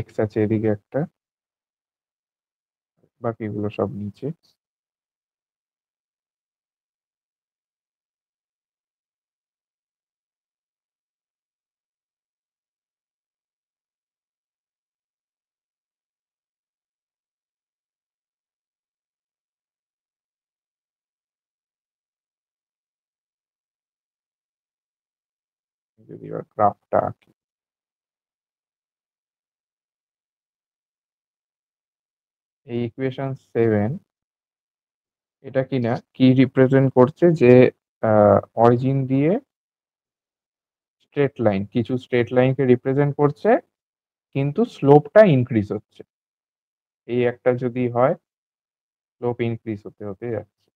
x আছে এদিকে একটা, বাকিগুলো সব নিচে। যদি গ্রাফটা আঁকি, এই ইকুয়েশন 7 এটা কিনা কি রিপ্রেজেন্ট করছে যে অরিজিন দিয়ে স্ট্রেট লাইন, কিছু স্ট্রেট লাইনকে রিপ্রেজেন্ট করছে, কিন্তু স্লোপটা ইনক্রিজ হচ্ছে। এই একটা যদি হয়, স্লোপ ইনক্রিজ হতে হতে যাচ্ছে,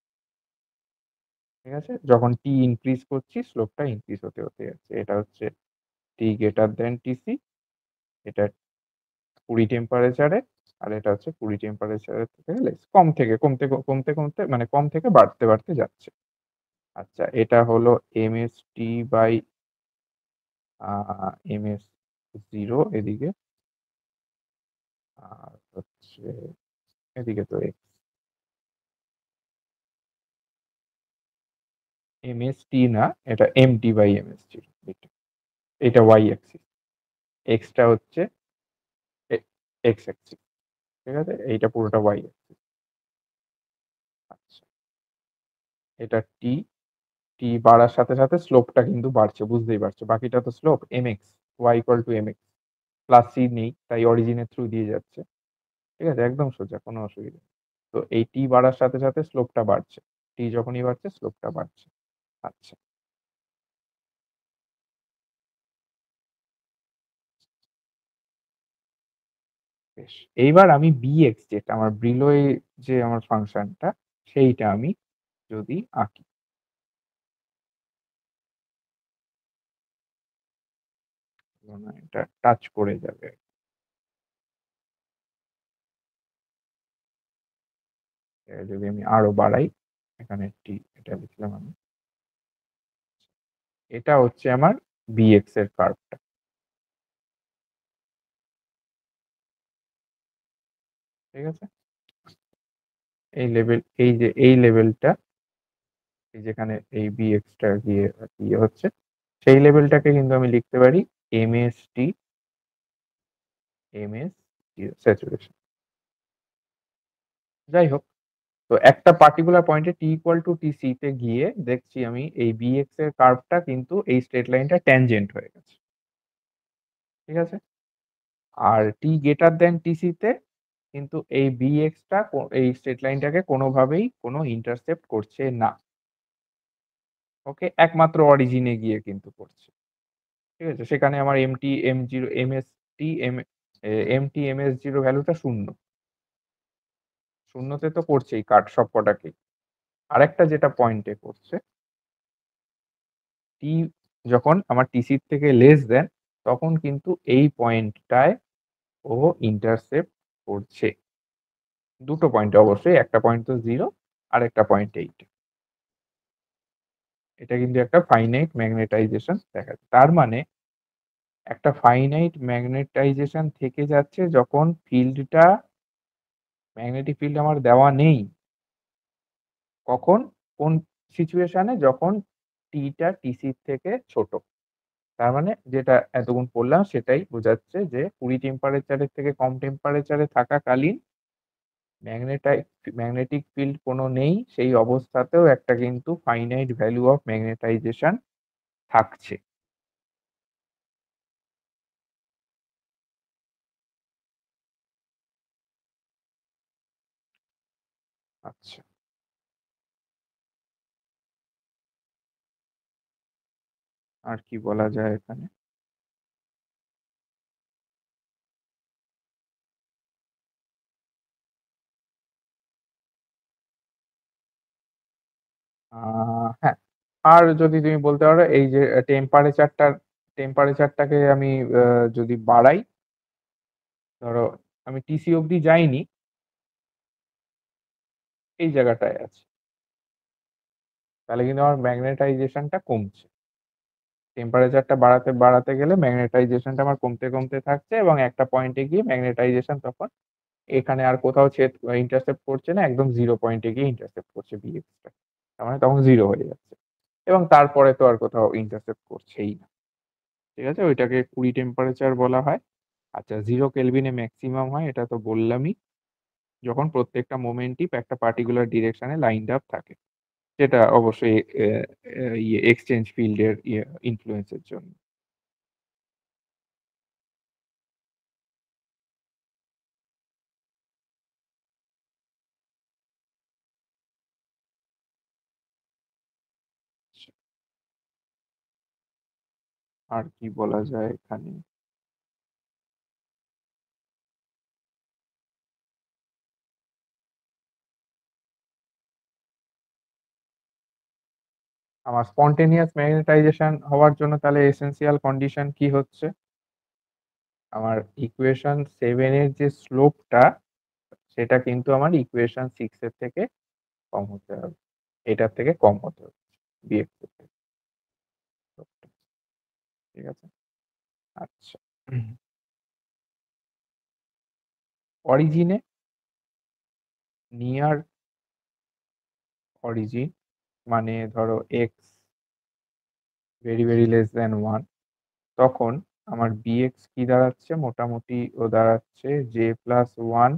ঠিক আছে? যখন টি ইনক্রিজ করছি স্লোপটা ইনক্রিজ হতে হতে যাচ্ছে। এটা হচ্ছে টি গ্রেটার দেন টিসি, এটা 20 টেম্পারেচারে, আর এটা হচ্ছে 20 টেম্পারেচারের থেকে লেস, কম থেকে কমতে কমতে কমতে মানে কম থেকে বাড়তে বাড়তে যাচ্ছে। আচ্ছা, এটা হলো ms0 এদিকে, আর হচ্ছে এদিকে তো mst না, এটা mt/ms0, এটা y অ্যাক্সিস, এক্সটা হচ্ছে এক্স অ্যাক্সিস, ঠিক আছে? এইটা পুরোটা y অ্যাক্সিস। আচ্ছা, এটা টি, টি বাড়ার সাথে সাথে স্লোপটা কিন্তু বাড়ছে, বুঝতেই পারছো। বাকিটা তো slope mx, y = mx, plus C নেই তাই অরিজিনের থ্রু দিয়ে যাচ্ছে, ঠিক আছে? একদম সোজা, কোনো অসুবিধা নেই। তো এই টি বাড়ার সাথে সাথে স্লোপটা বাড়ছে, টি যখনই বাড়ছে স্লোপটা বাড়ছে। আচ্ছা, বেশ। এইবার আমি bx, যেটা আমার ব্রিলোয় যে আমার ফাংশনটা, সেইটা আমি যদি আঁকি, এটা টাচ করে যাবে। যদি আমি আরো বাড়াই, এখানে টি এটা লিখলাম আমি, এটা হচ্ছে আমার bx এর কার্ভটা, ঠিক আছে? এই লেভেল, এই যে এই লেভেলটা, এই যেখানে এই bx-টা গিয়ে ইয়ে হচ্ছে, সেই লেভেলটাকে কিন্তু আমি লিখতে পারি mst ms স্যাচুরেশন। যাই হোক, তো একটা পার্টিকুলার পয়েন্টে টি ইকুয়াল টু টিসি তে গিয়ে দেখছি আমি এই bx এর কার্ভটা কিন্তু এই স্ট্রেট লাইনটা ট্যানজেন্ট হয়ে গেছে, ঠিক আছে? আর টি গ্রেটার দেন টিসি তে কিন্তু এই bx-টা এই স্ট্রেট লাইনটাকে কোনোভাবেই কোনো ইন্টারসেপ্ট করছে না। ওকে, একমাত্র অরিজিনে গিয়ে কিন্তু করছে, ঠিক আছে? সেখানে আমার mt/ms0 ভ্যালুটা 0, শূন্যতে তো করছেই কাট সবকটাকেই। আরেকটা যেটা পয়েন্টে করছে, টি যখন আমার টিসির থেকে লেস দেন, তখন কিন্তু এই পয়েন্টটায় ও ইন্টারসেপ্ট করছে। দুটো পয়েন্টে অবশ্যই, একটা পয়েন্ট তো 0, আর একটা পয়েন্ট 8। এটা কিন্তু একটা ফাইনাইট ম্যাগনেটাইজেশন দেখাচ্ছে। তার মানে একটা ফাইনাইট ম্যাগনেটাইজেশন থেকে যাচ্ছে যখন ফিল্ডটা, ম্যাগনেটিক ফিল্ড আমার দেওয়া নেই। কখন? কোন সিচুয়েশনে? যখন টিটা টিসির থেকে ছোট। তার মানে যেটা এতক্ষণ পড়লাম সেটাই বোঝাচ্ছে যে 20 টেম্পারেচারের থেকে কম টেম্পারেচারে থাকাকালীন ম্যাগনেটিক ফিল্ড কোনো নেই, সেই অবস্থাতেও একটা কিন্তু ফাইনাইট ভ্যালু অফ ম্যাগনেটাইজেশন থাকছে। আচ্ছা, আর কি বলা যায় এখানে? হ্যাঁ, আর যদি তুমি বলতে পারো এই যে টেম্পারেচারটাকে আমি যদি বাড়াই, ধরো আমি টিসি অব্দি যাইনি, এই জায়গাটায় আছে, তাহলে কিন্তু আমার ম্যাগনেটাইজেশনটা কমছে। টেম্পারেচারটা বাড়াতে গেলে ম্যাগনেটাইজেশনটা আমার কমতে কমতে থাকছে, এবং একটা পয়েন্টে গিয়ে ম্যাগনেটাইজেশন তখন এখানে আর কোথাও ইন্টারসেপ্ট করছে না, একদম 0 পয়েন্টে গিয়ে ইন্টারসেপ্ট করছে বিএক্সটা। তার মানে তখন 0 হয়ে যাচ্ছে, এবং তারপরে তো আর কোথাও ইন্টারসেপ্ট করছেই না। ঠিক আছে, ওইটাকে কুড়ি টেম্পারেচার বলা হয়। আচ্ছা, 0 কেলভিনে ম্যাক্সিমাম হয়, এটা তো বললামই, যখন প্রত্যেকটা মোমেন্টই একটা পার্টিকুলার ডিরেকশনে লাইনড আপ থাকে, যেটা অবশ্যই এক্সচেঞ্জ ফিল্ডের ইনফ্লুয়েন্সের জন্য। আর কি বলা যায় এখানে? আমার স্পন্টেনিয়াস ম্যাগনেটাইজেশন হওয়ার জন্য তাহলে এসেন্সিয়াল কন্ডিশন কি হচ্ছে? আমার ইকুয়েশন 7 এর যে স্লোপটা, সেটা কিন্তু আমার ইকুয়েশন 6 এর থেকে কম হতে হবে, এটার থেকে কম হতে হবে, বিএক্স এর থেকে। ঠিক আছে, আচ্ছা। অরিজিনে, নিয়ার অরিজিন, মানে ধরো x very very less than 1, তখন আমার বিএক্স কি দাঁড়াচ্ছে? মোটামুটি ও দাঁড়াচ্ছে j+1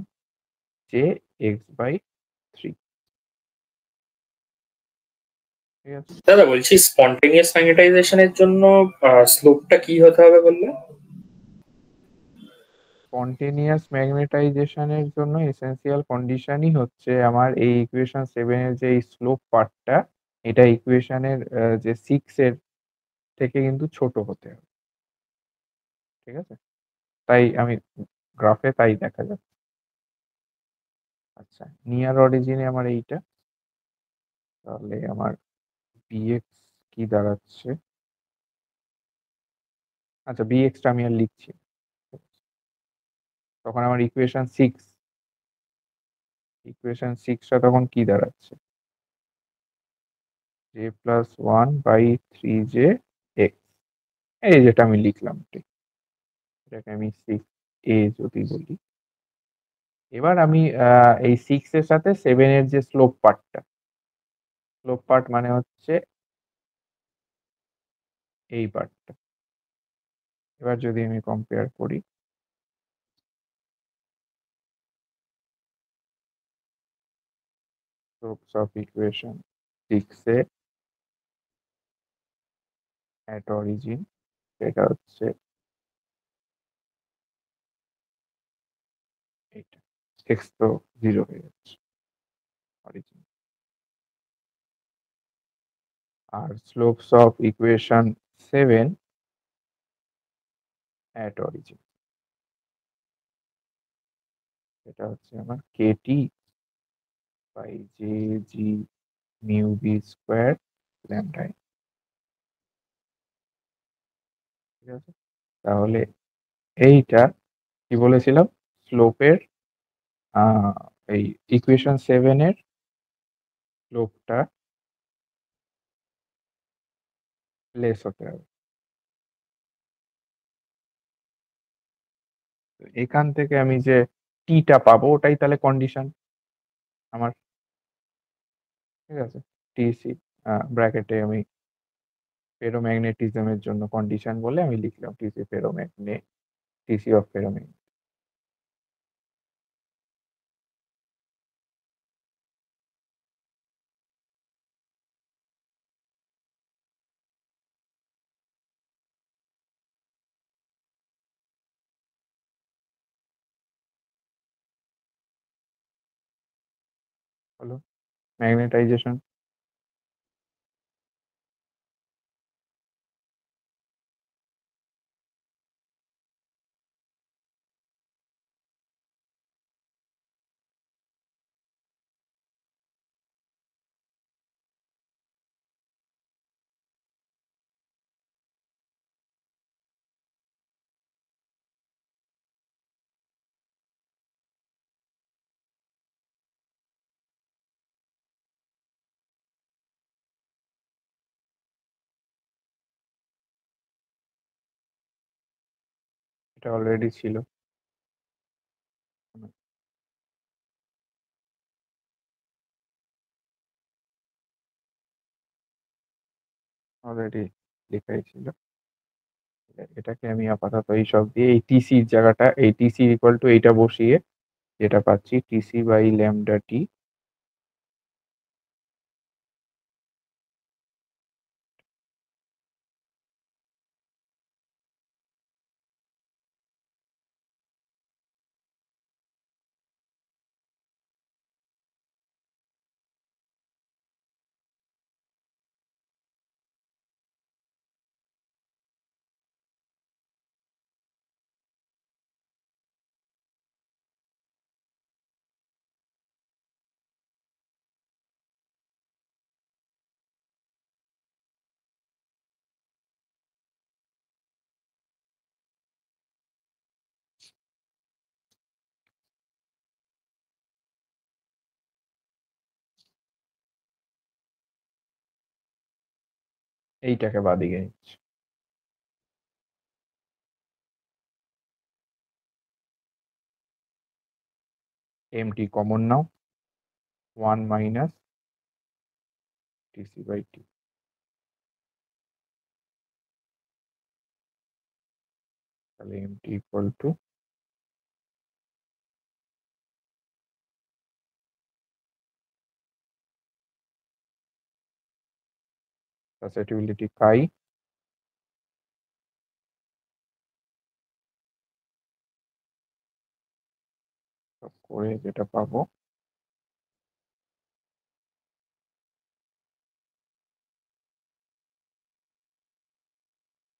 জে x/3। ঠিক আছে, দাদা বলছি স্পন্টেনিয়াস ম্যাগনেটাইজেশনের জন্য স্লোপটা কি হতে হবে বললে? স্পন্টেনিয়াস ম্যাগনেটাইজেশনের জন্য এসেন্সিয়াল কন্ডিশনই হচ্ছে আমার এই ইকুয়েশন 7 এর যে স্লোপ পার্টটা, এটা ইকুয়েশনের যে 6 এর থেকে কিন্তু ছোট হতে হবে। ঠিক আছে, তাই আমি গ্রাফে তাই দেখা যাচ্ছে। আচ্ছা, নিয়ার অরিজিনে আমার এইটা, তাহলে আমার বিএক্স কি দাঁড়াচ্ছে? আচ্ছা, বিএক্সটা আমি আর লিখছি না। তখন আমার ইকুয়েশন 6টা তখন কি দাঁড়াচ্ছে? j+1/3 x, এই যেটা আমি লিখলাম ঠিক, এটাকে আমি 6a যদি বলি। এবার আমি এই 6 এর সাথে 7 এর যে স্লোপ পার্ট মানে হচ্ছে এই পার্টটা। এবার যদি আমি কম্পেয়ার করি, স্লোপস অফ ইকুয়েশন 6 এ অ্যাট অরিজিন, এটা হচ্ছে এইটা, এক্স তো 0 হয়ে যাচ্ছে অরিজিন। আর slopes of equation 7 at origin, এটা হচ্ছে আমার KT by J G mu B square lambda. ঠিক আছে, তাহলে এইটা কি বলেছিলাম? স্লোপের এই ইকুয়েশন 7 এর স্লোপটা লেস হতে হবে। তো এখান থেকে আমি যে টিটা পাবো, ওটাই তাহলে কন্ডিশন আমার। ঠিক আছে, টিসি ব্র্যাকেটে আমি ফেরোম্যাগনেটিজমের জন্য কন্ডিশন বলে আমি লিখলাম টিসি অফ ফেরোম্যাগনেট। হলো ম্যাগনেটাইজেশন। এটা অলরেডি ছিল। অলরেডি লেখাই ছিল। এটাকে আমি আপাতত এই সব দিয়ে এই টিসির জায়গাটা এই টিসি ইকুয়াল টু এইটা বসিয়ে যেটা পাচ্ছি টিসি বাই ল্যামডা টি এইটাকে বাদিকে নিচ্ছি। এমটি কমন নাও 1 মাইনাস টিসি বাই টি। তাহলে m t equal to susceptibility chi করে যেটা পাবো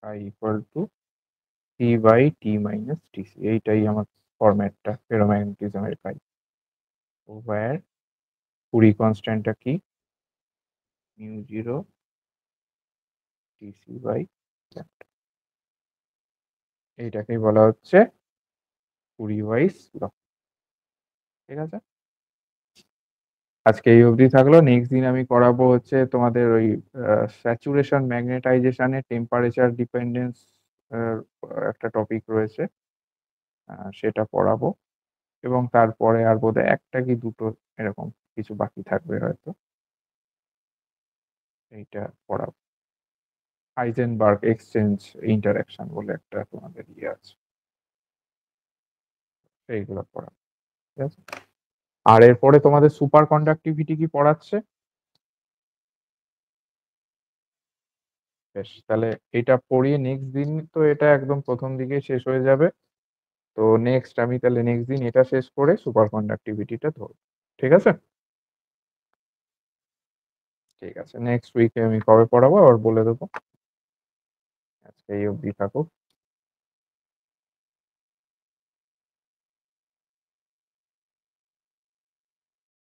chi equal to t by t minus t c. এইটাই আমার ফরম্যাটটা ফেরোম্যাগনেটিজমের কাই। ওভার কুড়ি কনস্ট্যান্টটা কি mu zero t c by lambda. এইটাকেই বলা হচ্ছে কুড়ি ওয়াইজ ল। ঠিক আছে, আজকে এই অবধি থাকলো। নেক্সট দিন আমি করাবো হচ্ছে তোমাদের ওই স্যাচুরেশন ম্যাগনেটাইজেশনে টেম্পারেচার ডিপেন্ডেন্স একটা টপিক রয়েছে, সেটা পড়াবো। এবং তারপরে আর বোধহয় একটা কি দুটো এরকম কিছু বাকি থাকবে হয়তো, এইটা পড়াবো। হাইজেনবার্গ এক্সচেঞ্জ ইন্টারাকশন বলে একটা তোমাদের ইয়ে আছে, সেইগুলো পড়াবো। ঠিক আছে, আর এরপরে তোমাদের সুপার কন্ডাক্টিভিটি কি পড়াচ্ছে? বেশ, তাহলে এটা পড়িয়ে নেক্সট দিন তো এটা একদম প্রথম দিকে শেষ হয়ে যাবে। তো নেক্সট আমি তাহলে নেক্সট দিন এটা শেষ করে সুপার কন্ডাক্টিভিটিটা ধরবো। ঠিক আছে, ঠিক আছে, নেক্সট উইকে আমি কবে পড়াবো আবার বলে দেবো। আজকে এই অবধি থাকুক।